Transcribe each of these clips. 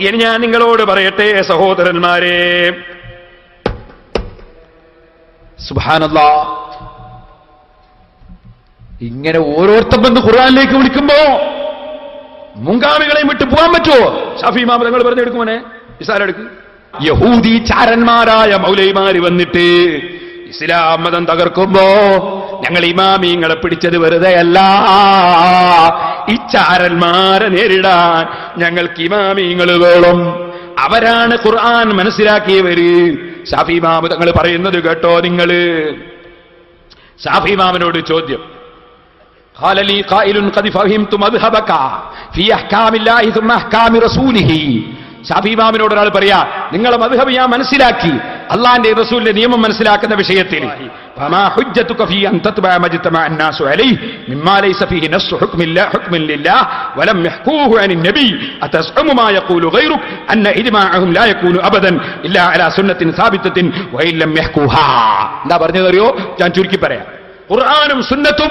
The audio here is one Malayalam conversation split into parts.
ഇനി ഞാൻ നിങ്ങളോട് പറയട്ടെ സഹോദരന്മാരെ, സുബ്ഹാനല്ലാഹ്, ഇങ്ങനെ ഓരോരുത്തർ ബന്ധു ഖുർആനിലേക്ക് വിളിക്കുമ്പോ മുൻഗാമികളെയും വിട്ടു പോകാൻ പറ്റുമോ? ഷാഫി ഇമാം തങ്ങൾ പറഞ്ഞെടുക്കുമോനെ, നിസാരെടുക്ക്. യഹൂദി ചാരന്മാരായ മൗലൈമാര് വന്നിട്ട് ഇസ്ലാം മതം തകർക്കുമ്പോ ഞങ്ങൾ ഇമാമിങ്ങളെ പിടിച്ചത് വെറുതെയല്ല, ഈ ചാരന്മാരെ നേരിടാൻ ഞങ്ങൾക്ക് ഇമാമിങ്ങൾ വേണം. അവരാണ് ഖുർആൻ മനസ്സിലാക്കിയവര്. ഷാഫി ഇമാം തങ്ങൾ പറയുന്നത് കേട്ടോ നിങ്ങള്. ഷാഫി ഇമാമിനോട് ചോദ്യം, قال لي قائل قد فهمت مذهبك في احكام الله ثم احكام رسوله. ഷാഫി ഇമാമിനോട് ഒരാൾ പറയാ, നിങ്ങളെ മദ്ഹബ് ഞാൻ മനസ്സിലാക്കി, അള്ളാന്റെ റസൂലിന്റെ നിയമം മനസ്സിലാക്കുന്ന വിഷയത്തിൽ. فما حجتك في ان تتبع ما اجتمع الناس عليه مما ليس فيه نص حكم لله ولم يحكوه عن النبي اتزعم ما يقول غيرك ان اجماعهم لا يكون ابدا الا على سنه ثابته وان لم يحكوها. എന്താ പറഞ്ഞതറിയോ? ഞാൻ ചുരുക്കി പറയാം. ഖുർആനും സുന്നത്തും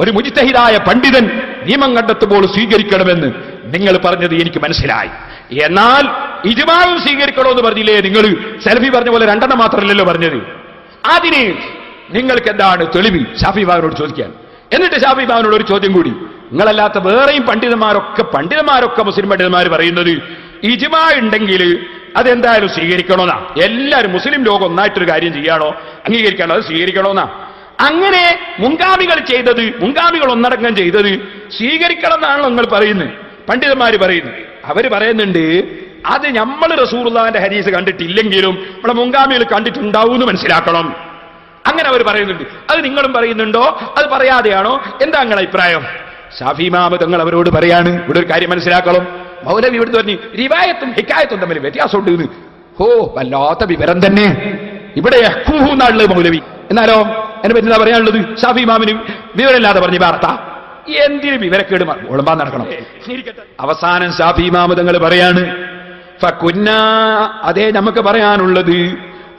ഒരു മുജ്തഹിദായ പണ്ഡിതൻ നിയമം കണ്ടെത്തുമ്പോൾ സ്വീകരിക്കണമെന്ന് നിങ്ങൾ പറഞ്ഞത് എനിക്ക് മനസ്സിലായി. എന്നാൽ ഇജ്മാഉം സ്വീകരിക്കണമെന്ന് പറഞ്ഞില്ലേ നിങ്ങൾ? സലഫി പറഞ്ഞ പോലെ രണ്ടെണ്ണം മാത്രമല്ലല്ലോ പറഞ്ഞത്. അതിന് നിങ്ങൾക്ക് എന്താണ് തെളിവ്? ഷാഫി ഇമാമിനോട് ചോദിക്കാൻ. എന്നിട്ട് ഷാഫി ഇമാമിനോട് ഒരു ചോദ്യം കൂടി, നിങ്ങളല്ലാത്ത വേറെയും പണ്ഡിതന്മാരൊക്കെ മുസ്ലിം പണ്ഡിതന്മാർ പറയുന്നത് ഇജ്മാ ഉണ്ടെങ്കിൽ അതെന്തായാലും സ്വീകരിക്കണമെന്നാ. എല്ലാവരും മുസ്ലിം ലോകം ഒന്നായിട്ടൊരു കാര്യം ചെയ്യാണോ അംഗീകരിക്കാണോ അത് സ്വീകരിക്കണമെന്നാ. അങ്ങനെ മുൻഗാമികൾ ഒന്നടങ്കം ചെയ്തത് സ്വീകരിക്കണം എന്നാണല്ലോ നിങ്ങൾ പറയുന്നത്, പണ്ഡിതന്മാര് പറയുന്നത്. അവര് പറയുന്നുണ്ട് അത് നമ്മൾ റസൂലുള്ളാഹിന്റെ ഹദീസ് കണ്ടിട്ടില്ലെങ്കിലും നമ്മളെ മുൻഗാമികൾ കണ്ടിട്ടുണ്ടാവും എന്ന് മനസ്സിലാക്കണം. അങ്ങനെ അവർ പറയുന്നുണ്ട്. അത് നിങ്ങളും പറയുന്നുണ്ടോ? അത് പറയാതെയാണോ? എന്താ നിങ്ങളുടെ അഭിപ്രായം? ഷാഫി ഇമാം തങ്ങൾ അവരോട് പറയാണ്, ഇവിടെ ഒരു കാര്യം മനസ്സിലാക്കണം. മൗലവി ഇവിടുന്ന് പറഞ്ഞു റിവായത്തും ഹിക്കായത്തും തമ്മിൽ വ്യത്യാസമുണ്ട് എന്ന്. ഓ, വല്ലാത്ത വിവരം തന്നെ. ഇവിടെ യഹ്കൂഹു എന്നാണുള്ളത് മൗലവി, എന്നാലോ എന്നെ പറ്റി എന്താ പറയാനുള്ളത്? ഷാഫി ഇമാമിന് വിവരമില്ലാതെ പറഞ്ഞ് വാർത്ത എന്തിന് വിവരക്കേട് ഒളമ്പാൻ നടക്കണം? അവസാനം ഷാഫി ഇമാം തങ്ങൾ പറയാണ്, ഫകുന്നാ, അതേ നമുക്ക് പറയാനുള്ളത്,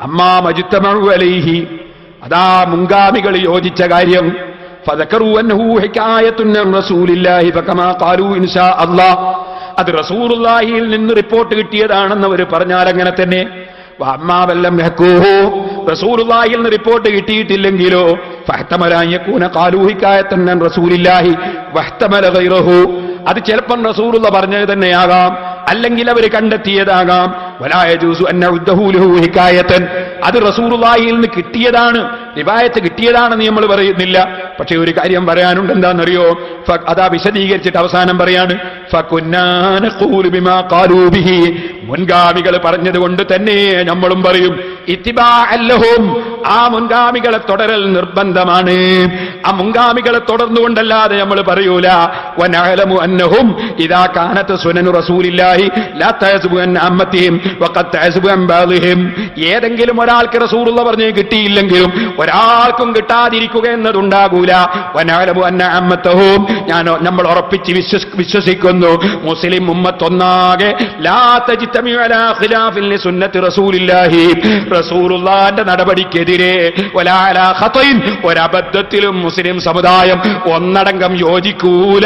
അമ്മാ മജ്തമഉ അലൈഹി, അതാ മുൻഗാമികൾ യോജിച്ച കാര്യം. ഫദകറു അന്നഹു ഹികായത്തുൻ റസൂലില്ലാഹി ഫകമാ ഖാലു ഇൻഷാ അല്ലാഹ്, അത് റസൂലുള്ളാഹിയിൽ നിന്ന് റിപ്പോർട്ട് കിട്ടിയതാണെന്ന് അവർ പറഞ്ഞാൽ അങ്ങനെ തന്നെ. വഅമ്മാ വല്ലം യഹ്കൂഹു, റസൂലുള്ളാഹിയിൽ നിന്ന് റിപ്പോർട്ട് കിട്ടിയിട്ടില്ലെങ്കിലോ ഫഹ്തമല അൻ യകൂന ഖാലു ഹികായത്തുൻ റസൂലില്ലാഹി വഹ്തമല ഗൈറഹു, അത് ചിലപ്പം റസൂലുള്ള പറഞ്ഞത് തന്നെയാകാം, അല്ലെങ്കിൽ അവർ കണ്ടെത്തിയതാകാം. വലാ യജൂസു അൻ നഉദ്ദഹു ലഹു ഹികായതൻ, അത് റസൂലുള്ളാഹിയിൽ നിന്ന് കിട്ടിയതാണ്, റിവായത്ത് കിട്ടിയതാണെന്ന് നമ്മൾ പറയുന്നില്ല. പക്ഷെ ഒരു കാര്യം പറയാനുണ്ട്, എന്താണെന്നറിയോ? അതാ വിശദീകരിച്ചിട്ട് അവസാനം പറയാണ്, ഫകുന്നാ നഖൂലു ബിമാ ഖാലൂ ബിഹി, മുൻഗാമികൾ പറഞ്ഞതുകൊണ്ട് തന്നെ നമ്മളും പറയും. ഇത്തിബാഅൻ ലഹും, ആ മുൻഗാമികളെ തുടരൽ നിർബന്ധമാണ്. ആ മുൻഗാമികളെ തുടർന്നുകൊണ്ടല്ലാതെ നമ്മൾ പറയൂല. വനഅലമു അന്നഹും ഇദാ കാനത് സുനനു റസൂലില്ലാഹി ലാ തഅസ്ബു അൻ അമ്മത്തിഹിം വഖദ് തഅസ്ബു അൻ ബാദിഹിം, ഏതെങ്കിലും ഒരാൾക്ക് റസൂലുള്ള പറഞ്ഞു കിട്ടിയില്ലെങ്കിലും ഒരാൾക്കും കിട്ടാതിരിക്കുക എന്നതുണ്ടാകൂല. വനഅലമു അന്ന അമ്മത്തഹും, നമ്മൾ ഉറപ്പിച്ച് വിശ്വസിക്കുന്നു, മുസ്ലിം ഉമ്മത്തൊന്നാകെ ലാ തജ്തമിഉ അലാ ഖിലാഫിൻ ലിസുന്നത്തി റസൂലില്ലാഹി, റസൂലുള്ളാഹിന്റെ നടപടിക്കെതിരെ വലാ അലാ ഖതഇൻ, ഒരബദ്ധത്തിലും മുസ്ലിം സമുദായം ഒന്നടങ്കം യോജിക്കൂല.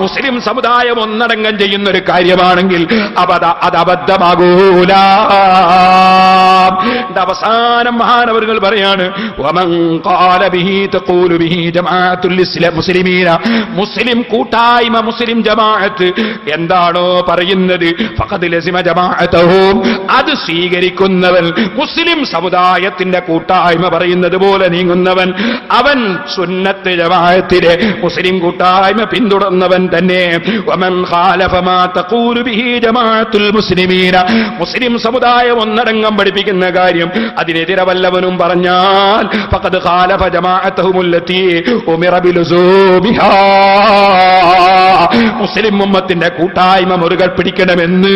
മുസ്ലിം സമുദായം ഒന്നടങ്കം ചെയ്യുന്ന ഒരു കാര്യമാണെങ്കിൽ അത് അബദ്ധമാകൂല. അവസാനം മഹാനവറുകൾ പറയാണ്, വമൻ ഖാല ബിഹി തഖൂലു ബിഹി ജമാഅത്തുൽ മുസ്ലിമീന, മുസ്ലിം കൂട്ടായ്മ, മുസ്ലിം ജമാഅത്ത് എന്താണോ പറയുന്നത്, ഫഖദ് ലസിമ ജമാഅതഹും, അത് സ്വീകരിക്കുന്നവൻ, മുസ്ലിം സമുദായത്തിന്റെ കൂട്ടായ്മ പറയുന്നത് പോലെ നീങ്ങുന്നവൻ, അവൻ സുന്നത്ത് ജമാഅത്തിലെ മുസ്ലിം കൂട്ടായ്മ പിന്തുടർന്നവൻ തന്നെ. വമൻ ഖാലഫ മാ തഖൂലു ബിഹി ജമാഅത്തുൽ മുസ്ലിമീന, മുസ്ലിം സമുദായം ഒന്നടങ്കം പഠിപ്പിക്കുന്ന കാര്യം അതിനെതിരെ വല്ലവനും പറഞ്ഞാൽ ഫഖദ് ഖാലഫ ജമാഅതഹുമുല്ലതി ഉമിറ ബിലുസൂമിഹാ, മുസ്ലിം ഉമ്മത്തിന്റെ കൂട്ടായ്മ മുറുകെ പിടിക്കണമെന്ന്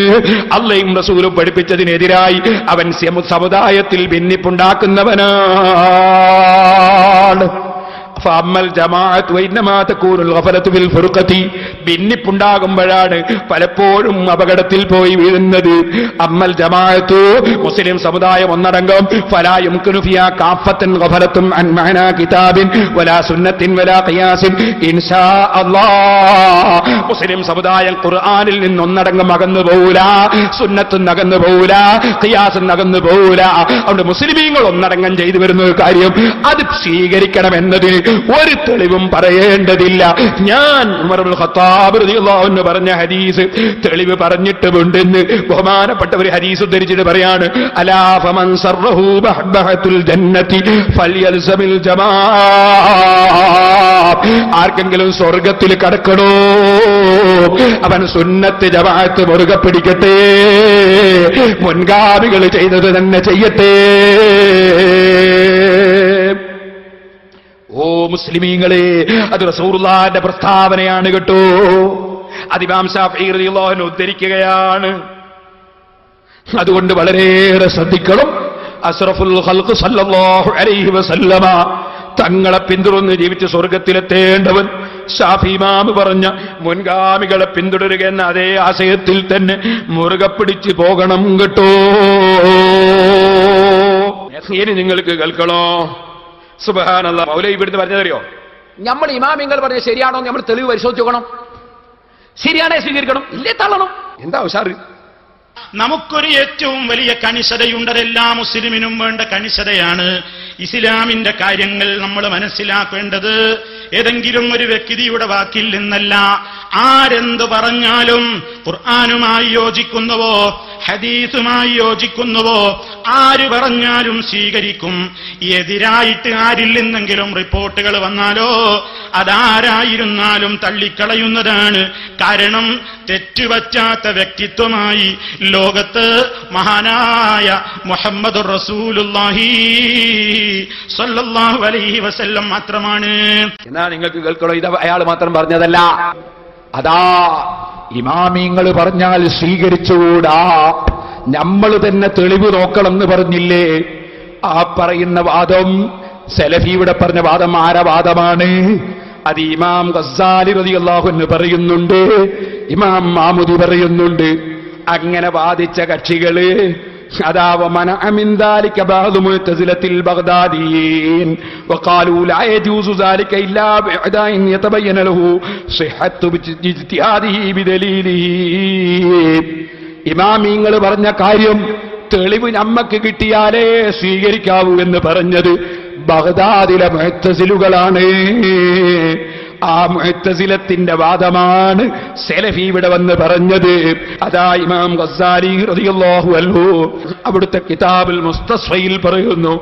അല്ലാഹുവും റസൂലും പഠിപ്പിച്ചതിനെതിരായി അവൻ സമുദായത്തിൽ ഭിന്നിപ്പുണ്ടാക്കുന്നവനാണ്. ഫഅമ്മൽ ജമാഅത്ത് വഇന്നമാ തകൂനുൽ ഗഫലതു ബിൽ ഫുർഖതി, ഭിന്നിപ്പുണ്ടാകുമ്പോഴാണ് പലപ്പോഴും അപകടത്തിൽ പോയി വീഴുന്നത്. അമ്മൽ ജമാഅത്തു, മുസ്ലിം സമുദായം ഒന്നടങ്കം, ഫലാ യുംകിനു ഫിയാ കാഫത്തൻ ഗഫലത്തുൻ അൻ മഅനാ കിതാബിൻ വലാ സുന്നത്തിൻ വലാ ഖിയാസിൻ ഇൻഷാ അല്ലാഹ് മുസ്ലിം സമുദായം ഖുർആനിൽ നിന്നൊന്നടങ്കം അകന്നു പോകൂല, സുന്നത്തും അകന്നു പോകൂല, ഖിയാസും അകന്നു പോകൂല. അവിടെ മുസ്ലിമീങ്ങൾ ഒന്നടങ്കം ചെയ്തു വരുന്ന ഒരു കാര്യം അത് സ്വീകരിക്കണമെന്നതിന് ഒരു തെളിവും പറയേണ്ടതില്ല. ഞാൻ ഉമർ ഇബ്നുൽ ഖത്താബ് റളിയല്ലാഹു അൻഹു പറഞ്ഞ ഹദീസ് തെളിവ് പറഞ്ഞിട്ടുമുണ്ടെന്ന് ബഹുമാനപ്പെട്ട ഒരു ഹദീസ് ഉദ്ധരിച്ചിട്ട് പറയാണ്, അലാ ഫമൻ സർറഹു ബഹബഹത്തുൽ ജന്നതി ഫൽയൽസമിൽ ജമാ. ആർക്കെങ്കിലും സ്വർഗത്തിൽ കടക്കണോ അവൻ സുന്നത്ത് ജമാഅത്ത് മുറുകെ പിടിക്കട്ടെ, മുൻഗാമികൾ ചെയ്തത് തന്നെ ചെയ്യട്ടെ. ഓ മുസ്ലിമീങ്ങളെ, അത് റസൂലുള്ളാഹിന്റെ പ്രസ്താവനയാണ് കേട്ടോ. അത് ഇമാം ശാഫിഈ റളിയല്ലാഹു അൻഹു ഉദ്ധരിക്കുകയാണ്. അതുകൊണ്ട് വളരെയേറെ ശ്രദ്ധിക്കണം. അസ്റഫുൽ ഖൽഖ് സല്ലല്ലാഹു അലൈഹി വസല്ലമ തങ്ങളെ പിന്തുടർന്ന് ജീവിച്ച് സ്വർഗത്തിലെത്തേണ്ടവൻ ശാഫി ഇമാം പറഞ്ഞ മുൻഗാമികളെ പിന്തുടരുക എന്ന അതേ ആശയത്തിൽ തന്നെ മുറുകെ പിടിച്ച് പോകണം കേട്ടോ. ഇനി നിങ്ങൾക്ക് കേൾക്കണോ? സുബ്ഹാനല്ലാഹ്. മൗലവി ഇവിടുന്ന് പറഞ്ഞതറിയോ? നമ്മൾ ഇമാമിങ്ങൾ പറഞ്ഞ ശരിയാണോ നമ്മൾ തെളിവ് പരിശോധിച്ച് നോക്കണം. ശരിയാണേ സ്വീകരിക്കണം, ഇല്ലേ തള്ളണം. എന്താ ഉഷാറ്? നമുക്കൊരു ഏറ്റവും വലിയ കണിശതയുണ്ടതെല്ലാ മുസ്ലിമിനും വേണ്ട കണിശതയാണ്. ഇസ്ലാമിന്റെ കാര്യങ്ങൾ നമ്മൾ മനസ്സിലാക്കേണ്ടത് ഏതെങ്കിലും ഒരു വ്യക്തിയുടെ വാക്കിൽ നിന്നല്ല. ആരെന്ത് പറഞ്ഞാലും ഖുർആനുമായി യോജിക്കുന്നുവോ ഹദീസുമായി യോജിക്കുന്നുവോ ആര് പറഞ്ഞാലും സ്വീകരിക്കും. എതിരായിട്ട് ആരിൽ നിന്നെങ്കിലും റിപ്പോർട്ടുകൾ വന്നാലോ അതാരായിരുന്നാലും തള്ളിക്കളയുന്നതാണ്. കാരണം തെറ്റുപറ്റാത്ത വ്യക്തിത്വമായി ലോകത്ത് മഹാനായ മുഹമ്മദുർ റസൂലുള്ളാഹി സ്വല്ലല്ലാഹു അലൈഹി വസല്ലം മാത്രമാണ്. എന്നാ നിങ്ങൾക്ക് കേൾക്കണോ? ഇത് അയാൾ മാത്രം പറഞ്ഞതല്ല. അതാ ഇമാമിങ്ങൾ പറഞ്ഞാൽ സ്വീകരിച്ചുകൂടാ, നമ്മൾ തന്നെ തെളിവ് നോക്കണമെന്ന് പറഞ്ഞില്ലേ? ആ പറയുന്ന വാദം സലഫിയുടെ പറഞ്ഞ വാദം ആര വാദമാണ്? അത് ഇമാം ഗസ്സാലി റളിയല്ലാഹു അൻഹു പറയുന്നുണ്ട്, ഇമാം മാമുദി പറയുന്നുണ്ട്. അങ്ങനെ വാദിച്ച കക്ഷികള് അതാ വമനഅ മിൻ ദാലിക ബഅദു മുഅ്തസിലത്തിൽ ബഗ്ദാദിയീൻ വഖാലൂ ലാ യജൂസു ദാലിക ഇല്ലാ ബിഅദാഇൻ യതബയ്യന ലഹു സിഹ്ഹത്തു ഇജ്തിഹാദിഹി ബിദലീലിഹി. ഇമാമിങ്ങൾ പറഞ്ഞ കാര്യം തെളിവ് നമ്മക്ക് കിട്ടിയാലേ സ്വീകരിക്കാവൂ എന്ന് പറഞ്ഞത് ബഗ്ദാദിലെ മുഅ്തസിലുകളാണ്. ആ മുഅ്തസിലത്തിന്റെ വാദമാണ് സലഫി ഇവിടെ വന്ന് പറഞ്ഞത്. അതാ ഇമാം ഗസ്സാലി റളിയല്ലാഹു അൻഹു അവിടുത്തെ കിതാബുൽ മുസ്തസ്ഫയിൽ പറയുന്നു.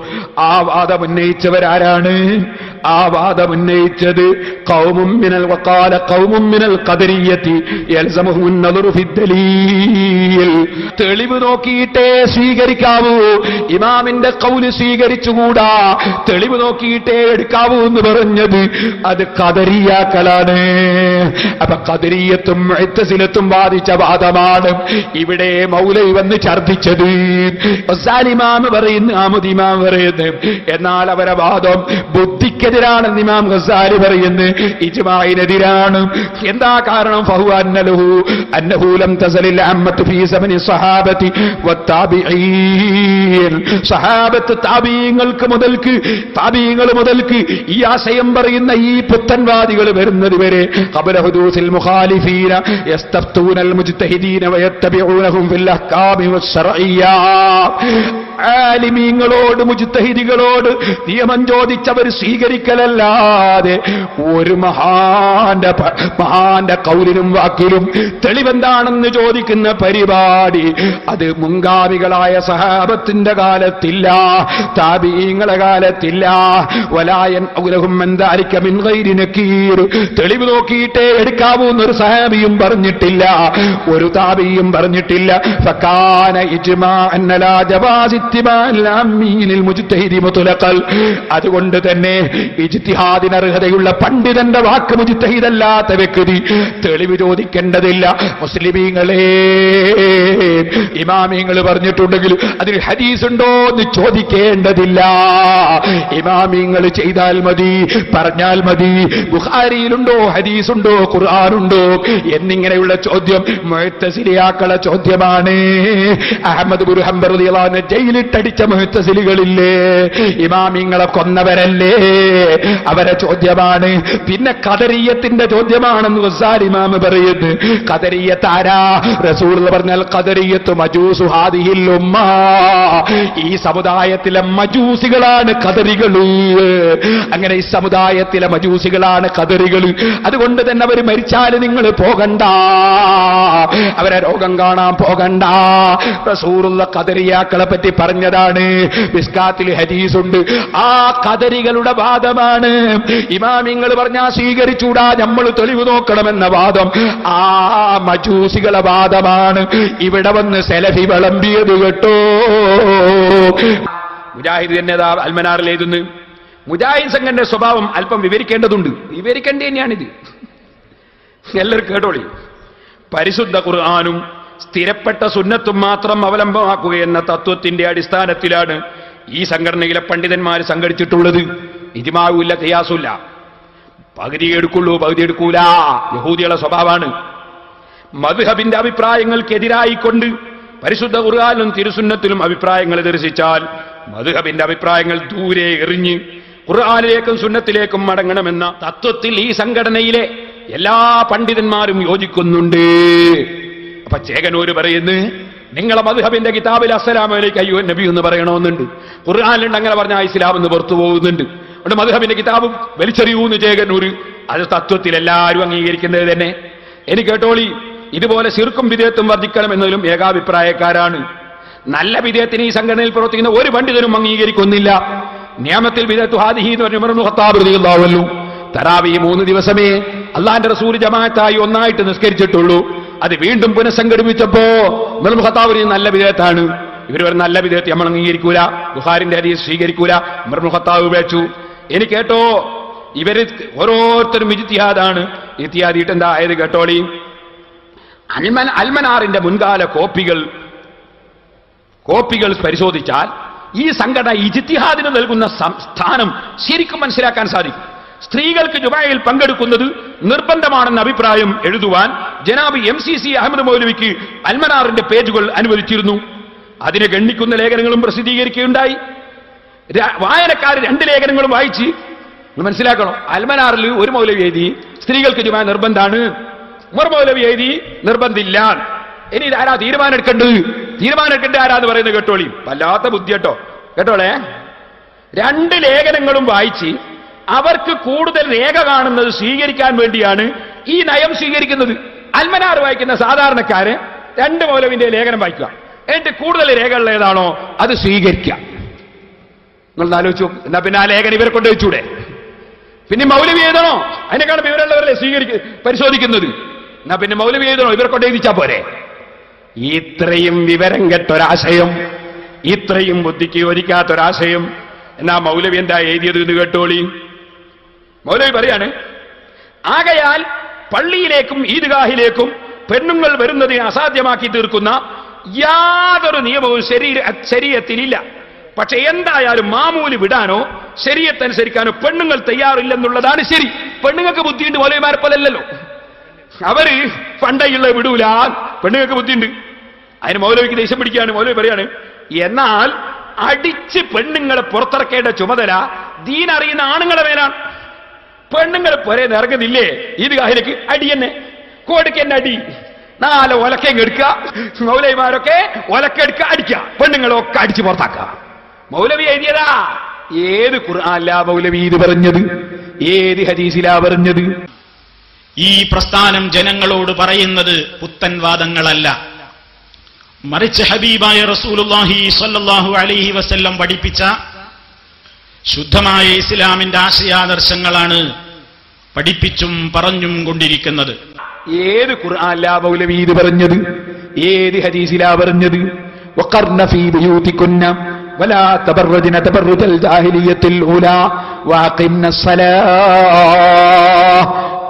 ആ വാദം ഉന്നയിച്ചവരാരാണ്? ആ വാദം ഉന്നയിച്ചത് ഖൗമും മിനൽ വഖാല ഖൗമും മിനൽ ഖദരിയ്യതി യൽസമുഹുൻ നദറു ഫിദ്ദലീൽ. തെളിവ് നോക്കിയിട്ടേ സ്വീകരിക്കാവൂ, ഇമാമിന്റെ ഖൗല് സ്വീകരിച്ചുകൂടാ, തെളിവ് നോക്കിയിട്ടേ എടുക്കാവൂ എന്ന് പറഞ്ഞത് അത് ഖദരിയാക്കളാണ്. അപ്പൊ ഖദരിയത്തും മുഅ്തസിലത്തും വാദിച്ച വാദമാണ് ഇവിടെ മൗലവി വന്ന് ഛർദ്ദിച്ചത്. ഇമാം പറയുന്നു, ആമുദ് ഇമാം പറയുന്നു. എന്നാൽ അവരെ വാദം ബുദ്ധിക്കെതിരാണെന്ന് ഇമാം ഗസ്സാലി പറയുന്നു, ഇജ്മാഇനെതിരാണ്. എന്താ കാരണം? ഫഹു അന്നഹു ലം തസലിൽ അമ്മത്തു ഫീ സമനി സ്വഹാബത്തി വത്താബിഈൻ. സ്വഹാബത്ത് താബിഈങ്ങൾക്ക് മുതൽക്ക് ഈ ആശയം പറയുന്ന ഈ പുത്തൻവാദികൾ വരുന്നത് വരെ ഖബല ഹുദൂസിൽ മുഖാലിഫീന യസ്തഫ്തൂനൽ മുജ്തഹിദീന വയത്തബിഊനഹും ഫിൽ അഹ്കാമി വശ്ശറഇയ്യ. ആലിമീങ്ങളോട് മുജ്തഹിദികളോട് നിയമം ചോദിച്ചവർ സ്വീകരിക്കലല്ലാതെ ഒരു മഹാന്റെ കൗലിനും വാക്കിലും തെളിവെന്താണെന്ന് ചോദിക്കുന്ന പരിപാടി അത് മുൻഗാമികളായ സഹാബത്തിന്റെ കാലത്തില്ല, താബിഈങ്ങളെ കാലത്തില്ല. വലായൻ ഔലഹും എന്താരിക്ക മിൻ ഗൈരി നകീർ. തെളിവ് നോക്കിയിട്ടേ എടുക്കാവൂ എന്നൊരു സഹാബിയും പറഞ്ഞിട്ടില്ല, ഒരു താബിയും പറഞ്ഞിട്ടില്ല. ഫകാന ഇജ്മാഅൻ അലാ ജവാസി ഇത്തിബാഇൽ അമ്മീനിൽ മുജ്തഹിദി മുത്ലഖൽ. അതുകൊണ്ട് തന്നെ ഇജ്തിഹാദിന് അർഹതയുള്ള പണ്ഡിതന്റെ വാക്ക് മുജ്തഹിദല്ലാത്ത വ്യക്തി തെളിവ് ചോദിക്കേണ്ടതില്ല. മുസ്ലിമീങ്ങളെ, ഇമാമിങ്ങൾ പറഞ്ഞിട്ടുണ്ടെങ്കിൽ അതിൽ ഹദീസ് ഉണ്ടോ എന്ന് ചോദിക്കേണ്ടതില്ല. ഇമാമിങ്ങൾ ചെയ്താൽ മതി, പറഞ്ഞാൽ മതി. ബുഖാരിയിലുണ്ടോ, ഹദീസുണ്ടോ, ഖുർആനുണ്ടോ എന്നിങ്ങനെയുള്ള ചോദ്യം മുഅ്തസിലിയാക്കളെ ചോദ്യമാണ്. അഹ്മദ് ബിൻ ഹംബൽ റളിയല്ലാഹു അൻഹു ജയിലിൽ വെയിലിട്ടടിച്ച മുഅ്തസിലികളില്ലേ, ഇമാമിങ്ങളെ കൊന്നവരല്ലേ, അവരെ ചോദ്യമാണ്. പിന്നെ ഖദരിയത്തിന്റെ ചോദ്യമാണെന്ന് ഗസാലി ഇമാം പറയുന്നു. ഖദരിയത്ത് ആരാ? റസൂൽ പറഞ്ഞാൽ ഖദരിയത്ത് മജൂസു ഹാദിഹിൽ ഉമ്മ, ഈ സമുദായത്തിലെ മജൂസികളാണ് ഖദരികൾ. അങ്ങനെ ഈ സമുദായത്തിലെ മജൂസികളാണ് ഖദരികൾ. അതുകൊണ്ട് തന്നെ അവർ മരിച്ചാൽ നിങ്ങൾ പോകണ്ട, അവരെ രോഗം കാണാൻ പോകണ്ട. റസൂലുള്ള ഖദരിയാക്കളെ പറ്റി പറഞ്ഞതാണ്. മിസ്കാത്തിൽ ഹദീസുണ്ട്. ആ ഖദരികളുടെ വാദമാണ് ഇമാമിങ്ങൾ പറഞ്ഞാൽ സ്വീകരിച്ചൂടാ, നമ്മൾ തെളിവ് നോക്കണമെന്ന വാദം ആ മജൂസികളെ വാദമാണ്. ഇവിടെ വന്ന് സെലഫി വിളമ്പിയത് കേട്ടോ. മുജാഹിദ് തന്നെ അൽമനാറിൽ എഴുതുന്നു. മുജാഹിദ് സംഘന്റെ സ്വഭാവം അല്പം വിവരിക്കേണ്ടതുണ്ട്. വിവരിക്കേണ്ടി തന്നെയാണിത്. എല്ലാവരും കേട്ടോളി. പരിശുദ്ധ ഖുർആനും സ്ഥിരപ്പെട്ട സുന്നത്തും മാത്രം അവലംബമാക്കുകയെന്ന തത്വത്തിന്റെ അടിസ്ഥാനത്തിലാണ് ഈ സംഘടനയിലെ പണ്ഡിതന്മാർ സംഘടിച്ചിട്ടുള്ളത്. ഇജ്മാഉല്ല, ഖിയാസുല്ല. പകുതി എടുക്കുള്ളൂ, പകുതി എടുക്കൂല. യഹൂദികളുടെ സ്വഭാവമാണ്. മദ്ഹബിന്റെ അഭിപ്രായങ്ങൾക്കെതിരായിക്കൊണ്ട് പരിശുദ്ധ ഖുർആനിലും തിരുസുന്നത്തിലും അഭിപ്രായങ്ങൾ ദർശിച്ചാൽ മദ്ഹബിന്റെ അഭിപ്രായങ്ങൾ ദൂരെ എറിഞ്ഞ് ഖുർആനിലേക്കും സുന്നത്തിലേക്കും മടങ്ങണമെന്ന തത്വത്തിൽ ഈ സംഘടനയിലെ എല്ലാ പണ്ഡിതന്മാരും യോജിക്കുന്നുണ്ട്. അപ്പൊ ചേകനൂര് പറയുന്നു, നിങ്ങളെ മദ്ഹബിന്റെ കിതാബിൽ അസ്സലാമു അലൈക അയ്യുഹ നബി എന്ന് പറയണമെന്നുണ്ട്. ഖുർആനിലുണ്ട് അങ്ങനെ പറഞ്ഞാൽ ഇസ്ലാം എന്ന് പുറത്തു പോകുന്നുണ്ട്. അതുകൊണ്ട് മദ്ഹബിന്റെ കിതാബും വലിച്ചെറിയൂന്ന് ചേകനൂര്. അത് തത്വത്തിൽ എല്ലാവരും അംഗീകരിക്കുന്നത് തന്നെ. എനിക്ക് കേട്ടോളി, ഇതുപോലെ ശിർക്കും വിദേത്തും വർദ്ധിക്കണം എന്നതിലും ഏകാഭിപ്രായക്കാരാണ്. നല്ല വിദേത്തിന് ഈ സംഘടനയിൽ പ്രവർത്തിക്കുന്ന ഒരു പണ്ഡിതനും അംഗീകരിക്കുന്നില്ല. നിയമത്തിൽ വിദേത്തു ഹാദിഹി എന്ന് പറഞ്ഞ ഉമർ ഇബ്നു ഖത്താബ് റളിയല്ലാഹു അൻഹു തറാവി 3 ദിവസമേ അള്ളാന്റെ റസൂൽ ജമാഅത്തായി ഒന്നായിട്ട് നിസ്കരിച്ചിട്ടുള്ളൂ. അത് വീണ്ടും പുനഃസംഘടിപ്പിച്ചപ്പോ ഉമർ ഇബ്നു ഖത്താബ് നല്ല വിദേത്താണ്. ഇവർ ഒരു നല്ല വിദേത്ത് നമ്മൾ അംഗീകരിക്കൂല, ബുഖാരിന്റെ ഹദീസ് സ്വീകരിക്കൂല. ഉമർ ഇബ്നു ഖത്താബ് ഉപേക്ഷിച്ചു. എനിക്ക് കേട്ടോ, ഇവര് ഓരോരുത്തരും ഇജ്തിഹാദാണ്. ഇജ്തിഹാദിട്ട് എന്താ ആയത് കേട്ടോളി. അൽമനാറിന്റെ മുൻകാല കോപ്പികൾ പരിശോധിച്ചാൽ ഈ സംഘടന ഇജ്തിഹാദിന് നൽകുന്ന സ്ഥാനം ശരിക്കും മനസ്സിലാക്കാൻ സാധിക്കും. സ്ത്രീകൾക്ക് ജുമഅയിൽ പങ്കെടുക്കുന്നത് നിർബന്ധമാണെന്ന അഭിപ്രായം എഴുതുവാൻ ജനാബ് MCC അഹമ്മദ് മൗലവിക്ക് അൽമനാറിന്റെ പേജുകൾ അനുവദിച്ചിരുന്നു. അതിനെ ഗണ്ണിക്കുന്ന ലേഖനങ്ങളും പ്രസിദ്ധീകരിക്കുകയുണ്ടായി. വായനക്കാർ 2 ലേഖനങ്ങളും വായിച്ച് മനസ്സിലാക്കണം. അൽമനാറിൽ ഒരു മൗലവി എഴുതി സ്ത്രീകൾക്ക് ജുമഅ നിർബന്ധാണ്, ഉമർ മൗലവി എഴുതി നിർബന്ധില്ല. ഇനി ഇതാരാ തീരുമാനം എടുക്കേണ്ടത് ആരാന്ന് പറയുന്നത് കേട്ടോളി. വല്ലാത്ത ബുദ്ധി കേട്ടോളെ. 2 ലേഖനങ്ങളും വായിച്ച് അവർക്ക് കൂടുതൽ രേഖ കാണുന്നത് സ്വീകരിക്കാൻ വേണ്ടിയാണ് ഈ നയം സ്വീകരിക്കുന്നത്. അൽമനാർ വായിക്കുന്ന സാധാരണക്കാര് 2 മൗലവിന്റെ ലേഖനം വായിക്കുക, എന്നിട്ട് കൂടുതൽ രേഖകൾ ഏതാണോ അത് സ്വീകരിക്കുക. നിങ്ങൾ ആലോചിച്ചു. എന്നാ പിന്നെ ആ ലേഖനം ഇവരെ കൊണ്ട് വെച്ചൂടെ? പിന്നെ മൗലവി എഴുതണോ? അതിനെക്കാളും വിവരമുള്ളവരല്ലേ പരിശോധിക്കുന്നത്. എന്നാ പിന്നെ മൗലവി എഴുതണോ? ഇവരെ കൊണ്ട് എഴുതിച്ചാ പോരെ? ഇത്രയും വിവരം കെട്ടൊരാശയം, ഇത്രയും ബുദ്ധിക്ക് യോജിക്കാത്തൊരാശയം. എന്നാ മൗലവി എന്താ എഴുതിയത് എന്ന് കേട്ടോളി. മൗലവി പറയാണ്, ആകയാൽ പള്ളിയിലേക്കും ഈദ്ഗാഹിലേക്കും പെണ്ണുങ്ങൾ വരുന്നതിനെ അസാധ്യമാക്കി തീർക്കുന്ന യാതൊരു നിയമവും ശരീഅത്തിലില്ല. പക്ഷെ എന്തായാലും മാമൂല് വിടാനോ ശരീഅത്തനുസരിക്കാനോ പെണ്ണുങ്ങൾ തയ്യാറില്ലെന്നുള്ളതാണ് ശരി. പെണ്ണുങ്ങൾക്ക് ബുദ്ധിയുണ്ട്, മൗലവിമാരെ പോലല്ലോ. അവര് പണ്ടയുള്ള വിടൂല, പെണ്ണുങ്ങൾക്ക് ബുദ്ധിയുണ്ട്. അതിന് മൗലവിക്ക് ദേഷ്യം പിടിക്കുകയാണ്. മൗലവി പറയാണ്, എന്നാൽ അടിച്ച് പെണ്ണുങ്ങളെ പുറത്തിറക്കേണ്ട ചുമതല ദീൻ അറിയുന്ന ആണുങ്ങളുടെ മേലാണ്. പെണ്ണുങ്ങൾ പോരെ ഇറങ്ങുന്നില്ലേ ഈദ്ഗാഹിലേക്ക്? അടി തന്നെ കൊടുക്കെന്നെ അടി. 4 ഒലക്കയും എടുക്കുക. മൗലവിമാരൊക്കെ ഒലക്കെടുക്കുക, അടിക്കുക. പെണ്ണുങ്ങളൊക്കെ അടിച്ച് പുറത്താക്കുക. മൗലവി എഴുതിയതാ. ഏത് ഖുർആനിലാ മൗലവി ഇത് പറഞ്ഞത്? ഏത് ഹദീസിലാ പറഞ്ഞത്? ഈ പ്രസ്ഥാനം ജനങ്ങളോട് പറയുന്നത് പുത്തൻവാദങ്ങളല്ല, മറിച്ച് ഹബീബായ റസൂലുള്ളാഹി സ്വല്ലല്ലാഹു അലൈഹി വസല്ലം പഠിപ്പിച്ച ശുദ്ധമായ ഇസ്ലാമിന്റെ ആശയാദർശങ്ങളാണ് പഠിപ്പിച്ചും പറഞ്ഞും കൊണ്ടിരിക്കുന്നത്. ഏത് ഖുർആനിലാ മൗലവി ഇത് പറഞ്ഞത്? ഏത് ഹദീസിലാ പറഞ്ഞത്? വഖർന ഫീ ബുയൂതികുന്ന വലാ തബറജ്ന തബറുജൽ ജാഹിലിയ്യത്തിൽ ഊലാ വഅഖിംനസ്സലാഹ്.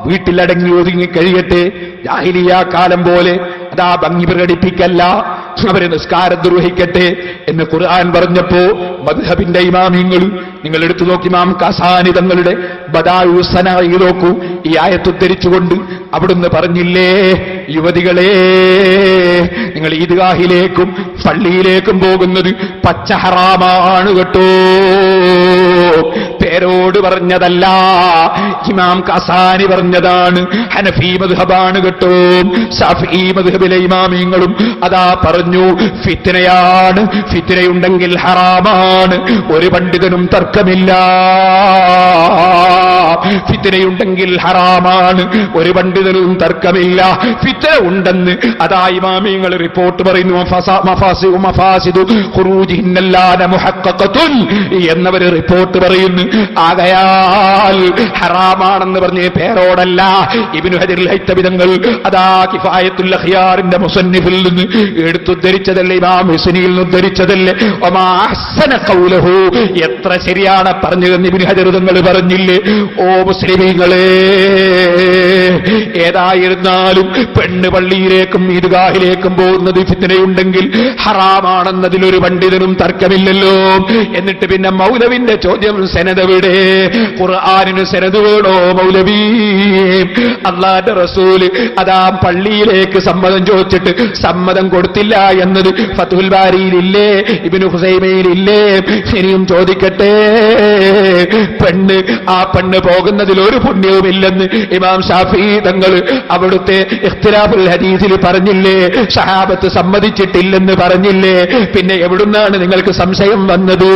വീട്ടിലടങ്ങി ഒതുങ്ങി കഴിയട്ടെ. ജാഹിലിയ കാലം പോലെ അതാ ഭംഗി പ്രകടിപ്പിക്കല്ല, അവരെ നിസ്കാരം നിർവഹിക്കട്ടെ എന്ന് ഖുർആൻ പറഞ്ഞപ്പോ മദ്ഹബിന്റെ ഇമാമിങ്ങൾ, നിങ്ങൾ എടുത്തു നോക്കി, ഇമാം കസാനി തങ്ങളുടെ ബദാഉ സനാഇ നോക്കൂ. ഈ ആയത്ത് ഉദ്ധരിച്ചുകൊണ്ട് അവിടുന്ന് പറഞ്ഞില്ലേ, യുവതികളെ, നിങ്ങൾ ഈദ്ഗാഹിലേക്കും പള്ളിയിലേക്കും പോകുന്നത് പച്ച ഹറാമാണ് കേട്ടോ. പേരോട് പറഞ്ഞതല്ല, ഇമാം കസാനി പറഞ്ഞതാണ്. ഹനഫി മദ്ഹബാണ് കേട്ടോ. ശാഫിഈ മദ്ഹബിലെ ഇമാമിങ്ങളും അതാ പറഞ്ഞു, ഫിത്നയാണ്, ഫിത്നയുണ്ടെങ്കിൽ ഹറാമാണ്. ഒരു പണ്ഡിതനും തർക്കമില്ല. ഫിത്നയുണ്ടെങ്കിൽ ഹറാമാണ്, ഒരു പണ്ഡിതനും തർക്കമില്ല. ഫിത്ന ഉണ്ടെന്ന് അതാ ഇമാമിങ്ങൾ റിപ്പോർട്ട് പറയുന്നു. മഫാസിദു ഖുറൂജിഹിന്നല്ലാന മുഹഖഖത്തുൻ എന്നവർ റിപ്പോർട്ട് പറയുന്നു. ആകയാൽ ഹറാമാണെന്ന് പറഞ്ഞ് പേരോടല്ല. ഇബ്നു ഹജറുൽ ഹൈതമി തങ്ങൾ അതാ കിഫായത്തുൽ അഖ്യാറിന്റെ മുസന്നിഫിൽ നിന്ന് എടുത്തുദ്ധരിച്ചതല്ലേ, ഇമാം ഹുസൈനിയിൽ നിന്ന് ഉദ്ധരിച്ചതല്ലേ. വമാ അഹ്സന ഖൗലഹു, എത്ര ശരിയാണ് പറഞ്ഞതെന്ന് ഇബ്നു ഹജർ തങ്ങൾ പറഞ്ഞില്ലേ. ഓ മുസ്ലിമീങ്ങളെ, ഏതായിരുന്നാലും പെണ്ണ് പള്ളിയിലേക്കും ഈദ്ഗാഹിലേക്കും പോകുന്നത് ഫിത്നയുണ്ടെങ്കിൽ ഹറാമാണെന്നതിലൊരു പണ്ഡിതനും തർക്കമില്ലല്ലോ. എന്നിട്ട് പിന്നെ മൗലവിന്റെ ചോദ്യം, സനദെവിടെ? ഖുർആനിന് സനദ് വേണോ മൗലവി? അല്ലാഹുവിന്റെ റസൂല് അതാ പള്ളിയിലേക്ക് സമ്മതം ചോദിച്ചിട്ട് സമ്മതം കൊടുത്തില്ല എന്നത് ഫത്ഹുൽ ബാരിയിലില്ലേ, ഇബ്നു ഖുസൈമയിലില്ലേ? ഇനിയും ചോദിക്കട്ടെ, ആ പെണ്ണ് പോകുന്നതിൽ ഒരു പുണ്യവുമില്ലെന്ന് ഇമാം ഷാഫിഈ തങ്ങൾ അവിടുത്തെ ഇഖ്തിലാഫുൽ ഹദീസിൽ പറഞ്ഞില്ലേ? സഹാബത്ത് സമ്മതിച്ചിട്ടില്ലെന്ന് പറഞ്ഞില്ലേ? പിന്നെ എവിടുന്നാണ് നിങ്ങൾക്ക് സംശയം വന്നത്?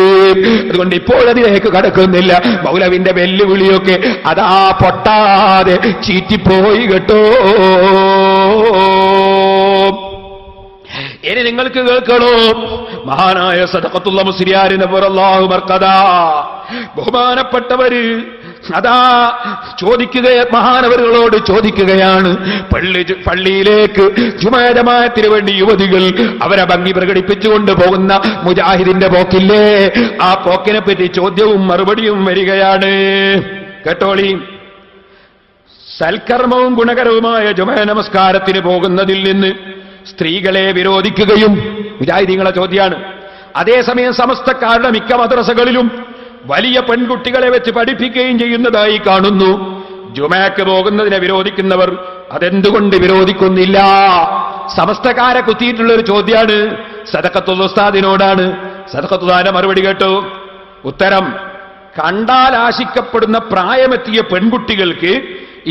അതുകൊണ്ട് ഇപ്പോൾ അതിലേക്ക് കടക്കുന്നില്ല. മൗലവിന്റെ വെല്ലുവിളിയൊക്കെ അതാ പൊട്ടാതെ ചീറ്റിപ്പോയി കേട്ടോ. ഇനി നിങ്ങൾക്ക് കേൾക്കണോ, മഹാനായ സദഖത്തുള്ള മുസ്ലിയാർ നവറല്ലാഹു മർഖദാ ബഹുമാനപ്പെട്ടവര് അതാ മഹാനവറുകളോട് ചോദിക്കുകയാണ്, പള്ളിയിലേക്ക് ജുമാ ജമാഅത്തിന് വേണ്ടി യുവതികൾ അവരെ ഭംഗി പ്രകടിപ്പിച്ചുകൊണ്ട് പോകുന്ന മുജാഹിദിന്റെ പോക്കില്ലേ, ആ പോക്കിനെ പറ്റി ചോദ്യവും മറുപടിയും വരികയാണ്. കേട്ടോളി. സൽക്കർമ്മവും ഗുണകരവുമായ ജുമാ നമസ്കാരത്തിന് പോകുന്നതിൽ നിന്ന് സ്ത്രീകളെ വിരോധിക്കുകയും മുജാഹിദീങ്ങളെ ചോദ്യമാണ്. അതേസമയം സമസ്തക്കാരുടെ മിക്ക മദ്രസകളിലും വലിയ പെൺകുട്ടികളെ വെച്ച് പഠിപ്പിക്കുകയും ചെയ്യുന്നതായി കാണുന്നു. ജുമഅക്ക് പോകുന്നതിനെ വിരോധിക്കുന്നവർ അതെന്തുകൊണ്ട് വിരോധിക്കുന്നില്ല? സമസ്തക്കാരെ കുത്തിയിട്ടുള്ള ഒരു ചോദ്യമാണ്. സദഖത്തുൽ ഉസ്താദിനോടാണ്. സദഖത്തുല്ലാന്റെ മറുപടി കേട്ടു. ഉത്തരം, കണ്ടാൽ ആശിക്കപ്പെടുന്ന പ്രായമെത്തിയ പെൺകുട്ടികൾക്ക്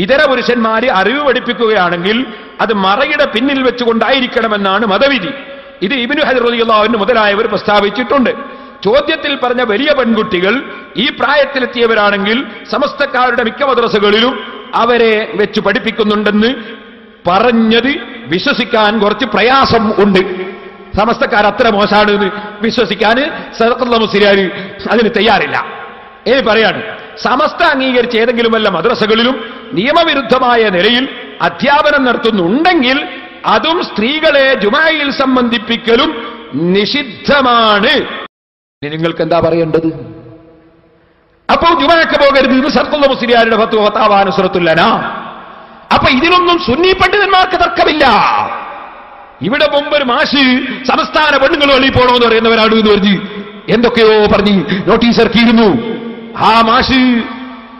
ഇതര പുരുഷന്മാര് അറിവ് പഠിപ്പിക്കുകയാണെങ്കിൽ അത് മറയുടെ പിന്നിൽ വെച്ചുകൊണ്ടായിരിക്കണമെന്നാണ് മതവിധി. ഇത് ഇബ്നു ഹജർ റളിയല്ലാഹു അൻഹു മുതലായവർ പ്രസ്താവിച്ചിട്ടുണ്ട്. ചോദ്യത്തിൽ പറഞ്ഞ വലിയ പെൺകുട്ടികൾ ഈ പ്രായത്തിലെത്തിയവരാണെങ്കിൽ സമസ്തക്കാരുടെ മിക്ക മദ്രസകളിലും അവരെ വെച്ച് പഠിപ്പിക്കുന്നുണ്ടെന്ന് പറഞ്ഞത് വിശ്വസിക്കാൻ കുറച്ച് പ്രയാസം ഉണ്ട്. സമസ്തക്കാർ അത്ര മോശമാണ് എന്ന് വിശ്വസിക്കാൻ സദഖത്തുൽ മുസ്ലിയാർ അതിന് തയ്യാറില്ല. പറയാണ്, സമസ്ത അംഗീകരിച്ച ഏതെങ്കിലും വല്ല മദ്രസകളിലും നിയമവിരുദ്ധമായ നിലയിൽ അധ്യാപനം നടത്തുന്നുണ്ടെങ്കിൽ അതും സ്ത്രീകളെ ജുമായിൽ സംബന്ധിപ്പിക്കലും നിഷിദ്ധമാണ്. നിങ്ങൾക്ക് എന്താ പറയേണ്ടത്? അപ്പോൾ ജുമാക്ക് പോകരുത് ഇത് സദഖത്തുൽ മുസ്ലിയാരുടെ ഫത്വ സുറത്തുൽ അനാം. അപ്പൊ ഇതിനൊന്നും സുന്നി പണ്ഡിതന്മാർക്ക് തർക്കമില്ല. ഇവിടെ മുമ്പൊരു മാഷ് സംസ്ഥാന പെണ്ണുങ്ങൾ വെളിയിൽ പോകണമെന്ന് പറയുന്നവരാണ് എന്ന് പറഞ്ഞ് എന്തൊക്കെയോ പറഞ്ഞ് നോട്ടീസ് ഇറക്കിയിരുന്നു. ആ മാഷ്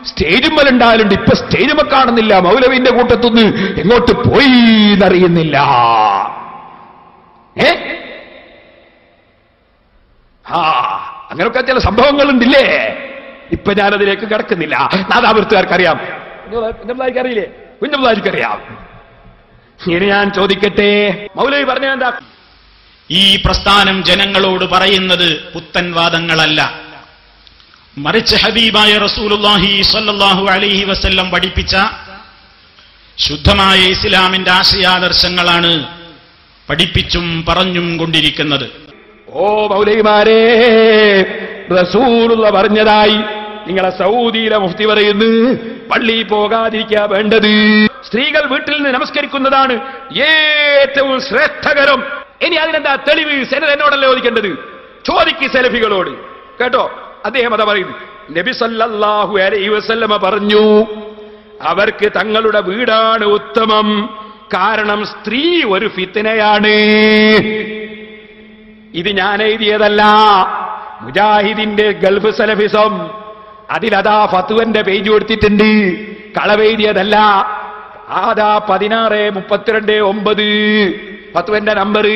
സ്റ്റേജുമ്മലുണ്ടായാലുണ്ട്. ഇപ്പൊ സ്റ്റേജുമ്മ കാണുന്നില്ല. മൗലവിന്റെ കൂട്ടത്തുനിന്ന് എങ്ങോട്ട് പോയി എന്നറിയുന്നില്ല. അങ്ങനെയൊക്കെ ചില സംഭവങ്ങളുണ്ടില്ലേ. ഇപ്പൊ ഞാനതിലേക്ക് കിടക്കുന്നില്ല. നാദാപുരത്തുകാർക്കറിയാം, അറിയില്ലേ, കുഞ്ഞുപിള്ളാർക്കറിയാം. ഇനി ഞാൻ ചോദിക്കട്ടെ, മൗലവി പറഞ്ഞ എന്താ? ഈ പ്രസ്ഥാനം ജനങ്ങളോട് പറയുന്നത് പുത്തൻ വാദങ്ങളല്ല, മറിച്ച് ഹബീബായ റസൂലുള്ളാഹി സ്വല്ലല്ലാഹു അലൈഹി വസല്ലം പഠിപ്പിച്ച ശുദ്ധമായ ഇസ്ലാമിന്റെ ആശയാദർശങ്ങളാണ് പഠിപ്പിച്ചും പറഞ്ഞും കൊണ്ടിരിക്കുന്നത്. ഓ മൗലവിമാരെ, റസൂലുള്ള പറഞ്ഞതായി നിങ്ങളെ സൗദിയിലെ മുഫ്തി പറയുന്നു, പള്ളിയിൽ പോകാതിരിക്കുക വേണ്ടത്. സ്ത്രീകൾ വീട്ടിൽ നിന്ന് നമസ്കരിക്കുന്നതാണ് ഏറ്റവും ശ്രേഷ്ഠകരം. ഇനി അതിനെന്താ തെളിവ്? സെനത് എന്നോടല്ലേ ചോദിക്കേണ്ടത്? ചോദിക്ക് സെലഫികളോട്. കേട്ടോ, അദ്ദേഹം അതാ പറയുന്നു. നബി സല്ലല്ലാഹു അലൈഹി വസല്ലമ പറഞ്ഞു, അവർക്ക് തങ്ങളുടെ വീടാണ് ഉത്തമം, കാരണം സ്ത്രീ ഒരു ഫിത്നയാണ്. ഇത് ഞാൻ എഴുതിയതല്ല, മുജാഹിദിന്റെ ഗൾഫ് സലഫിസം അതിലതാ ഫത്വന്റെ പേജ് കൊടുത്തിട്ടുണ്ട്. കളവെഴുതിയതല്ല. ആദാ 16:32:9 ഫത്വന്റെ നമ്പർ.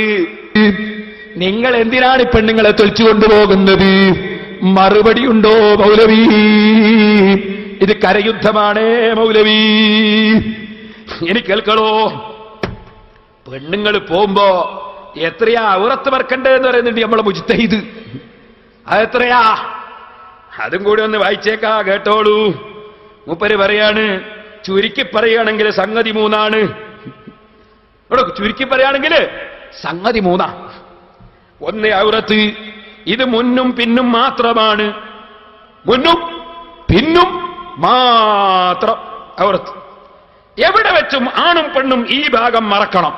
നിങ്ങൾ എന്തിനാണ് ഈ പെണ്ണുങ്ങളെ തൊലിച്ചു കൊണ്ടുപോകുന്നത്? മറുപടി ഉണ്ടോ മൗലവി? ഇത് കരയുദ്ധമാണ് മൗലവി. ഇനി കേൾക്കളോ, പെണ്ണുങ്ങൾ പോകുമ്പോ എത്രയാ ഔറത്ത് മറക്കണ്ടെന്ന് പറയുന്നുണ്ട് നമ്മളെ മുജ്തഹിദ്. അതെത്രയാ? അതും കൂടി ഒന്ന് വായിച്ചേക്കാ, കേട്ടോളൂ. മൂപ്പര് പറയാണ്, ചുരുക്കി പറയുകയാണെങ്കിൽ സംഗതി 3 ചുരുക്കി പറയുകയാണെങ്കിൽ സംഗതി 3. ഒന്ന് ഔറത്ത്, ഇത് മുന്നും പിന്നും മാത്രമാണ്. മുന്നും പിന്നും മാത്രം ഔറത്ത്. എവിടെ വെച്ചും ആണും പെണ്ണും ഈ ഭാഗം മറക്കണം.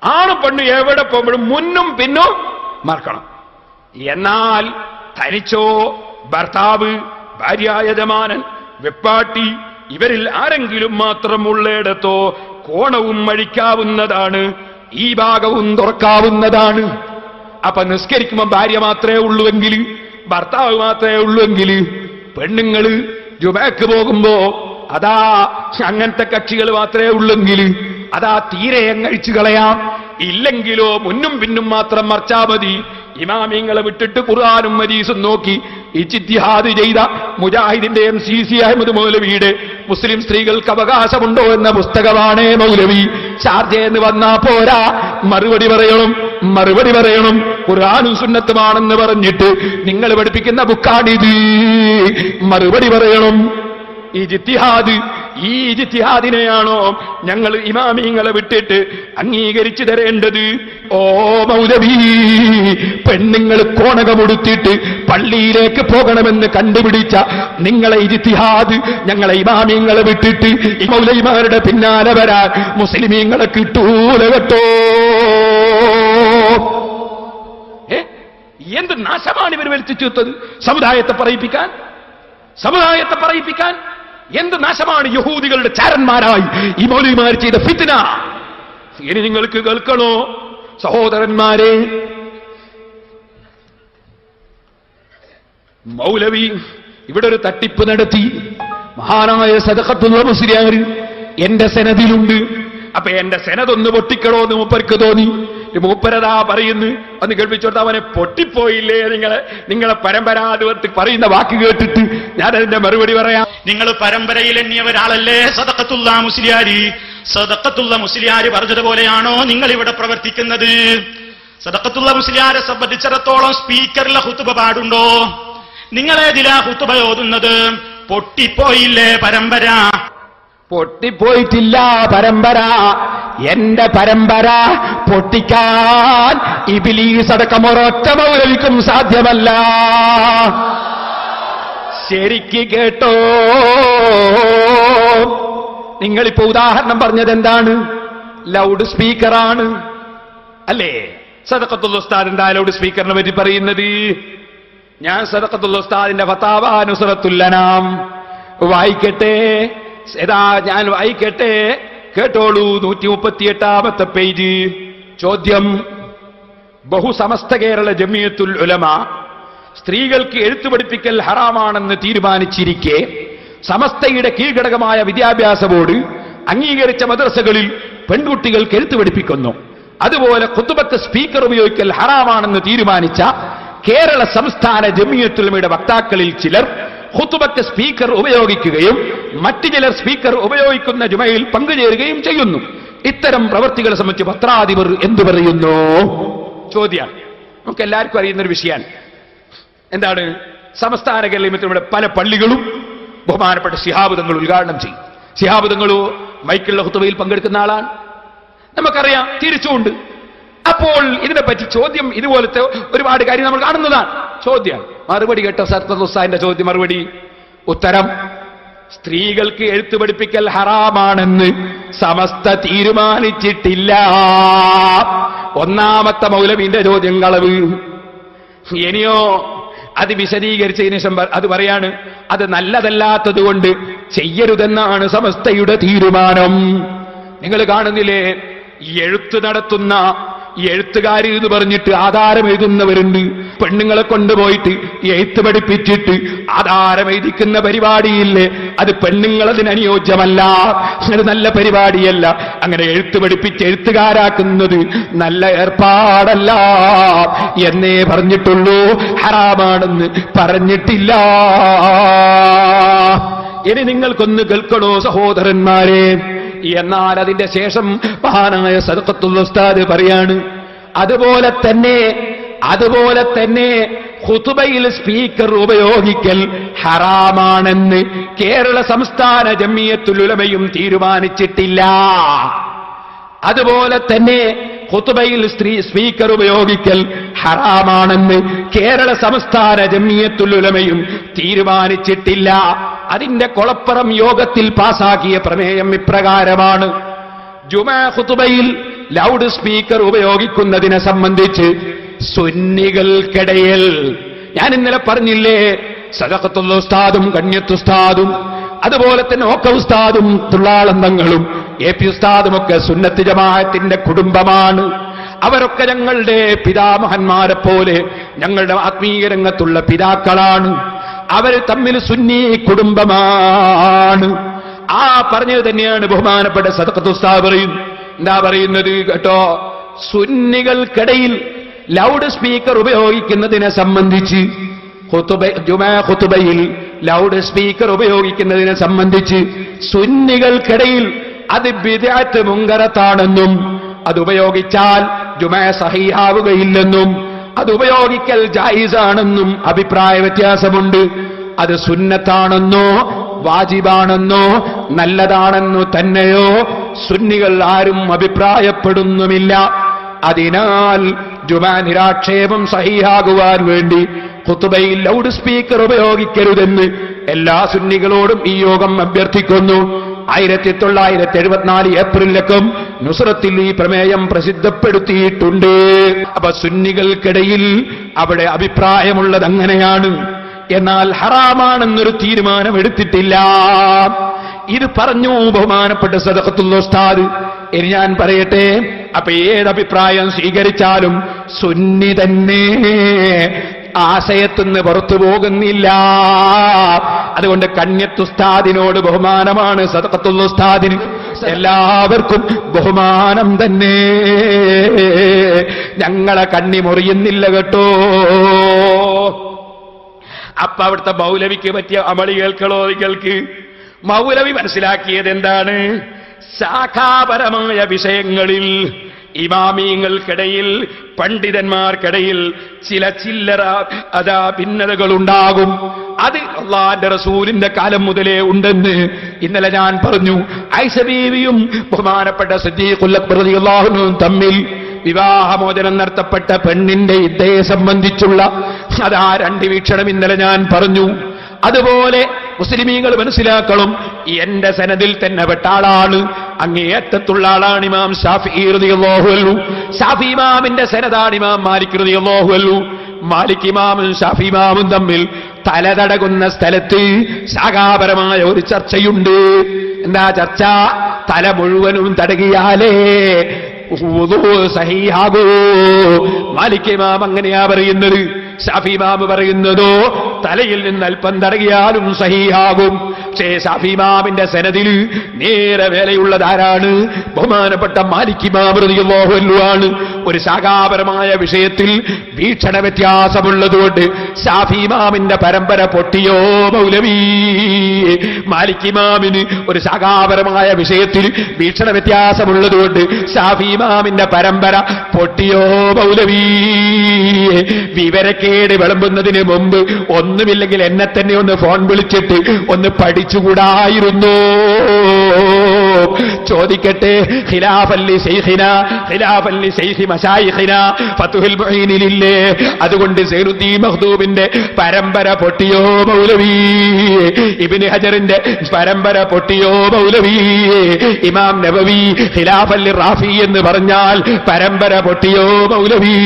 ആണും പെണ്ണും എവിടെ പോകുമ്പോഴും മുന്നും പിന്നും മറക്കണം. എന്നാൽ തനിച്ചോ ഭർത്താവ്, ഭാര്യായജമാനൻ, വെപ്പാട്ടി ഇവരിൽ ആരെങ്കിലും മാത്രം ഉള്ളിടത്തോ കോണവും അഴിക്കാവുന്നതാണ്, ഈ ഭാഗവും തുറക്കാവുന്നതാണ്. അപ്പൊ നിസ്കരിക്കുമ്പോ ഭാര്യ മാത്രമേ ഉള്ളൂവെങ്കിൽ, ഭർത്താവ് മാത്രമേ ഉള്ളൂവെങ്കിൽ, പെണ്ണുങ്ങള് ജുമഅക്ക് പോകുമ്പോ അതാ അങ്ങനത്തെ കക്ഷികൾ മാത്രമേ ഉള്ളെങ്കിൽ അതാ തീരെ അങ്ങഴിച്ചു കളയാം. ഇല്ലെങ്കിലോ മുന്നും പിന്നും മാത്രം മറച്ചാ മതി. ഇമാമിങ്ങളെ വിട്ടിട്ട് ഖുർആനും ഹദീസും നോക്കി ഇജ്തിഹാദ് ചെയ്ത മുജാഹിദിന്റെ MCC അഹമ്മദ് മൗലവിയുടെ മുസ്ലിം സ്ത്രീകൾക്ക് അവകാശമുണ്ടോ എന്ന പുസ്തകമാണ് മൗലവി. ഷാർജയെന്ന് വന്നാ പോരാ, മറുപടി പറയണം. ഖുർആനും സുന്നത്തുമാണെന്ന് പറഞ്ഞിട്ട് നിങ്ങൾ പഠിപ്പിക്കുന്ന ബുക്കാണിത്. മറുപടി പറയണം. ഈ ജിത്തിഹാദിനെയാണോ ഞങ്ങൾ ഇമാമിങ്ങളെ വിട്ടിട്ട് അംഗീകരിച്ചു തരേണ്ടത്? ഓ മൗലവി, പെണ്ണുങ്ങൾ കോണകമുടുത്തിട്ട് പള്ളിയിലേക്ക് പോകണമെന്ന് കണ്ടുപിടിച്ച നിങ്ങളെ ജിത്തിഹാദ് ഞങ്ങളെ ഇമാമിങ്ങളെ വിട്ടിട്ട് ഈ മൗലവിമാരുടെ പിന്നാലെ വരാൻ മുസ്ലിമീങ്ങളെ കിട്ടൂല കേട്ടോ. എന്ത് നാശമാണ് ഇവർ വരുത്തിച്ചെടുത്തത്? സമുദായത്തെ പറയിപ്പിക്കാൻ എന്ത് നാശമാണ് യഹൂദികളുടെ ചാരന്മാരായി ഈ മൗലവിമാർ ചെയ്ത ഫിത്ന. ഇനി നിങ്ങൾക്ക് കേൾക്കണോ സഹോദരന്മാരെ? മൗലവി ഇവിടെ ഒരു തട്ടിപ്പ് നടത്തി. മഹാനായ സദഖത്തുള്ള മുസ്ലിയാർ എന്റെ സെനദിലുണ്ട്. അപ്പൊ എന്റെ സെനതൊന്ന് പൊട്ടിക്കണോ എന്ന് മൂപ്പർക്ക് തോന്നി. മൂപ്പരതാ പറയുന്നു, ഒന്ന് കേൾപ്പിച്ചോട്ട്. അവനെ പൊട്ടിപ്പോയില്ലേ നിങ്ങളെ പരമ്പരാധിപത്യം പറയുന്ന വാക്ക് കേട്ടിട്ട് ഞാൻ അതിന്റെ മറുപടി പറയാം. നിങ്ങൾ പരമ്പരയിൽ എണ്ണിയ ഒരാളല്ലേ സദഖത്തുള്ള മുസ്ലിയാരി? സദഖത്തുള്ള മുസ്ലിയാര് പറഞ്ഞതുപോലെയാണോ നിങ്ങൾ ഇവിടെ പ്രവർത്തിക്കുന്നത്? സദഖത്തുള്ള മുസ്ലിയാരെ സംബന്ധിച്ചിടത്തോളം സ്പീക്കറിലെ ഖുതുബ പാടുണ്ടോ? നിങ്ങളേതിലാ ഖുതുബ ഓതുന്നത്? പൊട്ടിപ്പോയില്ലേ പരമ്പര? പൊട്ടിപ്പോയിട്ടില്ല പരമ്പര. എന്റെ പരമ്പര പൊട്ടിക്കാൻ ഇബ്ലീസ് അടക്കം ഒരൊറ്റ മൗലവിക്കും സാധ്യമല്ല. ശരിക്ക് കേട്ടോ. നിങ്ങളിപ്പോ ഉദാഹരണം പറഞ്ഞത് എന്താണ്? ലൗഡ് സ്പീക്കറാണ് അല്ലേ? സദഖത്തുൽ ഉസ്താദ് എന്താ ലൗഡ് സ്പീക്കറിനെ പറ്റി പറയുന്നത്? ഞാൻ സദഖത്തുൽ ഉസ്താദിന്റെ ഫതാവ നുസ്റത്തുൽ അനാം വായിക്കട്ടെ. ഞാൻ വായിക്കട്ടെ, കേട്ടോളൂ. 138-ാമത്തെ പേജ്. ചോദ്യം: ബഹുസമസ്ത കേരള ജമിയത്തുൽ ഉലമ സ്ത്രീകൾക്ക് എഴുത്തു പഠിപ്പിക്കൽ ഹറാമാണെന്ന് തീരുമാനിച്ചിരിക്കെ സമസ്തയുടെ കീഴ്ഘടകമായ വിദ്യാഭ്യാസ ബോർഡ് അംഗീകരിച്ച മദ്രസകളിൽ പെൺകുട്ടികൾക്ക് എഴുത്തു പഠിപ്പിക്കുന്നു. അതുപോലെ ഖുതുബത്ത് സ്പീക്കർ ഉപയോഗിക്കൽ ഹറാമാണെന്ന് തീരുമാനിച്ച കേരള സംസ്ഥാന ജമിയത്തുൽ ഉലമയുടെ വക്താക്കളിൽ ചിലർ ഖുതുബത്ത് സ്പീക്കർ ഉപയോഗിക്കുകയും മറ്റു ചിലർ സ്പീക്കർ ഉപയോഗിക്കുന്ന ജുമയിൽ പങ്കുചേരുകയും ചെയ്യുന്നു. ഇത്തരം പ്രവർത്തികളെ സംബന്ധിച്ച് പത്രാധിപർ എന്തു പറയുന്നു? ചോദ്യം നമുക്ക് എല്ലാവർക്കും അറിയുന്നൊരു വിഷയമാണ്. എന്താണ്? സംസ്ഥാന കേരളത്തിലൂടെ പല പള്ളികളും ബഹുമാനപ്പെട്ട ശിഹാബ് തങ്ങൾ ഉദ്ഘാടനം ചെയ്യും. ശിഹാബ് തങ്ങളോ മൈക്കുള്ള ഖുതുബയിൽ പങ്കെടുക്കുന്ന ആളാണ്, നമുക്കറിയാം. തിരിച്ചുകൊണ്ട് അപ്പോൾ ഇതിനെപ്പറ്റി ചോദ്യം, ഇതുപോലത്തെ ഒരുപാട് കാര്യം നമ്മൾ കാണുന്നതാണ്. ചോദ്യം മറുപടി കേട്ടോ. സദഖത്തുൽ ചോദ്യം മറുപടി. ഉത്തരം: സ്ത്രീകൾക്ക് എഴുത്തു പഠിപ്പിക്കൽ ഹറാമാണെന്ന് സമസ്ത തീരുമാനിച്ചിട്ടില്ല. ഒന്നാമത്തെ മൗലവിന്റെ ചോദ്യം കളവ്. ഇനിയോ അത് വിശദീകരിച്ചതിന് ശേഷം അത് പറയാണ്, അത് നല്ലതല്ലാത്തത് കൊണ്ട് ചെയ്യരുതെന്നാണ് സമസ്തയുടെ തീരുമാനം. നിങ്ങൾ കാണുന്നില്ലേ, ഈ എഴുത്ത് നടത്തുന്ന ഈ എഴുത്തുകാരി എന്ന് പറഞ്ഞിട്ട് ആധാരം എഴുതുന്നവരുണ്ട്. പെണ്ണുങ്ങളെ കൊണ്ടുപോയിട്ട് എഴുത്ത് പഠിപ്പിച്ചിട്ട് ആധാരം എഴുതിക്കുന്ന പരിപാടിയില്ലേ, അത് പെണ്ണുങ്ങളതിന് അനുയോജ്യമല്ല, അത് നല്ല പരിപാടിയല്ല. അങ്ങനെ എഴുത്ത് പഠിപ്പിച്ച് എഴുത്തുകാരാക്കുന്നത് നല്ല ഏർപ്പാടല്ല എന്നേ പറഞ്ഞിട്ടുള്ളൂ, ഹറാമാണെന്ന് പറഞ്ഞിട്ടില്ല. ഇനി നിങ്ങൾക്കൊന്ന് കേൾക്കണോ സഹോദരന്മാരെ? എന്നാൽ അതിന്റെ ശേഷം മഹാനായ സദഖത്തുൽ ഉസ്താദ് പറയാണ്, അതുപോലെ തന്നെ ഖുതുബയിൽ സ്പീക്കർ ഉപയോഗിക്കൽ ഹറാമാണെന്ന് കേരള സംസ്ഥാന ജംഇയ്യത്തുൽ ഉലമയും തീരുമാനിച്ചിട്ടില്ല. അതുപോലെ തന്നെ ഖുതുബയിൽ സ്പീക്കർ ഉപയോഗിക്കൽ ഹറാമാണെന്ന് കേരള സംസ്ഥാന ജംഇയ്യത്തുൽ ഉലമയും തീരുമാനിച്ചിട്ടില്ല. അതിന്റെ കൊളപ്പുറം യോഗത്തിൽ പാസാക്കിയ പ്രമേയം ഇപ്രകാരമാണ്: ജുമാ ഖുതുബയിൽ ലൗഡ് സ്പീക്കർ ഉപയോഗിക്കുന്നതിനെ സംബന്ധിച്ച് സുന്നികൾക്കിടയിൽ, ഞാൻ ഇന്നലെ പറഞ്ഞില്ലേ, സദഖത്തുൽ ഉസ്താദും കണ്യത്തുസ്താദും അതുപോലെ തന്നെ ഓക്ക ഉസ്താദും തുള്ളാളന്തങ്ങളും എ.പി. ഉസ്താദുമൊക്കെ സുന്നത്ത് ജമാഅത്തിന്റെ കുടുംബമാണ്. അവരൊക്കെ ഞങ്ങളുടെ പിതാമഹന്മാരെ പോലെ ഞങ്ങളുടെ ആത്മീയ രംഗത്തുള്ള പിതാക്കളാണ്. അവർ തമ്മിൽ സുന്നി കുടുംബമാണ്. ആ പറഞ്ഞത് തന്നെയാണ് ബഹുമാനപ്പെട്ട സദഖത്തുൽ ഉസ്താദ് പറയുന്നത്. എന്താ പറയുന്നത് കേട്ടോ? സുന്നികൾക്കിടയിൽ ലൗഡ് സ്പീക്കർ ഉപയോഗിക്കുന്നതിനെ സംബന്ധിച്ച്, ജുമാ ഖുതുബയിൽ ലൗഡ് സ്പീക്കർ ഉപയോഗിക്കുന്നതിനെ സംബന്ധിച്ച് സുന്നികൾക്കിടയിൽ അത് ബിദ്അത്ത് മുങ്കറത്താണെന്നും അത് ഉപയോഗിച്ചാൽ ജുമാ സഹീഹാവുകയില്ലെന്നും അത് ഉപയോഗിക്കൽ ജായിസാണെന്നും അഭിപ്രായ വ്യത്യാസമുണ്ട്. അത് സുന്നത്താണെന്നോ വാജിബാണെന്നോ നല്ലതാണെന്നോ തന്നെയോ സുന്നികൾ ആരും അഭിപ്രായപ്പെടുന്നുമില്ല. അതിനാൽ ജുമാ നിരാക്ഷേപം സഹീഹാകുവാൻ വേണ്ടി ഖുതുബയിൽ ലൗഡ് സ്പീക്കർ ഉപയോഗിക്കരുതെന്ന് എല്ലാ സുന്നികളോടും ഈ യോഗം അഭ്യർത്ഥിക്കുന്നു. 1974 ഏപ്രിലൊക്കെ നുസ്രത്തിൽ ഈ പ്രമേയം പ്രസിദ്ധപ്പെടുത്തിയിട്ടുണ്ട്. അപ്പൊ സുന്നികൾക്കിടയിൽ അവിടെ അഭിപ്രായമുള്ളത് അങ്ങനെയാണ്. എന്നാൽ ഹറാമാണെന്നൊരു തീരുമാനം എടുത്തിട്ടില്ല. ഇത് പറഞ്ഞു ബഹുമാനപ്പെട്ട സദഖത്തുൽ ഉസ്താദ്. ഇനി ഞാൻ പറയട്ടെ, അപ്പൊ ഏതഭിപ്രായം സ്വീകരിച്ചാലും സുന്നി തന്നെ ആശയത്തുനിന്ന് പുറത്തു പോകുന്നില്ല. അതുകൊണ്ട് കണ്യത്തുസ്താദിനോട് ബഹുമാനമാണ്, സദഖത്തുൽ ഉസ്താദിന് എല്ലാവർക്കും ബഹുമാനം തന്നെ. ഞങ്ങളെ കണ്ണി മുറിയുന്നില്ല കേട്ടോ. അപ്പൊ അവിടുത്തെ മൗലവിക്ക് പറ്റിയ അമളി കേൾക്കളോ നിങ്ങൾക്ക്? മൗലവി മനസ്സിലാക്കിയത് എന്താണ്? ശാഖാപരമായ വിഷയങ്ങളിൽ ഇമാമിയങ്ങൾക്കിടയിൽ പണ്ഡിതന്മാർക്കിടയിൽ ചില ചില്ലറ ഭിന്നതകളുണ്ടാകും. അത് അല്ലാഹുവിന്റെ റസൂലിന്റെ കാലം മുതലേ ഉണ്ടെന്ന് ഇന്നലെ ഞാൻ പറഞ്ഞു. ആയിഷ ബീവിയും ബഹുമാനപ്പെട്ട സിദ്ദീഖുൽ അക്ബർ റളിയല്ലാഹു അൻഹു തമ്മിൽ വിവാഹമോചനം നടത്തപ്പെട്ട പെണ്ണിന്റെ ഇദ്ദയെ സംബന്ധിച്ചുള്ള രണ്ട് വീക്ഷണം ഇന്നലെ ഞാൻ പറഞ്ഞു. അതുപോലെ മുസ്ലിമീങ്ങൾ മനസ്സിലാക്കണം, എന്റെ സനദിൽ തന്നെ പെട്ട ആളാണ്, അങ്ങേയറ്റത്തുള്ള ആളാണ് ഇമാം ശാഫിഈ റളിയല്ലാഹു അൻഹു. ശാഫി ഇമാമിന്റെ സനദാണ് ഇമാം മാലിക് റളിയല്ലാഹു അൻഹു. മാലിക് ഇമാമും ഷാഫി ഇമാമും തമ്മിൽ തലതടകുന്ന സ്ഥലത്ത് ശാഖാപരമായ ഒരു ചർച്ചയുണ്ട്. എന്താ ചർച്ച? തല മുഴുവനും തടകിയാലേ സഹീഹാകൂ. മാലിക് ഇമാം അങ്ങനെയാ പറയുന്നത്. ഷാഫി ഇമാം പറയുന്നതോ തലയിൽ നിന്ന് അല്പം തടകിയാലും സഹീഹാകും. പക്ഷേ ഷാഫി ഇമാമിന്റെ സനദിൽ നേരെ വേലയുള്ളതാരാണ്? ബഹുമാനപ്പെട്ട മാലിക് ഇമാം റളിയല്ലാഹു അൻഹു ആണ്. ഒരു ശാഖാപരമായ വിഷയത്തിൽ വീക്ഷണ വ്യത്യാസമുള്ളതുകൊണ്ട് ഷാഫി ഇമാമിന്റെ പരമ്പര പൊട്ടിയോ മൗലവി? മാലിക് ഇമാമിന് ഒരു ശാഖാപരമായ വിഷയത്തിൽ വീക്ഷണ വ്യത്യാസമുള്ളതുകൊണ്ട് ഷാഫി ഇമാമിന്റെ പരമ്പര പൊട്ടിയോ മൗലവി? വിവരക്കേട് വിളമ്പുന്നതിന് മുമ്പ് ഒന്നുമില്ലെങ്കിൽ എന്നെ തന്നെ ഒന്ന് ഫോൺ വിളിച്ചിട്ട് ഒന്ന് പഠിച്ചുകൂടായിരുന്നു? ചോദിക്കട്ടെ, ഖിലാഫല്ലി ശൈഖിനാ ഖിലാഫല്ലി ശൈഖി മശായിഖിനാ ഫത്ഹുൽ മുഈനിലില്ലേ? അതുകൊണ്ട് സൈനുദ്ദീൻ മഖ്ദൂമിന്റെ പരമ്പര പൊട്ടിയോ മൗലവി? ഇബ്നു ഹജറിന്റെ പരമ്പര പൊട്ടിയോ മൗലവി? ഇമാം നബവി ഖിലാഫല്ലി റാഫി എന്ന് പറഞ്ഞാൽ പരമ്പര പൊട്ടിയോ മൗലവി?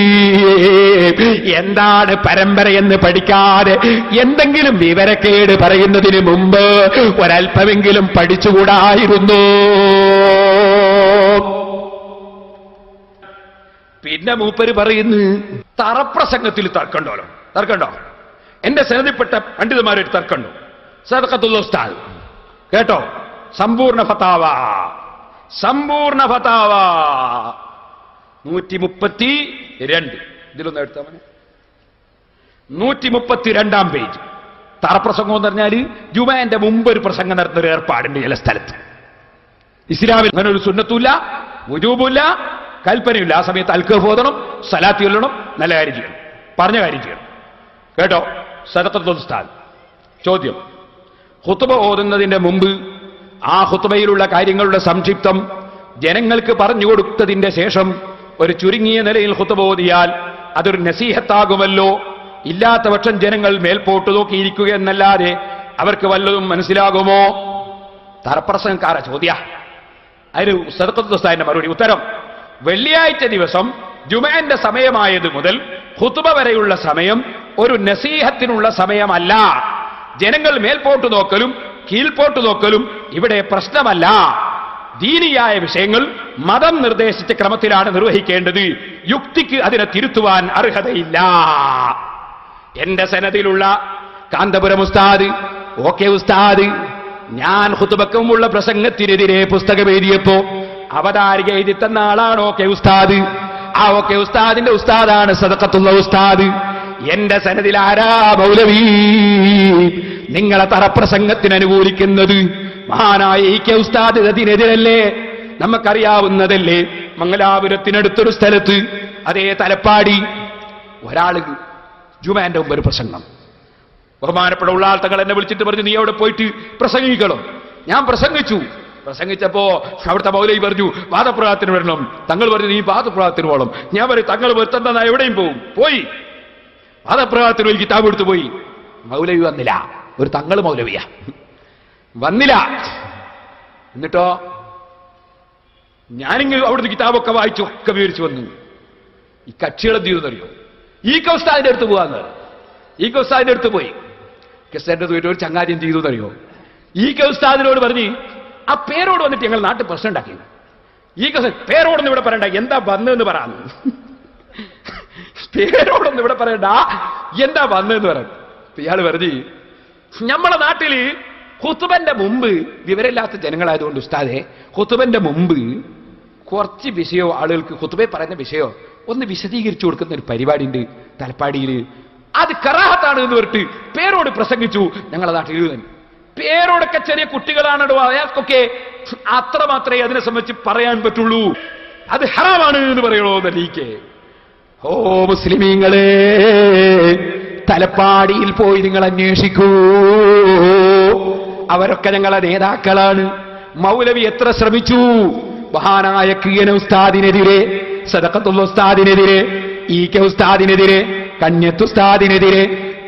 എന്താണ് പരമ്പരയെന്ന് പഠിക്കാതെ എന്തെങ്കിലും വിവരക്കേട് പറയുന്നതിന് മുമ്പ് ഒരൽപ്പമെങ്കിലും പഠിച്ചുകൂടായിരുന്നു? പിന്നെ മൂപ്പര് പറയുന്നു തറപ്രസംഗത്തിൽ തർക്കണ്ടോ എന്റെ സനദിൽപ്പെട്ട പണ്ഡിതന്മാരൊരു തർക്കമുണ്ടോ? സദഖത്തുൽ ഉസ്താദ് കേട്ടോ, സമ്പൂർണ്ണ ഫതാവ 132. ഇതിലൊന്ന് എടുത്താൽ 132 പേജ്. തറപ്രസംഗം എന്ന് പറഞ്ഞാൽ ജുമാന്റെ മുമ്പ് ഒരു പ്രസംഗം നടത്തുന്ന ഒരു ഏർപ്പാടുണ്ട് ചില സ്ഥലത്ത്. ഇസ്ലാമിൽ അങ്ങനെ ഒരു സുന്നത്തുമില്ല, വുജൂബുമില്ല, കൽപ്പനയില്ല. ആ സമയത്ത് അൽക്കഫ് ഓതണം, സലാത്ത് ചൊല്ലണം, നല്ല കാര്യം ചെയ്യണം, പറഞ്ഞ കാര്യം ചെയ്യണം. കേട്ടോ, സദഖത്തുൽ ഉസ്താദ്. ചോദ്യം: ഖുത്ബ ഓതുന്നതിന്റെ മുമ്പ് ആ ഖുത്ബയിലുള്ള കാര്യങ്ങളുടെ സംക്ഷിപ്തം ജനങ്ങൾക്ക് പറഞ്ഞു കൊടുത്തതിന്റെ ശേഷം ഒരു ചുരുങ്ങിയ നിലയിൽ ഖുത്ബ ഓതിയാൽ അതൊരു നസീഹത്താകുമല്ലോ. ഇല്ലാത്ത പക്ഷം ജനങ്ങൾ മേൽപോട്ട് നോക്കിയിരിക്കുക എന്നല്ലാതെ അവർക്ക് വല്ലതും മനസ്സിലാകുമോ? തറപ്രസംഗക്കാര ചോദ്യ. അതിന് സദഖത്തുൽ ഉസ്താദിന്റെ മറുപടി. ഉത്തരം: വെള്ളിയാഴ്ച ദിവസം ജുമഅന്റെ സമയമായത് മുതൽ ഖുത്ബ വരെയുള്ള സമയം ഒരു നസീഹത്തിനുള്ള സമയമല്ല. ജനങ്ങൾ മേൽപോട്ട് നോക്കലും കീഴ്പോട്ട് നോക്കലും ഇവിടെ പ്രശ്നമല്ല. ദീനിയായ വിഷയങ്ങൾ മതം നിർദ്ദേശിച്ച ക്രമത്തിലാണ് നിർവഹിക്കേണ്ടത്. യുക്തിക്ക് അതിനെ തിരുത്തുവാൻ അർഹതയില്ല. എന്റെ സനദിലുള്ള കാന്തപുരം ഉസ്താദ്, ഓക്കെ ഉസ്താദ്, ഞാൻ ഖുത്ബക്കുമുള്ള പ്രസംഗത്തിനെതിരെ പുസ്തകം എഴുതിയപ്പോ അവതാരിക എഴുതി തന്ന ആളാണ് ഓക്കെ ഉസ്താദ്. ആ ഓക്കെ ഉസ്താദിന്റെ ഉസ്താദാണ് സദഖത്തുള്ള ഉസ്താദ്. എന്റെ സനദിൽ ആരാ മൗലവി നിങ്ങളെ തറപ്രസംഗത്തിന് അനുകൂലിക്കുന്നത്? മഹാനായ ഇ.കെ. ഉസ്താദ് അതിനെതിരല്ലേ? നമുക്കറിയാവുന്നതല്ലേ. മംഗലാപുരത്തിനടുത്തൊരു സ്ഥലത്ത്, അതേ തലപ്പാടി, ഒരാള് ജുമാന്റെ മുമ്പ് ഒരു പ്രസംഗം. ബഹുമാനപ്പെട്ട ഉള്ളാൾ തങ്ങൾ എന്നെ വിളിച്ചിട്ട് പറഞ്ഞു, നീ അവിടെ പോയിട്ട് പ്രസംഗിക്കണം. ഞാൻ പ്രസംഗിച്ചപ്പോ അവിടുത്തെ മൗലവി പറഞ്ഞു, വാദപ്രവാദത്തിന് വരണം. തങ്ങൾ പറഞ്ഞു, നീ വാദപ്രവാദത്തിന് പോകണം. ഞാൻ പറയും, തങ്ങൾ വരുത്തന്ന എവിടെയും പോയി വാദപ്രവാദത്തിന് ഒരു കിതാബ് എടുത്തു പോയി. മൗലവി വന്നില്ല. ഒരു തങ്ങൾ മൗലവിയാ, വന്നില്ല. എന്നിട്ടോ ഞാനിങ്ങനെ അവിടുന്ന് കിതാബൊക്കെ വായിച്ചു, ഒക്കെ വിവരിച്ചു വന്നു. ഈ കക്ഷികളെന്ത് ചെയ്യുന്നറിയോ? ഇ.കെ. ഉസ്താദിന്റെ അടുത്ത് പോകാന്ന്. ഇ.കെ. ഉസ്താദിന്റെ അടുത്ത് പോയി. കെസ്റ്റന്റെ ഒരു ചങ്ങാതി എന്ത് ചെയ്തു എന്നറിയോ? ഇ.കെ. ഉസ്താദിനോട് പറഞ്ഞ് ആ പേരോട് വന്നിട്ട് ഞങ്ങൾ നാട്ടിൽ പ്രശ്നം ഉണ്ടാക്കി. ഇ.കെ. പേരോടൊന്നും ഇവിടെ പറയണ്ട, എന്താ വന്നതെന്ന് പറയാന്ന്. പേരോടൊന്നും ഇവിടെ പറയണ്ട, എന്താ വന്നതെന്ന് പറയാം. ഇയാള് പറഞ്ഞു, നമ്മളെ നാട്ടില് ഖുത്ബന്റെ മുമ്പ് വിവരമില്ലാത്ത ജനങ്ങളായതുകൊണ്ട് ഉസ്താദെ, ഖുത്ബന്റെ മുമ്പ് കുറച്ച് വിഷയോ ആളുകൾക്ക് ഖുത്ബയെ പറയുന്ന വിഷയോ ഒന്ന് വിശദീകരിച്ചു കൊടുക്കുന്ന ഒരു പരിപാടി ഉണ്ട് തലപ്പാടിയിൽ. അത് കറാഹത്താണ് എന്ന് പറഞ്ഞിട്ട് പേരോട് പ്രസംഗിച്ചു ഞങ്ങളെ നാട്ടിൽ. പേരോടൊക്കെ ചെറിയ കുട്ടികളാണോ, അയാൾക്കൊക്കെ അത്ര മാത്രമേ അതിനെ സംബന്ധിച്ച് പറയാൻ പറ്റുള്ളൂ. അത് ഹറാമാണ് എന്ന് പറയണോ എന്നീക്കെ. ഓ മുസ്ലിമീങ്ങളെ, തലപ്പാടിയിൽ പോയി നിങ്ങൾ അന്വേഷിക്കൂ. അവരൊക്കെ ഞങ്ങളെ നേതാക്കളാണ്. മൗലവി എത്ര ശ്രമിച്ചു മഹാനായ കിയന ഉസ്താദിനെതിരെ, സദഖത്തുൽ ഉസ്താദിനെതിരെ, ഇ.കെ. ഉസ്താദിനെതിരെ, കന്യത്ത് ഉസ്താദിനെതിരെ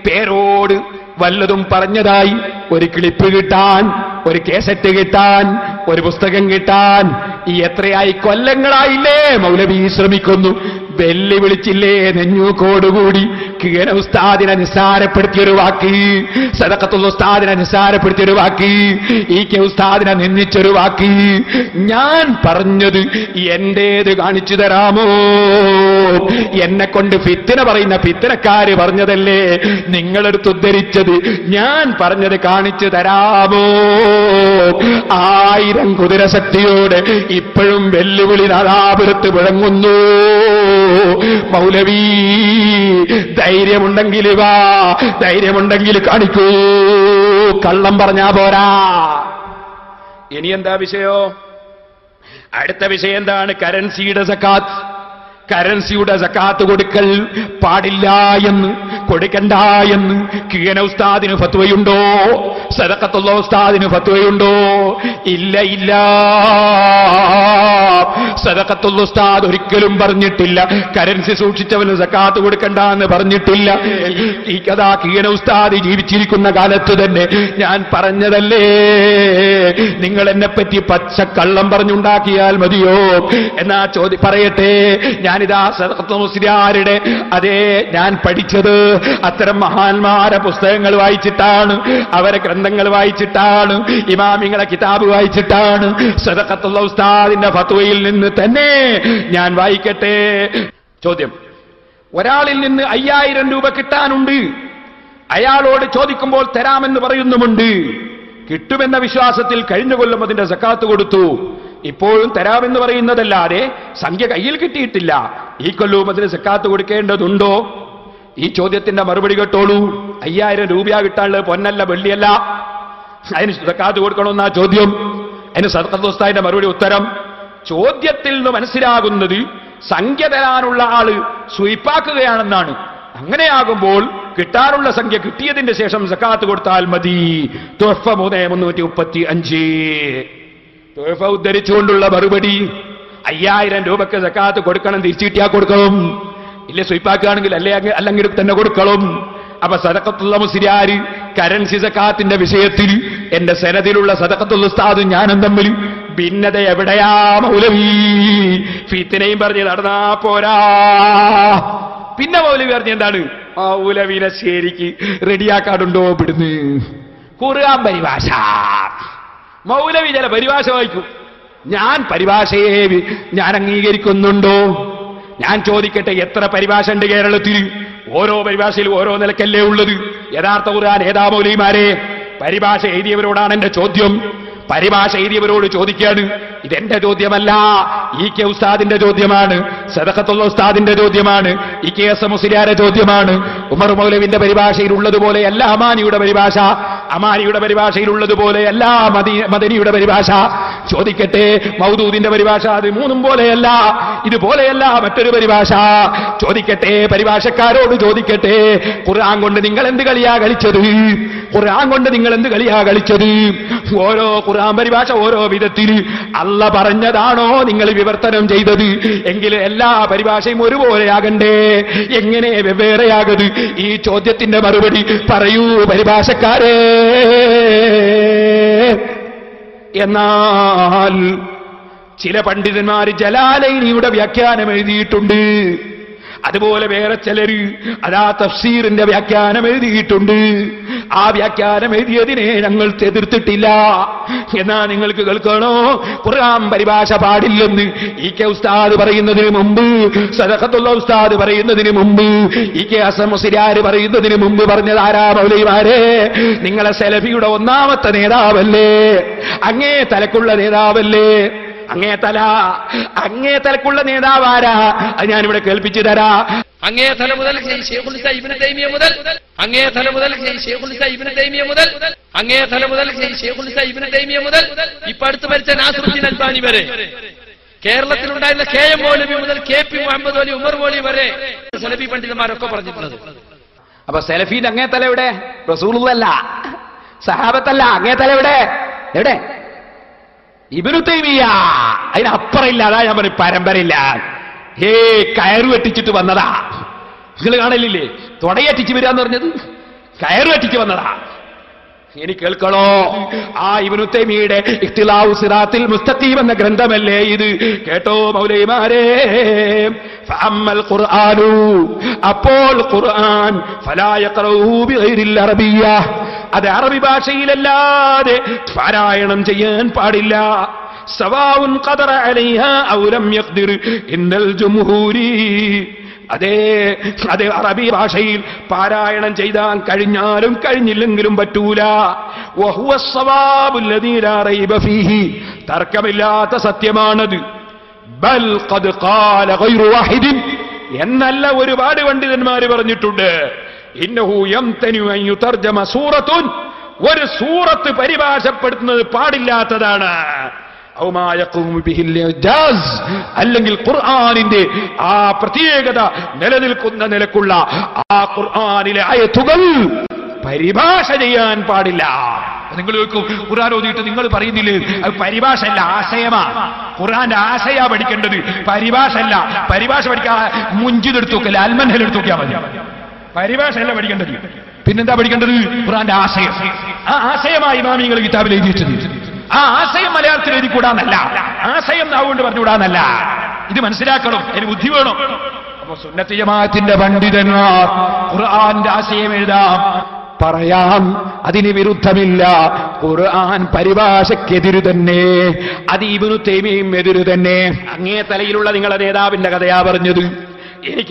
പേരോട് വല്ലതും പറഞ്ഞതായി ഒരു ക്ലിപ്പ് കിട്ടാൻ, ഒരു കേസറ്റ് കിട്ടാൻ, ഒരു പുസ്തകം കിട്ടാൻ ഈ എത്രയായി കൊല്ലങ്ങളായില്ലേ മൗലവി ശ്രമിക്കുന്നു. വെല്ലുവിളിച്ചില്ലേ നെഞ്ഞൂക്കോടുകൂടി കിയന ഉസ്താദിനെ നിസ്സാരപ്പെടുത്തിയൊരു വാക്ക്, സദഖത്തുൽ ഉസ്താദിനെ നിസ്സാരപ്പെടുത്തിയൊരു വാക്ക്, ഇ.കെ. ഉസ്താദിനെ നിന്ദിച്ചൊരു വാക്ക്. ഞാൻ പറഞ്ഞത് എന്റേത് കാണിച്ചു തരാമോ? എന്നെ കൊണ്ട് ഫിത്തിന പറയുന്ന ഫിത്തിനക്കാര് പറഞ്ഞതല്ലേ നിങ്ങളെടുത്ത് ഉദ്ധരിച്ചത്? ഞാൻ പറഞ്ഞത് കാണിച്ചു തരാമോ? 1000 കുതിരശക്തിയോടെ ഇപ്പോഴും വെല്ലുവിളി നാദാപുരത്ത് മുഴങ്ങുന്നു. മൗലവി ധൈര്യമുണ്ടെങ്കിൽ വാ, ധൈര്യമുണ്ടെങ്കിൽ കാണിക്കൂ. കള്ളം പറഞ്ഞാ പോരാ. ഇനി എന്താ വിഷയോ? അടുത്ത വിഷയം എന്താണ്? കറൻസിയുടെ സക്കാത്ത്. കറൻസിയുടെ സക്കാത്ത് കൊടുക്കൽ പാടില്ല എന്ന്, കൊടുക്കണ്ട എന്ന് കിയന ഉസ്താദിന് ഫത്വയുണ്ടോ? സദഖത്തുൽ ഉസ്താദിന് ഫത്വയുണ്ടോ? ഇല്ല. സദഖത്തുൽ ഉസ്താദ് ഒരിക്കലും പറഞ്ഞിട്ടില്ല കറൻസി സൂക്ഷിച്ചവന് സക്കാത്ത് കൊടുക്കണ്ട എന്ന് പറഞ്ഞിട്ടില്ല. ഈ കഥ കിയന ഉസ്താദ് ജീവിച്ചിരിക്കുന്ന കാലത്ത് തന്നെ ഞാൻ പറഞ്ഞതല്ലേ. നിങ്ങൾ എന്നെപ്പറ്റി പച്ചക്കള്ളം പറഞ്ഞുണ്ടാക്കിയാൽ മതിയോ? എന്നാ പറയട്ടെ. ഞാനിതാ സദഖത്തുൽ മുസ്ലിയാരുടെ അതേ ഞാൻ പഠിച്ചത് അത്തരം മഹാന്മാരെ പുസ്തകങ്ങൾ വായിച്ചിട്ടാണ്, അവരെ ഗ്രന്ഥങ്ങൾ വായിച്ചിട്ടാണ്, ഇമാമിങ്ങളെ കിതാബ് വായിച്ചിട്ടാണ്. സദഖത്തുൽ ഉസ്താദിന്റെ ഫത്വയിൽ നിന്ന് തന്നെ ഞാൻ വായിക്കട്ടെ. ചോദ്യം, ഒരാളിൽ നിന്ന് 5000 രൂപ കിട്ടാനുണ്ട്. അയാളോട് ചോദിക്കുമ്പോൾ തരാമെന്ന് പറയുന്നുമുണ്ട്. കിട്ടുമെന്ന വിശ്വാസത്തിൽ കഴിഞ്ഞ കൊല്ലം അതിന്റെ സക്കാത്ത് കൊടുത്തു. ഇപ്പോഴും തരാമെന്ന് പറയുന്നതല്ലാതെ സംഖ്യ കയ്യിൽ കിട്ടിയിട്ടില്ല. ഈ കൊല്ലവും അതിന് സക്കാത്ത് കൊടുക്കേണ്ടതുണ്ടോ? ഈ ചോദ്യത്തിന്റെ മറുപടി കേട്ടോളൂ. 5000 രൂപ കിട്ടാനുള്ളത് പൊന്നല്ല, വെള്ളിയല്ല. അതിന് സക്കാത്ത് കൊടുക്കണമെന്നാ ചോദ്യം. അതിന് സദഖത്തുൽ ഉസ്താദിന്റെ മറുപടി ഉത്തരം. ചോദ്യത്തിൽ നിന്ന് മനസ്സിലാകുന്നത് സംഖ്യ തരാനുള്ള ആള് സ്വീപ്പാക്കുകയാണെന്നാണ്. അങ്ങനെയാകുമ്പോൾ കിട്ടാനുള്ള സംഖ്യ കിട്ടിയതിന്റെ ശേഷം സക്കാത്ത് കൊടുത്താൽ മതി. തുഹ്ഫ 335 തുഹ്ഫ ഉദ്ധരിച്ചുകൊണ്ടുള്ള മറുപടി, 5000 രൂപക്ക് സക്കാത്ത് കൊടുക്കണം, തിരിച്ചു കിട്ടിയാൽ കൊടുക്കണം. ഇല്ല സ്വീപ്പാക്കുകയാണെങ്കിൽ അല്ലെങ്കിൽ തന്നെ കൊടുക്കണം. അപ്പൊ സദഖത്തുൽ മുസ്ലിയാര് കറൻസി സക്കാത്തിന്റെ വിഷയത്തിൽ എന്റെ സനദിലുള്ള സദഖത്തുൽ ഉസ്താദും ഞാനും തമ്മിൽ ഭിന്നത എവിടെയാ മൗലവി? ഫിത്നയും പറഞ്ഞ് നടന്നാ പോരാ. പിന്നെ മൗലവി പറഞ്ഞ എന്താണ്? മൗലവിനെ ശരിക്ക് റെഡിയാക്കാടുണ്ടോ ഇവിടുന്ന്? ഖുർആൻ പരിഭാഷ. മൗലവി ചില പരിഭാഷ വായിക്കും. ഞാൻ പരിഭാഷയെ ഞാൻ അംഗീകരിക്കുന്നുണ്ടോ? ഞാൻ ചോദിക്കട്ടെ, എത്ര പരിഭാഷ ഉണ്ട് കേരളത്തിൽ? ഓരോ പരിഭാഷയിൽ ഓരോ നിലക്കല്ലേ ഉള്ളത്. യഥാർത്ഥ ഖുർആൻ ഏതാ മൗലവിമാരെ? പരിഭാഷ എഴുതിയവരോടാണ് എന്റെ ചോദ്യം. പരിഭാഷ എഴുതിയവരോട് ചോദിക്കാണ്. ഇതെന്റെ ചോദ്യമല്ല, EK ഉസ്താദിന്റെ ചോദ്യമാണ്, സദഖത്തുൽ ഉസ്താദിന്റെ ചോദ്യമാണ്, EKS മുസ്ലിയാരുടെ ചോദ്യമാണ്. ഉമർ മൗലവിന്റെ പരിഭാഷയിലുള്ളതുപോലെയല്ല അമാനിയുടെ പരിഭാഷ, അമാനിയുടെ പരിഭാഷയിലുള്ളതുപോലെയല്ല മദനിയുടെ പരിഭാഷ. ചോദിക്കട്ടെ, മൗദൂദിന്റെ പരിഭാഷ അത് മൂന്നും പോലെയല്ല, ഇതുപോലെയല്ല മറ്റൊരു പരിഭാഷ. ചോദിക്കട്ടെ, പരിഭാഷക്കാരോട് ചോദിക്കട്ടെ, ഖുർആൻ കൊണ്ട് നിങ്ങൾ എന്ത് കളിയാ കളിച്ചത്? ഖുർആൻ കൊണ്ട് നിങ്ങൾ എന്ത് കളിയാ കളിച്ചത്? ഓരോ ഖുർആൻ പരിഭാഷ ഓരോ വിധത്തിൽ അല്ല പറഞ്ഞതാണോ നിങ്ങൾ വിവർത്തനം ചെയ്തത്? എങ്കിൽ എല്ലാ പരിഭാഷയും ഒരുപോലെയാകണ്ടേ? എങ്ങനെ വെവ്വേറെയാകത്? ഈ ചോദ്യത്തിന്റെ മറുപടി പറയൂ പരിഭാഷക്കാരെ. എന്നാൽ ചില പണ്ഡിതന്മാർ ജലാലൈനിയുടെ വ്യാഖ്യാനം എഴുതിയിട്ടുണ്ട്. അതുപോലെ വേറെ ചിലര് അതാ തഫ്സീറിന്റെ വ്യാഖ്യാനം എഴുതിയിട്ടുണ്ട്. ആ വ്യാഖ്യാനം എഴുതിയതിനെ ഞങ്ങൾ എതിർത്തിട്ടില്ല. എന്നാ നിങ്ങൾക്ക് കേൾക്കണോ? ഖുർആൻ പരിഭാഷ പാടില്ലെന്ന് EK ഉസ്താദ് പറയുന്നതിന് മുമ്പ്, സദഖത്തുൽ ഉസ്താദ് പറയുന്നതിന് മുമ്പ്, EKS മുസ്ലിയാർ പറയുന്നതിന് മുമ്പ് പറഞ്ഞത് ആരാ മൗലവിമാരെ? നിങ്ങളെ സലഫിയുടെ ഒന്നാമത്തെ നേതാവല്ലേ? അങ്ങേ തലക്കുള്ള നേതാവല്ലേ? അങ്ങേ തലക്കുള്ള നേതാവാരാ? അത് ഞാനിവിടെ കേൾപ്പിച്ചു തരാ. അങ്ങേ തല മുതൽ ശൈഖുൽ ഇസ്ലാം ഇബ്നു തൈമിയ മുതൽ, അങ്ങേ തല മുതൽ ശൈഖുൽ ഇസ്ലാം ഇബ്നു തൈമിയ മുതൽ, അങ്ങേ തല മുതൽ ശൈഖുൽ ഇസ്ലാം ഇബ്നു തൈമിയ മുതൽ ഇപ്പൊ അടുത്ത് മരിച്ച നാസറുദ്ദീൻ അൽബാനി വരെ, കേരളത്തിലുണ്ടായിരുന്ന KM മൗലവി മുതൽ KP മുഹമ്മദ് അലി ഉമർ മൗലവി വരെ സലഫി പണ്ഡിതന്മാരൊക്കെ പറഞ്ഞിട്ടുള്ളത്. അപ്പൊ സലഫീന്റെ അങ്ങേ തല എവിടെ? റസൂലുള്ളാഹല്ല, സഹാബത്തല്ല. അങ്ങേ തല എവിടെ? എവിടെ? ഇബ്നു തൈമിയ. അതിനപ്പുറമില്ല. അതാ ഞാൻ പറഞ്ഞു, പരമ്പരയില്ല. കയറ് വെട്ടിച്ചിട്ട് വന്നതാ. നിങ്ങൾ കാണലില്ലേ? തുടയറ്റിച്ച് വരാന്ന് പറഞ്ഞത് കയറ് വെട്ടിച്ച് വന്നതാ. ഇനി കേൾക്കണോ? ആ ഇബ്നു തൈമിയുടെ ഇഖ്തിലാഉ സിറാത്തിൽ മുസ്തഖീം എന്ന ഗ്രന്ഥമല്ലേ ഇത്? കേട്ടോ മൗലവിമാരെ, ഫഅമ്മൽ ഖുർആനു, അപ്പോൾ ഖുർആൻ ഫലാ യഖറഉഹു ബിഗൈരിൽ അറബിയ്യ, അത് അറബി ഭാഷയിലല്ലാതെ പാരായണം ചെയ്യാൻ പാടില്ല. സവാഉൻ ഖദറ അലൈഹാ ഔ ലം യഖ്ദിർ ഇന്നൽ ജംഹൂരി, അതേ അറബി ഭാഷയിൽ പാരായണം ചെയ്താൽ കഴിഞ്ഞാലും കഴിഞ്ഞില്ലെങ്കിലും പറ്റൂല. വഹുവ സ്സവാബു അല്ലദീ ലാ റൈബ ഫീഹി, തർക്കമില്ലാത്ത സത്യമാണത്. ബൽ ഖദ് ഖാല ഗൈറു വാഹിദിൻ, എന്നല്ല ഒരുപാട് പണ്ഡിതന്മാർ പറഞ്ഞിട്ടുണ്ട്. ഇന്നഹു യംതനിഉ അൻ യുതർജമ സൂറത്തുൻ, ഒരു സൂറത്ത് പരിഭാഷപ്പെടുത്തുന്നത് പാടില്ലാത്തതാണ്. അല്ലെങ്കിൽ ഖുർആനിന്റെ ആ പ്രത്യേകത നിലനിൽക്കുന്ന നിലക്കുള്ള ആ ഖുർആനിലെ ആയത്തുകൾ പരിഭാഷ ചെയ്യാൻ പാടില്ല. നിങ്ങൾ ഖുർആൻ ഓതിയിട്ട് നിങ്ങൾ പറയുന്നില്ലേ അത് പരിഭാഷയല്ല, ആശയമാ. ഖുർആന്റെ ആശയാ പഠിക്കേണ്ടത്, പരിഭാഷയല്ല. പരിഭാഷ പഠിക്കാൻ മുഞ്ചിതെടുത്തു നോക്കല്ല, അൽമൻഹൽ എടുത്തു നോക്കിയാൽ മതി. പരിഭാഷയല്ല പഠിക്കേണ്ടത്. പിന്നെന്താ പഠിക്കേണ്ടത്? ഖുർആന്റെ ആശയം. ആ ആശയമായി ഇമാമിങ്ങൾ കിതാബിൽ എഴുതിയിട്ടത്. ആ ആശയം മലയാളത്തിൽ എഴുതിക്കൂടാന്നല്ല, ആശയം നാവുകൊണ്ട് പറഞ്ഞുകൂടാന്നല്ല. ഇത് മനസ്സിലാക്കണം, അതിന് ബുദ്ധി വേണം. അപ്പൊ സുന്നത്ത് ജമാഅത്തിന്റെ പണ്ഡിതന്മാർ ഖുർആന്റെ ആശയം എഴുതാം, പറയാം, അതിന് വിരുദ്ധമില്ല. ഖുർആൻ പരിഭാഷക്കെതിരു തന്നെ, അത് ഇബ്നു തൈമിയയും എതിരു തന്നെ. അങ്ങേ തലയിലുള്ള നിങ്ങളുടെ നേതാവിന്റെ കഥയാ പറഞ്ഞത്. ഇനി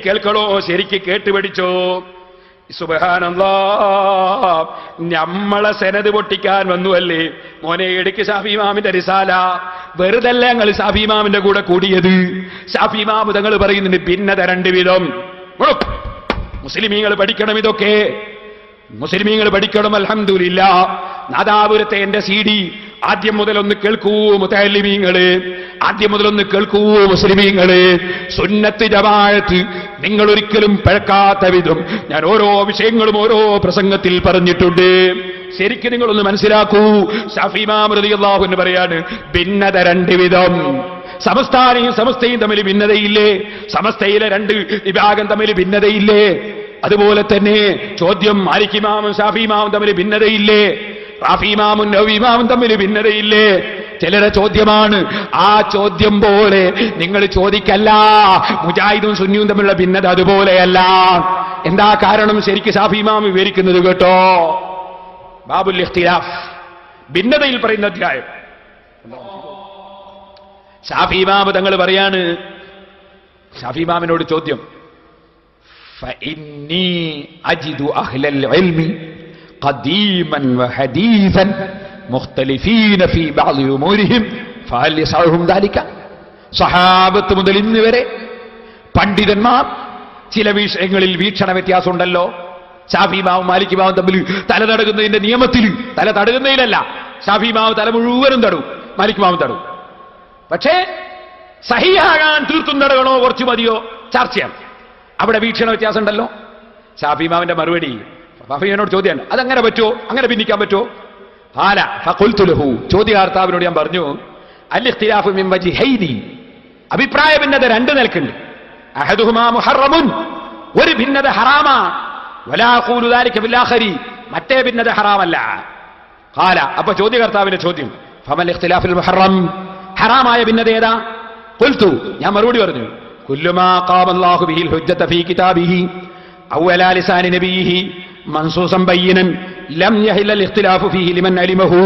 കേൾക്കണോ ശരിക്ക് കേട്ടുപിടിച്ചോ. സുബ്ഹാനല്ലാഹ്, നമ്മളെ സെനത് പൊട്ടിക്കാൻ വന്നുവല്ലേ മോനെ, എടുക്ക് ഷാഫി ഇമാമിന്റെ റിസാല. വെറുതല്ല ഞങ്ങൾ ഷാഫി ഇമാമിന്റെ കൂടെ കൂടിയത്. ഷാഫി ഇമാം തങ്ങൾ പറയുന്നുണ്ട് ഭിന്നത രണ്ട് വിധം. മുസ്ലിമീങ്ങൾ പഠിക്കണം, ഇതൊക്കെ മുസ്ലിമീങ്ങൾ പഠിക്കണം. അൽഹംദുലില്ലാഹ്, നാദാപുരത്തെ എന്റെ CD ആദ്യം മുതലൊന്ന് കേൾക്കൂ മുതഅല്ലിമീങ്ങള്, ആദ്യം മുതലൊന്ന് കേൾക്കൂ മുസ്ലിമീങ്ങള്. സുന്നത്ത് ജമാഅത്ത് നിങ്ങൾ ഒരിക്കലും പഴക്കാത്ത വിധം ഞാൻ ഓരോ വിഷയങ്ങളും ഓരോ പ്രസംഗത്തിൽ പറഞ്ഞിട്ടുണ്ട്. ശരിക്കും നിങ്ങളൊന്ന് മനസ്സിലാക്കൂ. ഷാഫി ഇമാം റളിയല്ലാഹു അൻഹു പറയാണ് ഭിന്നത രണ്ട് വിധം. സമസ്തയും തമ്മിൽ ഭിന്നതയില്ലേ? സമസ്തയിലെ രണ്ട് വിഭാഗം തമ്മിൽ ഭിന്നതയില്ലേ? അതുപോലെ തന്നെ ചോദ്യം മാലിക് ഇമാമും ഷാഫി ഇമാമും തമ്മിൽ ഭിന്നതയില്ലേ? റാഫി ഇമാമും നവവി ഇമാമും തമ്മിൽ ഭിന്നതയില്ലേ? ചിലരെ ചോദ്യമാണ്. ആ ചോദ്യം പോലെ നിങ്ങൾ ചോദിക്കല്ല. മുജാഹിദും സുന്നിയും തമ്മിലുള്ള ഭിന്നത അതുപോലെയല്ല. എന്താ കാരണം? ശരിക്ക് ഷാഫി ഇമാം വിവരിക്കുന്നത് കേട്ടോ. ബാബുൽ ഇഖ്തിലാഫ്, ഭിന്നതയിൽ പറയുന്ന അധ്യായം. ഷാഫി ഇമാം തങ്ങൾ പറയാണ്, ഷാഫി ഇമാമിനോട് ചോദ്യം, فإني أجد أهل العلم قديما وحديثا مختلفين في بعض أمورهم فهل يسعهم ذلك? സഹാബത്ത് മുതൽ ഇന്ന് വരെ പണ്ഡിതന്മാർ ചില വിഷയങ്ങളിൽ വീക്ഷണ വ്യത്യാസമുണ്ടല്ലോ. ഷാഫി ഇമാമും മാലിക് ഇമാമും തമ്മിൽ തല തടകുന്നതിന്റെ നിയമത്തിൽ, തല തടകുന്നതിലല്ല. ഷാഫി ഇമാം തല മുഴുവനും തടവും, മാലിക് ഇമാമും തടവും. പക്ഷേ സഹിയാകാൻ തീർത്തും തടകണോ കുറച്ചു മതിയോ ചർച്ചയാണ്. അവിടെ വീക്ഷണ വ്യത്യാസം ഉണ്ടല്ലോ. ഷാഫി ഇമാമിന്റെ മറുപടി, ഷാഫിയോട് ചോദ്യം, അതങ്ങനെ പറ്റുമോ? അങ്ങനെ ഭിന്നിക്കാൻ പറ്റുമോ? ഹാല ഫഖുൽതു ലഹു, ചോദ്യാർത്താവിനോട് ഞാൻ പറഞ്ഞു, അൽ ഇഖ്തിലാഫു മിൻ വജ്ഹൈനി, അഭിപ്രായ ഭിന്നത രണ്ട് നിലക്കുണ്ട്. അഹദുഹുമാ മുഹറമുൻ, ഒരു ഭിന്നത ഹറാമാണ്. വലാ ഖൂലു ദാലിക ഫിൽ ആഖരി, മറ്റേ ഭിന്നത ഹറാമല്ല. ഹാല, അപ്പൊ ചോദ്യകർത്താവിന്റെ ചോദ്യം, ഫമൽ ഇഖ്തിലാഫുൽ മുഹറം, ഹറാമായ ഭിന്നത ഏതാ? ഖുൽതു, ഞാൻ മറുപടി പറഞ്ഞു, കുല്ലു മാ ഖാമ അല്ലാഹു ബിഹിൽ ഹുജ്ജത ഫീ കിതാബിഹി ഔ അലാ ലിസാനി നബിയിഹി മൻസൂസൻ ബയ്യിനൻ ലം യഹിൽ അൽ ഇഖ്തിലാഫു ഫീഹി ലിമൻ അലിമഹു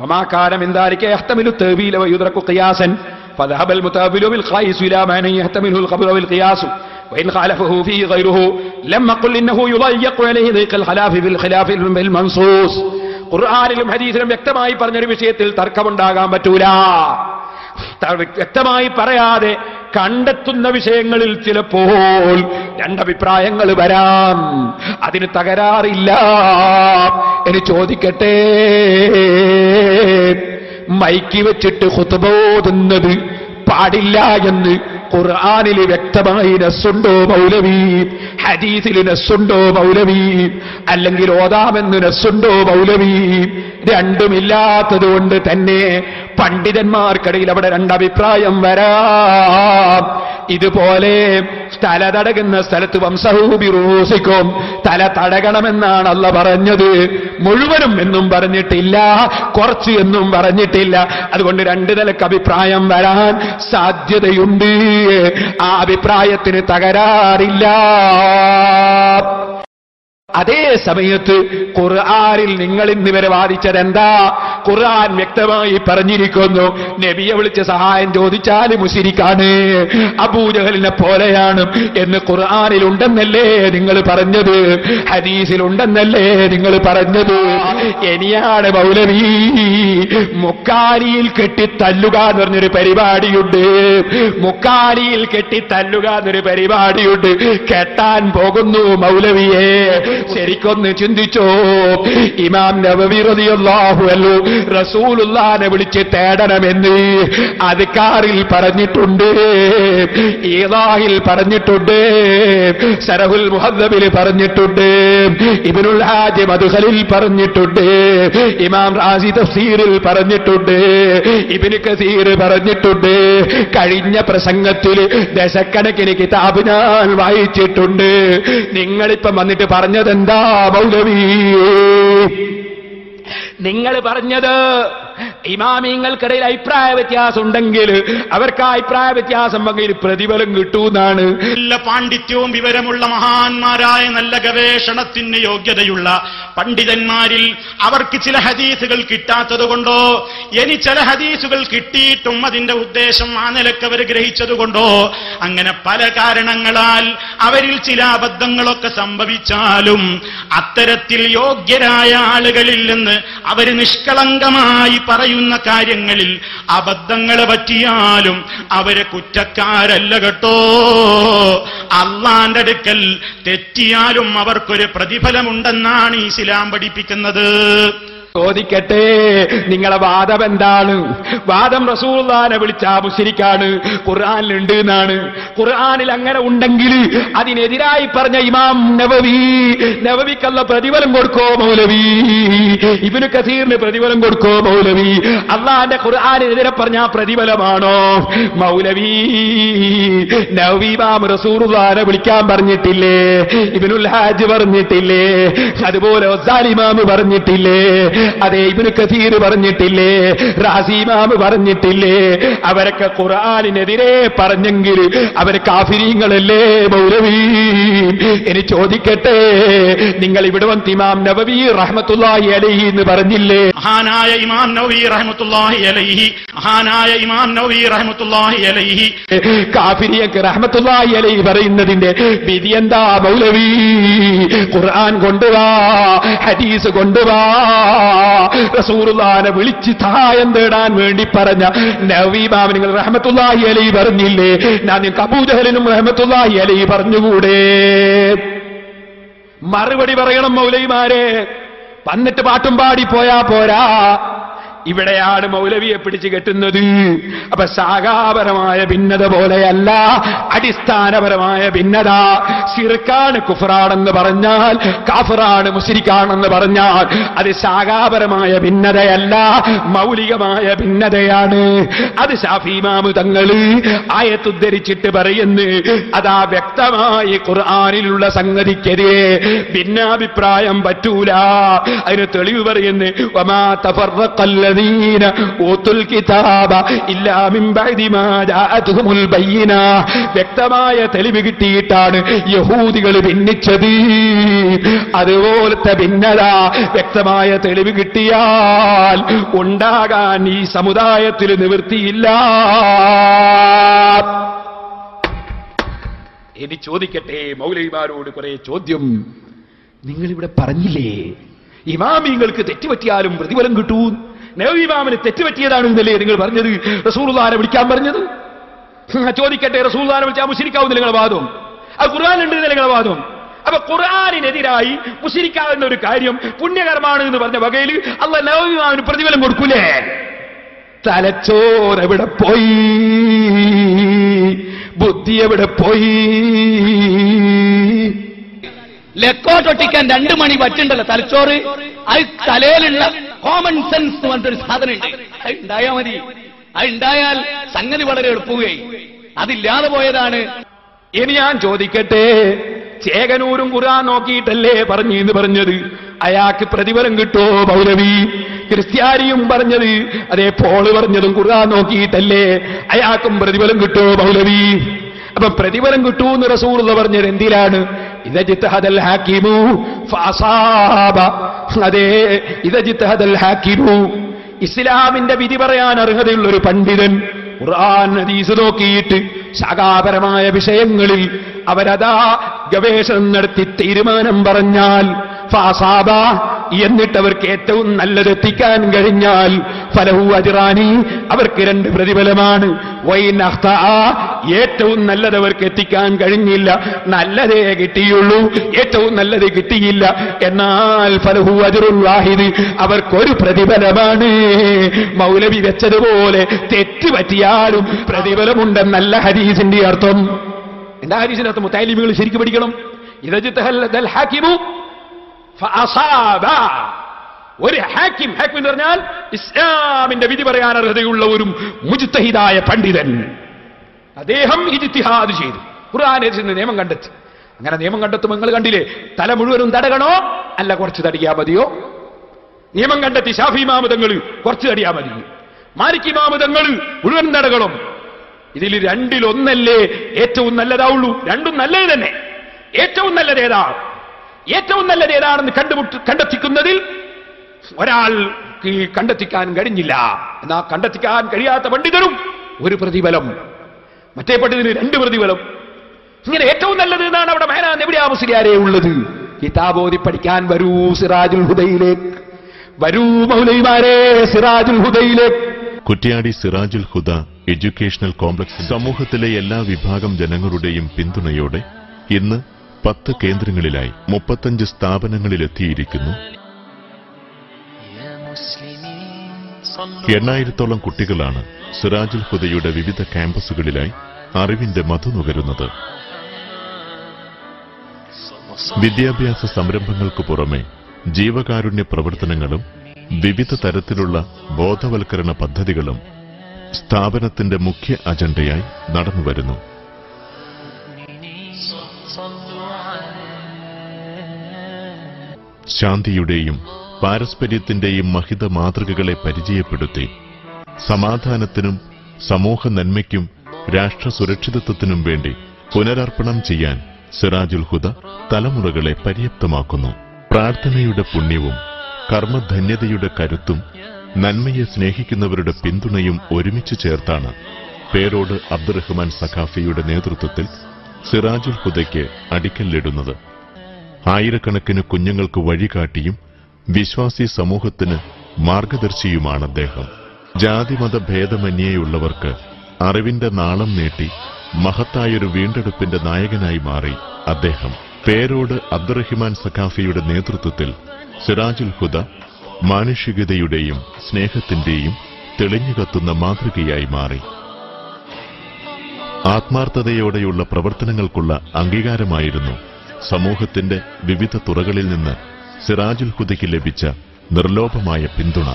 വമാ കാന മിൻ ദാലിക യഹ്തമിലു തഅവീല വയുദ്റകു ഖിയാസൻ ഫദഹബ അൽ മുതഅവ്വിലു ബിൽ ഖൈസ് ഇലാ മാ യഹ്തമിലു അൽ ഖബ്റ വൽ ഖിയാസ് വഇൻ ഖാലഫഹു ഫീഹി ഗൈറുഹു ലം യഖുൽ ഇന്നഹു യുളയ്യഖു അലൈഹി ദീഖൽ ഖിലാഫി ബിൽ ഖിലാഫി ബിൽ മൻസൂസ്. ഖുർആനിലും ഹദീസിലും വ്യക്തമായി പറഞ്ഞൊരു വിഷയത്തിൽ തർക്കമുണ്ടാകാൻ പറ്റൂല. വ്യക്തമായി പറയാതെ കണ്ടെത്തുന്ന വിഷയങ്ങളിൽ ചിലപ്പോൾ രണ്ടഭിപ്രായങ്ങൾ വരാം, അതിന് തകരാറില്ല. എന്ന് ചോദിക്കട്ടെ, മൈക്ക് വെച്ചിട്ട് ഖുത്ബ ഓതുന്നത് പാടില്ല എന്ന് ഖുർആനിൽ വ്യക്തമായി നസ്സുണ്ടോ മൗലവി? ഹദീസിൽ നസ്സുണ്ടോ മൗലവി? അല്ലെങ്കിൽ ഓതാമെന്ന് നസ്സുണ്ടോ മൗലവി? രണ്ടുമില്ലാത്തത് കൊണ്ട് തന്നെ പണ്ഡിതന്മാർക്കിടയിൽ അവിടെ രണ്ടഭിപ്രായം വരാം. ഇതുപോലെ തല തടകുന്ന സ്ഥലത്ത് വംസഹൂ ബിറൂസിക്കും, തല തടകണമെന്നാണ് അല്ലാഹ് പറഞ്ഞത്. മുഴുവനും എന്നും പറഞ്ഞിട്ടില്ല, കുറച്ച് എന്നും പറഞ്ഞിട്ടില്ല. അതുകൊണ്ട് രണ്ട് നിലക്ക് അഭിപ്രായം വരാൻ സാധ്യതയുണ്ട്. ആ അഭിപ്രായത്തിന് തകരാറില്ല. അതേ സമയത്ത് ഖുർആനിൽ നിങ്ങൾ ഇന്ന് വരെ വാദിച്ചതെന്താ? ഖുർആൻ വ്യക്തമായി പറഞ്ഞിരിക്കുന്നു, നബിയെ വിളിച്ച് സഹായം ചോദിച്ചാൽ മുശ്രിക്കാണ്, അബൂജഹലിനെ പോലെയാണ് എന്ന് ഖുർആനിൽ ഉണ്ടെന്നല്ലേ നിങ്ങൾ പറഞ്ഞത്? ഹദീസിൽ ഉണ്ടെന്നല്ലേ നിങ്ങൾ പറഞ്ഞത്? ഇനിയാണ് മൗലവി മുക്കാലിയിൽ കെട്ടി തല്ലുക എന്ന് പറഞ്ഞൊരു പരിപാടിയുണ്ട്. മുക്കാലിയിൽ കെട്ടി തല്ലുക എന്നൊരു പരിപാടിയുണ്ട്. കെട്ടാൻ പോകുന്നു മൗലവിയെ. ശരിക്കൊന്ന് ചിന്തിച്ചോ. ഇമാം നവവി റളിയല്ലാഹു അൻഹു റസൂലുള്ളാഹിനെ വിളിച്ച് തേടണമെന്ന് അദ്കാറിൽ പറഞ്ഞിട്ടുണ്ട്, ഈദാഹിൽ പറഞ്ഞിട്ടുണ്ട്, ശറഹുൽ മുഹദ്ദബിൽ പറഞ്ഞിട്ടുണ്ട്, ഇബ്നുൽ ഹാജി മദ്ഖലിൽ പറഞ്ഞിട്ടുണ്ട്, ഇമാം റാസി തഫ്സീറിൽ പറഞ്ഞിട്ടുണ്ട്, ഇബ്നു കസീർ പറഞ്ഞിട്ടുണ്ട്. കഴിഞ്ഞ പ്രസംഗത്തിൽ ദശക്കണക്കിന് കിതാബ് ഞാൻ വായിച്ചിട്ടുണ്ട്. നിങ്ങളിപ്പം വന്നിട്ട് പറഞ്ഞതെന്താ മൗലവി? നിങ്ങൾ പറഞ്ഞത് ഇമാമിങ്ങൾക്കിടയിൽ അഭിപ്രായ വ്യത്യാസം ഉണ്ടെങ്കിൽ അവർക്ക് ആ അഭിപ്രായ വ്യത്യാസം വകയിൽ പ്രതിഫലം കിട്ടൂന്നാണ്. നല്ല പാണ്ഡിത്യവും വിവരമുള്ള മഹാന്മാരായ നല്ല ഗവേഷണത്തിന് യോഗ്യതയുള്ള പണ്ഡിതന്മാരിൽ അവർക്ക് ചില ഹദീസുകൾ കിട്ടാത്തതുകൊണ്ടോ ഇനി ചില ഹദീസുകൾ കിട്ടിയിട്ടും അതിന്റെ ഉദ്ദേശം ആ നിലക്ക് അവർ ഗ്രഹിച്ചതുകൊണ്ടോ അങ്ങനെ പല കാരണങ്ങളാൽ അവരിൽ ചില അബദ്ധങ്ങളൊക്കെ സംഭവിച്ചാലും അത്തരത്തിൽ യോഗ്യരായ ആളുകളിൽ നിന്ന് അവർ നിഷ്കളങ്കമായി പറയുന്ന കാര്യങ്ങളിൽ അബദ്ധങ്ങളെ പറ്റിയാലും അവരെ കുറ്റക്കാരല്ല കേട്ടോ. അള്ളാന്റെ അടുക്കൽ തെറ്റിയാലും അവർക്കൊരു പ്രതിഫലമുണ്ടെന്നാണ് ഇസ്ലാം പഠിപ്പിക്കുന്നത്. ചോദിക്കട്ടെ, നിങ്ങളെ വാദം എന്താണ്? വാദം റസൂലുള്ളാഹിനെ വിളിച്ചാ മുശ്രിക്കാണ്, ഖുർആനിലുണ്ട് എന്നാണ്. ഖുർആനിൽ അങ്ങനെ ഉണ്ടെങ്കിൽ അതിനെതിരായി പറഞ്ഞ ഇമാം നവവിക്കല്ല പ്രതിഫലം കൊടുക്കോ മൗലവി? ഇബ്നു കസീറിന് പ്രതിഫലം കൊടുക്കോ മൗലവി? അള്ളാഹിന്റെ ഖുർആനിനെതിരെ പറഞ്ഞ പ്രതിഫലമാണോ മൗലവി? നവവി ഇമാം റസൂലുള്ളാഹിനെ വിളിക്കാൻ പറഞ്ഞിട്ടില്ലേ? ഇബ്നുൽ ഹാജ് പറഞ്ഞിട്ടില്ലേ? അതുപോലെ ഗസാലി ഇമാം പറഞ്ഞിട്ടില്ലേ? അതേ ഇബ്നു കസീർ പറഞ്ഞിട്ടില്ലേ? റാസി ഇമാം പറഞ്ഞിട്ടില്ലേ? അവരൊക്കെ ഖുർആനിനെതിരെ പറഞ്ഞെങ്കിൽ അവർ കാഫിരീങ്ങളല്ലേ മൗലവി? ഇനി ചോദിക്കട്ടെ, നിങ്ങൾ ഇവിടെ വന്ന് ഇമാം നവവി റഹ്മത്തുള്ളാഹി അലൈഹി എന്ന് പറഞ്ഞില്ലേ? മഹാനായ ഇമാം നവവി റഹ്മത്തുള്ളാഹി അലൈഹി, മഹാനായ ഇമാം നവവി റഹ്മത്തുള്ളാഹി അലൈഹി കാഫിരിയക്ക് റഹ്മത്തുള്ളാഹി അലൈഹി പറയുന്നതിന്റെ വിധി എന്താ മൗലവി? ഖുർആൻ കൊണ്ടുവാ, ഹദീസ് കൊണ്ടുവാ. റസൂലുള്ളാഹിനെ വിളിച്ച് സഹായം തേടാൻ വേണ്ടി പറഞ്ഞ നവവി ഇമാം നിങ്ങൾ റഹ്മത്തുള്ളാഹി അലൈഹി പറഞ്ഞില്ലേ? ഞാൻ നിങ്ങൾക്ക് അബൂജഹലിനും റഹ്മത്തുള്ളാഹി അലൈഹി പറഞ്ഞുകൂടെ? മറുപടി പറയണം മൗലവിമാരെ. വന്നിട്ട് പാട്ടും പാടി പോയാ പോരാ. ഇവിടെയാണ് മൗലവിയെ പിടിച്ചു കെട്ടുന്നത്. അപ്പൊ ശാഖാപരമായ ഭിന്നത പോലെയല്ല അടിസ്ഥാനപരമായ ഭിന്നത. ശിർക്കാണ് കുഫറാണെന്ന് പറഞ്ഞാൽ, കാഫിറാണ് മുശ്രിക്കാണെന്ന് പറഞ്ഞാൽ അത് ശാഖാപരമായ ഭിന്നതയല്ല, മൗലികമായ ഭിന്നതയാണ്. അത് ശാഫി ഇമാം തങ്ങള് ആയത്തുദ്ധരിച്ചിട്ട് പറയുന്നു. അതാ വ്യക്തമായി ഖുർആനിലുള്ള സംഗതിക്കെതിരെ ഭിന്നാഭിപ്രായം പറ്റൂല. അതിന് തെളിവ് പറയുന്നു. വമാ തഫറഖൽ വ്യക്തമായ തെളിവ് കിട്ടിയിട്ടാണ് യഹൂദികൾ ഭിന്നിച്ചത്. അതുപോലത്തെ ഭിന്നത വ്യക്തമായ തെളിവ് കിട്ടിയാൽ ഉണ്ടാകാൻ ഈ സമുദായത്തിൽ നിവൃത്തിയില്ല. ഇനി ചോദിക്കട്ടെ മൗലവിമാരോട് കുറെ ചോദ്യം. നിങ്ങളിവിടെ പറഞ്ഞില്ലേ ഇമാമിങ്ങൾക്ക് തെറ്റുപറ്റിയാലും പ്രതിഫലം കിട്ടൂ? നവവി ഇമാമിന് തെറ്റുപറ്റിയതാണെന്നല്ലേ നിങ്ങൾ പറഞ്ഞത്? റസൂലുള്ളാഹിനെ വിളിക്കാൻ പറഞ്ഞത്? ചോദിക്കട്ടെ, റസൂലുള്ളാഹിനെ വിളിച്ചാൽ മുശ്രിക്കാവുന്ന നിങ്ങളുടെ വാദം? അത് ഖുർആനിലുണ്ട് നിങ്ങളുടെ വാദം? അപ്പൊ ഖുർആനിനെതിരായി മുശ്രിക്കാവുന്ന ഒരു കാര്യം പുണ്യകർമാണ് എന്ന് പറഞ്ഞ വകയിൽ അല്ലാഹു നവവി ഇമാമിന് പ്രതിഫലം കൊടുക്കൂലേ? തലച്ചോറ് എവിടെ പോയി? ബുദ്ധി എവിടെ പോയി? ലെക്കോട്ടൊട്ടിക്കാൻ 2 മണി വറ്റുണ്ടല്ലോ തലച്ചോറ്. അത് തലയിലുള്ള കോമൺ സെൻസ് എന്ന് പറഞ്ഞൊരു സാധനം ഉണ്ട്. അത് ഉണ്ടായാൽ മതി. അത് ഉണ്ടായാൽ സംഗതി വളരെ എളുപ്പമായി. അതില്ലാതെ പോയതാണ്. ഇനി ഞാൻ ചോദിക്കട്ടെ, ചേകനൂരും ഖുർആൻ നോക്കിയിട്ടല്ലേ പറഞ്ഞെന്ന് പറഞ്ഞത്? അയാൾക്ക് പ്രതിഫലം കിട്ടോ മൗലവി? ക്രിസ്ത്യാനിയും പറഞ്ഞത് അതേ പോള് പറഞ്ഞതും ഖുർആൻ നോക്കിയിട്ടല്ലേ? അയാൾക്കും പ്രതിഫലം കിട്ടോ മൗലവി? അപ്പൊ പ്രതിഫലം കിട്ടൂന്ന് റസൂലുള്ളാഹി പറഞ്ഞത് എന്തിനാണ്? ഇദജ്തഹദൽ ഹാകിമു ഫഅസാബ. അതേ ഇദജ്തഹദൽ ഹാകിമു, ഇസ്ലാമിന്റെ വിധി പറയാൻ അർഹതയുള്ള ഒരു പണ്ഡിതൻ ഖുർആൻ ഹദീസ് നോക്കിയിട്ട് ശാഖാപരമായ വിഷയങ്ങളിൽ അവരതാ ഗവേഷണം നടത്തി തീരുമാനം പറഞ്ഞാൽ ഫഅസാബ, എന്നിട്ട് അവർക്ക് ഏറ്റവും നല്ലതെത്തിക്കാൻ കഴിഞ്ഞാൽ ഫലഹു അജ്റാനി, അവർക്ക് 2 പ്രതിഫലമാണ്. വൈൻ അഖ്തഅ, ഏറ്റവും നല്ലത് അവർക്ക് എത്തിക്കാൻ കഴിഞ്ഞില്ല, നല്ലതേ കിട്ടിയുള്ളൂ, ഏറ്റവും നല്ലത് കിട്ടിയില്ല, എന്നാൽ ഫലഹു അജ്റുൻ വാഹിദ്, അവർക്കൊരു പ്രതിഫലമാണ്. മൗലവി വെച്ചതുപോലെ തെറ്റ് പറ്റിയാലും പ്രതിഫലമുണ്ടെന്നല്ല ഹദീസിന്റെ അർത്ഥം. എന്താ ഹദീസിന്റെ അർത്ഥം? മുത്തഅല്ലിമുകൾ ശരിക്കും പഠിക്കണം. ഇദജ്തഹദൽ ഹാകിമു ഫഅസാബ, ഒരു ഹാക്കിം, ഹാക്കിം എന്ന് പറഞ്ഞാൽ ഇസ്ലാമിന്റെ വിധി പറയാൻ അർഹതയുള്ള ഒരു മുജ്തഹിദായ പണ്ഡിതൻ, അദ്ദേഹം ഇജ്തിഹാദ് ചെയ്തു, ഖുർആനിൽ നിയമം കണ്ടെത്തി. അങ്ങനെ നിയമം കണ്ടെത്തുമ്പോൾ നിങ്ങൾ കണ്ടില്ലേ, തല മുഴുവനും തടകണോ അല്ല കുറച്ച് തടിയാ മതിയോ? നിയമം കണ്ടെത്തി ശാഫി ഇമാം തങ്ങൾ കുറച്ച് തടിയാ മതി, മാലിക് ഇമാം തങ്ങൾ മുഴുവൻ തടകണം. ഇതിൽ 2-1 ഏറ്റവും നല്ലതാവുള്ളൂ. 2 നല്ലത് തന്നെ. ഏറ്റവും നല്ലത് ഏതാ? ഏറ്റവും നല്ലത് ഏതാണെന്ന് കണ്ടെത്തിക്കുന്നതിൽ ഒരാൾക്ക് കണ്ടെത്തിക്കാൻ കഴിഞ്ഞില്ല. എന്നാ കണ്ടെത്തിക്കാൻ കഴിയാത്ത പണ്ഡിതനും ഒരു പ്രതിഫലം, മറ്റേ പണ്ഡിതന് 2 പ്രതിഫലം. ഇങ്ങനെ ഏറ്റവും നല്ലത് എന്നാണ് അവിടെ മഹാനാണ് എവിടെയാ മുസ്ലിയാരെ ഉള്ളത്? കിതാബോധി പഠിക്കാൻ വരൂ സിറാജുൽ ഹുദയിലേക്ക്, വരൂ മൗലവിമാരെ സിറാജുൽ ഹുദയിലേക്ക്. കുറ്റ്യാടി സിറാജുൽ ഹുദ എഡ്യൂക്കേഷണൽ കോംപ്ലക്സ് സമൂഹത്തിലെ എല്ലാ വിഭാഗം ജനങ്ങളുടെയും പിന്തുണയോടെ ഇന്ന് 10 കേന്ദ്രങ്ങളിലായി 35 സ്ഥാപനങ്ങളിലെത്തിയിരിക്കുന്നു. 8,000-ഓളം കുട്ടികളാണ് സിറാജുൽ ഹുദയുടെ വിവിധ ക്യാമ്പസുകളിലായി അറിവിന്റെ മധു നുകരുന്നത്. വിദ്യാഭ്യാസ സംരംഭങ്ങൾക്ക് പുറമെ ജീവകാരുണ്യ പ്രവർത്തനങ്ങളും വിവിധ തരത്തിലുള്ള ബോധവൽക്കരണ പദ്ധതികളും സ്ഥാപനത്തിന്റെ മുഖ്യ അജണ്ടയായി നടന്നുവരുന്നു. ശാന്തിയുടെയും പാരസ്പര്യത്തിന്റെയും മഹിത മാതൃകകളെ പരിചയപ്പെടുത്തി സമാധാനത്തിനും സമൂഹ നന്മയ്ക്കും രാഷ്ട്ര സുരക്ഷിതത്വത്തിനും വേണ്ടി പുനരർപ്പണം ചെയ്യാൻ സിറാജുൽ ഹുദ തലമുറകളെ പര്യാപ്തമാക്കുന്നു. പ്രാർത്ഥനയുടെ പുണ്യവും കർമ്മധന്യതയുടെ കരുത്തും നന്മയെ സ്നേഹിക്കുന്നവരുടെ പിന്തുണയും ഒരുമിച്ച് ചേർത്താണ് പേരോട് അബ്ദുറഹ്മാൻ സഖാഫിയുടെ നേതൃത്വത്തിൽ സിറാജുൽ ഹുദയ്ക്ക് അടിക്കല്ലിടുന്നത്. ആയിരക്കണക്കിന് കുഞ്ഞുങ്ങൾക്ക് വഴികാട്ടിയും വിശ്വാസി സമൂഹത്തിന് മാർഗദർശിയുമാണ് അദ്ദേഹം. ജാതിമത ഭേദമന്യേയുള്ളവർക്ക് അറിവിന്റെ നാളം നീട്ടി മഹത്തായൊരു വീണ്ടെടുപ്പിന്റെ നായകനായി മാറി അദ്ദേഹം. പേരോട് അബ്ദുറഹ്മാൻ സഖാഫിയുടെ നേതൃത്വത്തിൽ സിറാജുൽ ഹുദ മാനുഷികതയുടെയും സ്നേഹത്തിന്റെയും തെളിഞ്ഞുകത്തുന്ന മാതൃകയായി മാറി. ആത്മാർത്ഥതയോടെയുള്ള പ്രവർത്തനങ്ങൾക്കുള്ള അംഗീകാരമായിരുന്നു സമൂഹത്തിന്റെ വിവിധ തുറകളിൽ നിന്ന് സിറാജുൽ ഹുദയ്ക്ക് ലഭിച്ച നിർലോഭമായ പിന്തുണ.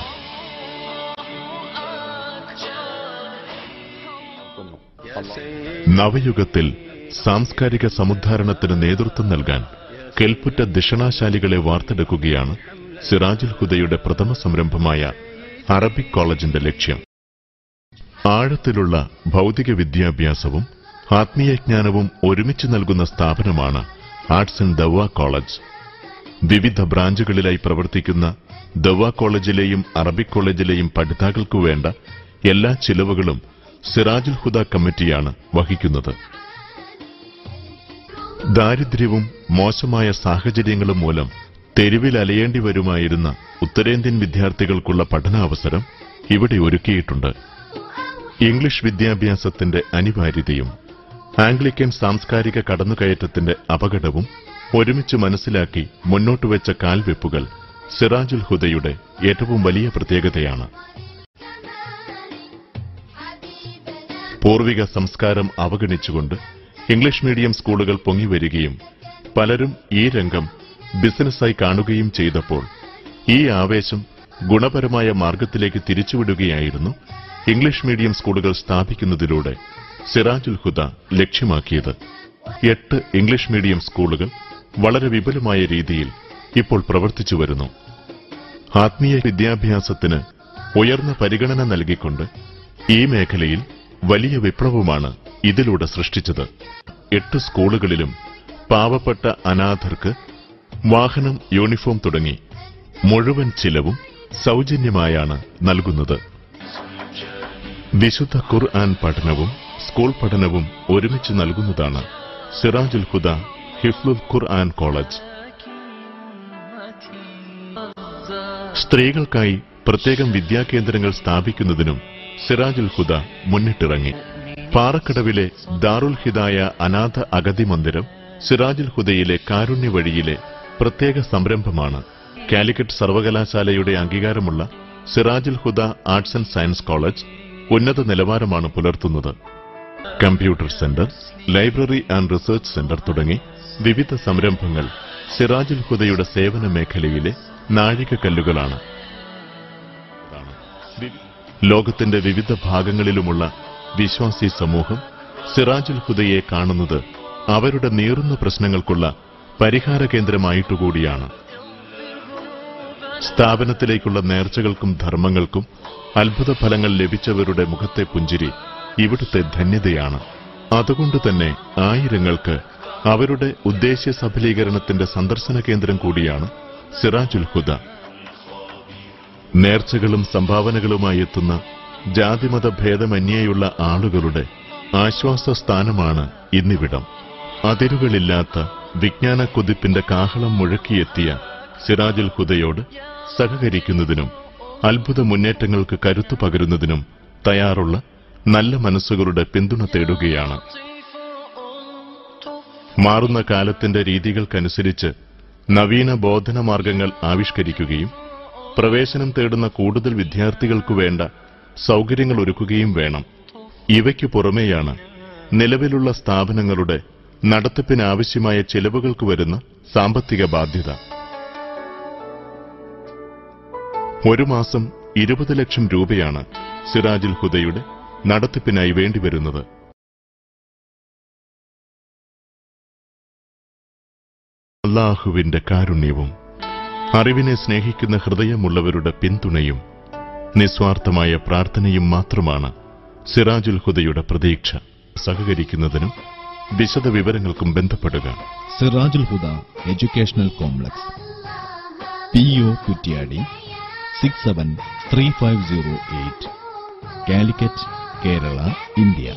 നവയുഗത്തിൽ സാംസ്കാരിക സമുദ്ധാരണത്തിന് നേതൃത്വം നൽകാൻ കെൽപ്പുറ്റ ദിഷണാശാലികളെ വാർത്തെടുക്കുകയാണ് സിറാജുൽ ഹുദയുടെ പ്രഥമ സംരംഭമായ അറബിക് കോളേജിന്റെ ലക്ഷ്യം. ആഴത്തിലുള്ള ഭൗതിക വിദ്യാഭ്യാസവും ആത്മീയജ്ഞാനവും ഒരുമിച്ച് നൽകുന്ന സ്ഥാപനമാണ് ആർട്സ് ആൻഡ് ദവ്വ കോളേജ്. വിവിധ ബ്രാഞ്ചുകളിലായി പ്രവർത്തിക്കുന്ന ദവ്വ കോളേജിലെയും അറബിക് കോളേജിലെയും പഠിതാക്കൾക്കു വേണ്ട എല്ലാ ചിലവുകളും സിറാജുൽ ഹുദ കമ്മിറ്റിയാണ് വഹിക്കുന്നത്. ദാരിദ്ര്യവും മോശമായ സാഹചര്യങ്ങളും മൂലം തെരുവിൽ അലയേണ്ടി വരുമായിരുന്ന ഉത്തരേന്ത്യൻ വിദ്യാർത്ഥികൾക്കുള്ള പഠനാവസരം ഇവിടെ ഒരുക്കിയിട്ടുണ്ട്. ഇംഗ്ലീഷ് വിദ്യാഭ്യാസത്തിന്റെ അനിവാര്യതയും ആംഗ്ലിക്കൻ സാംസ്കാരിക കടന്നുകയറ്റത്തിന്റെ അപകടവും ഒരുമിച്ച് മനസ്സിലാക്കി മുന്നോട്ടുവെച്ച കാൽവെപ്പുകൾ സിറാജുൽ ഹുദയുടെ ഏറ്റവും വലിയ പ്രത്യേകതയാണ്. പൂർവിക സംസ്കാരം അവഗണിച്ചുകൊണ്ട് ഇംഗ്ലീഷ് മീഡിയം സ്കൂളുകൾ പൊങ്ങിവരികയും പലരും ഈ രംഗം ബിസിനസ്സായി കാണുകയും ചെയ്തപ്പോൾ ഈ ആവേശം ഗുണപരമായ മാർഗത്തിലേക്ക് തിരിച്ചുവിടുകയായിരുന്നു ഇംഗ്ലീഷ് മീഡിയം സ്കൂളുകൾ സ്ഥാപിക്കുന്നതിലൂടെ സിറാജുൽ ഹുദ ലക്ഷ്യമാക്കിയത്. 8 ഇംഗ്ലീഷ് മീഡിയം സ്കൂളുകൾ വളരെ വിപുലമായ രീതിയിൽ ഇപ്പോൾ പ്രവർത്തിച്ചുവരുന്നു. ആത്മീയ വിദ്യാഭ്യാസത്തിന് ഉയർന്ന പരിഗണന നൽകിക്കൊണ്ട് ഈ മേഖലയിൽ വലിയ വിപ്ലവമാണ് ഇതിലൂടെ സൃഷ്ടിച്ചത്. 8 സ്കൂളുകളിലും പാവപ്പെട്ട അനാഥർക്ക് വാഹനം, യൂണിഫോം തുടങ്ങി മുഴുവൻ ചിലവും സൗജന്യമായാണ് നൽകുന്നത്. വിശുദ്ധ ഖുർആൻ പഠനവും സ്കൂൾ പഠനവും ഒരുമിച്ച് നൽകുന്നതാണ് സിറാജുൽ ഹുദ ഹിഫ്ലുൽ ഖുർആൻ കോളേജ്. സ്ത്രീകൾക്കായി പ്രത്യേകം വിദ്യാകേന്ദ്രങ്ങൾ സ്ഥാപിക്കുന്നതിനും സിറാജുൽ ഹുദ മുന്നിട്ടിറങ്ങി. പാറക്കടവിലെ ദാറുൽ ഹിദായ അനാഥ അഗതി മന്ദിരം സിറാജുൽ ഹുദയിലെ കാരുണ്യ വഴിയിലെ പ്രത്യേക സംരംഭമാണ്. കാലിക്കറ്റ് സർവകലാശാലയുടെ അംഗീകാരമുള്ള സിറാജുൽ ഹുദ ആർട്സ് ആൻഡ് സയൻസ് കോളേജ് ഉന്നത നിലവാരമാണ് പുലർത്തുന്നത്. Computer centre, library and research centre തുടങ്ങി വിവിധ സംരംഭങ്ങൾ സിറാജുൽ ഹുദയുടെ സേവന മേഖലയിലെ നാഴികക്കല്ലുകളാണ്. ലോകത്തിന്റെ വിവിധ ഭാഗങ്ങളിലുമുള്ള വിശ്വാസി സമൂഹം സിറാജുൽ ഹുദയെ കാണുന്നത് അവരുടെ നീറുന്ന പ്രശ്നങ്ങൾക്കുള്ള പരിഹാര കേന്ദ്രമായിട്ടുകൂടിയാണ്. സ്ഥാപനത്തിലേക്കുള്ള നേർച്ചകൾക്കും ധർമ്മങ്ങൾക്കും അത്ഭുത ഫലങ്ങൾ ലഭിച്ചവരുടെ മുഖത്തെ പുഞ്ചിരി ഇവിടുത്തെ ധന്യതയാണ്. അതുകൊണ്ടുതന്നെ ആയിരങ്ങൾക്ക് അവരുടെ ഉദ്ദേശ്യ സഫലീകരണത്തിന്റെ സന്ദർശന കേന്ദ്രം കൂടിയാണ് സിറാജുൽ ഹുദ. നേർച്ചകളും സംഭാവനകളുമായി എത്തുന്ന ജാതിമത ഭേദമന്യേയുള്ള ആളുകളുടെ ആശ്വാസസ്ഥാനമാണ് ഇന്നിവിടം. അതിരുകളില്ലാത്ത വിജ്ഞാന കുതിപ്പിന്റെ കാഹളം മുഴക്കിയെത്തിയ സിറാജുൽ ഹുദയോട് സഹകരിക്കുന്നതിനും അത്ഭുത മുന്നേറ്റങ്ങൾക്ക് കരുത്തു പകരുന്നതിനും തയ്യാറുള്ള നല്ല മനസ്സുകളുടെ പിന്തുണ തേടുകയാണ്. മാറുന്ന കാലത്തിന്റെ രീതികൾക്കനുസരിച്ച് നവീന ബോധന മാർഗങ്ങൾ ആവിഷ്കരിക്കുകയും പ്രവേശനം തേടുന്ന കൂടുതൽ വിദ്യാർത്ഥികൾക്കു വേണ്ട സൗകര്യങ്ങൾ ഒരുക്കുകയും വേണം. ഇവയ്ക്കു പുറമെയാണ് നിലവിലുള്ള സ്ഥാപനങ്ങളുടെ നടത്തിപ്പിനാവശ്യമായ ചെലവുകൾക്ക് വരുന്ന സാമ്പത്തിക ബാധ്യത. ഒരു മാസം 20 ലക്ഷം രൂപയാണ് സിറാജുൽ ഹുദയുടെ നടത്തിപ്പിനായി വേണ്ടിവരുന്നത്. അല്ലാഹുവിന്റെ കാരുണ്യവും അറിവിനെ സ്നേഹിക്കുന്ന ഹൃദയമുള്ളവരുടെ പിന്തുണയും നിസ്വാർത്ഥമായ പ്രാർത്ഥനയും മാത്രമാണ് സിറാജുൽ ഹുദയുടെ പ്രതീക്ഷ. സഹകരിക്കുന്നതിനും വിശദ വിവരങ്ങൾക്കും ബന്ധപ്പെടുക. Sirajul Huda educational complex, PO Kuttiadi 673508, Calicut, Kerala, India.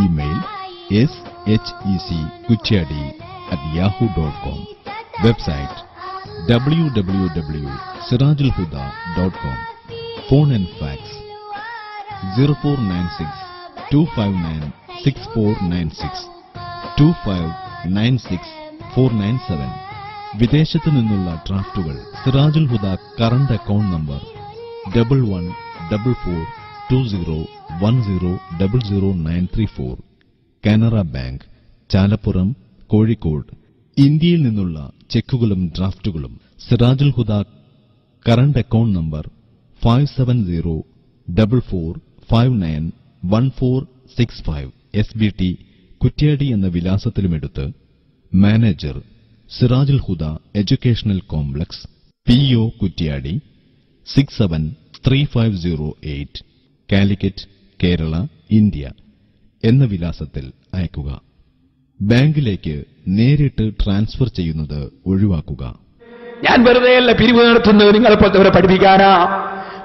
Email sheckutyadi@yahoo.com. Website www.sirajulhuda.com. Phone and fax 0496-259-6496, 2596-497. വിദേശത്തു നിന്നുള്ള ഡ്രാഫ്റ്റുകൾ Sirajul Huda current account number 11442010000934, Canara bank, Chalappuram, Kozhikode. ഇന്ത്യയിൽ നിന്നുള്ള ചെക്കുകളും ഡ്രാഫ്റ്റുകളും Sirajul Huda current account number 5704459146 SBT Kuttiadi എന്ന വിലാസത്തിലുമെടുത്ത് manager Sirajul Huda educational complex, PO Kuttiadi 673508, Calicut, Kerala, India എന്ന വിലാസത്തിൽ അയക്കുക. ബാങ്കിലേക്ക് നേരിട്ട് ട്രാൻസ്ഫർ ചെയ്യുന്നത് ഒഴിവാക്കുക. ഞാൻ വെറുതെയല്ല പിരിവ് നടത്തുന്നത് നിങ്ങളെപ്പോലത്തെ പഠിപ്പിക്കാനാ.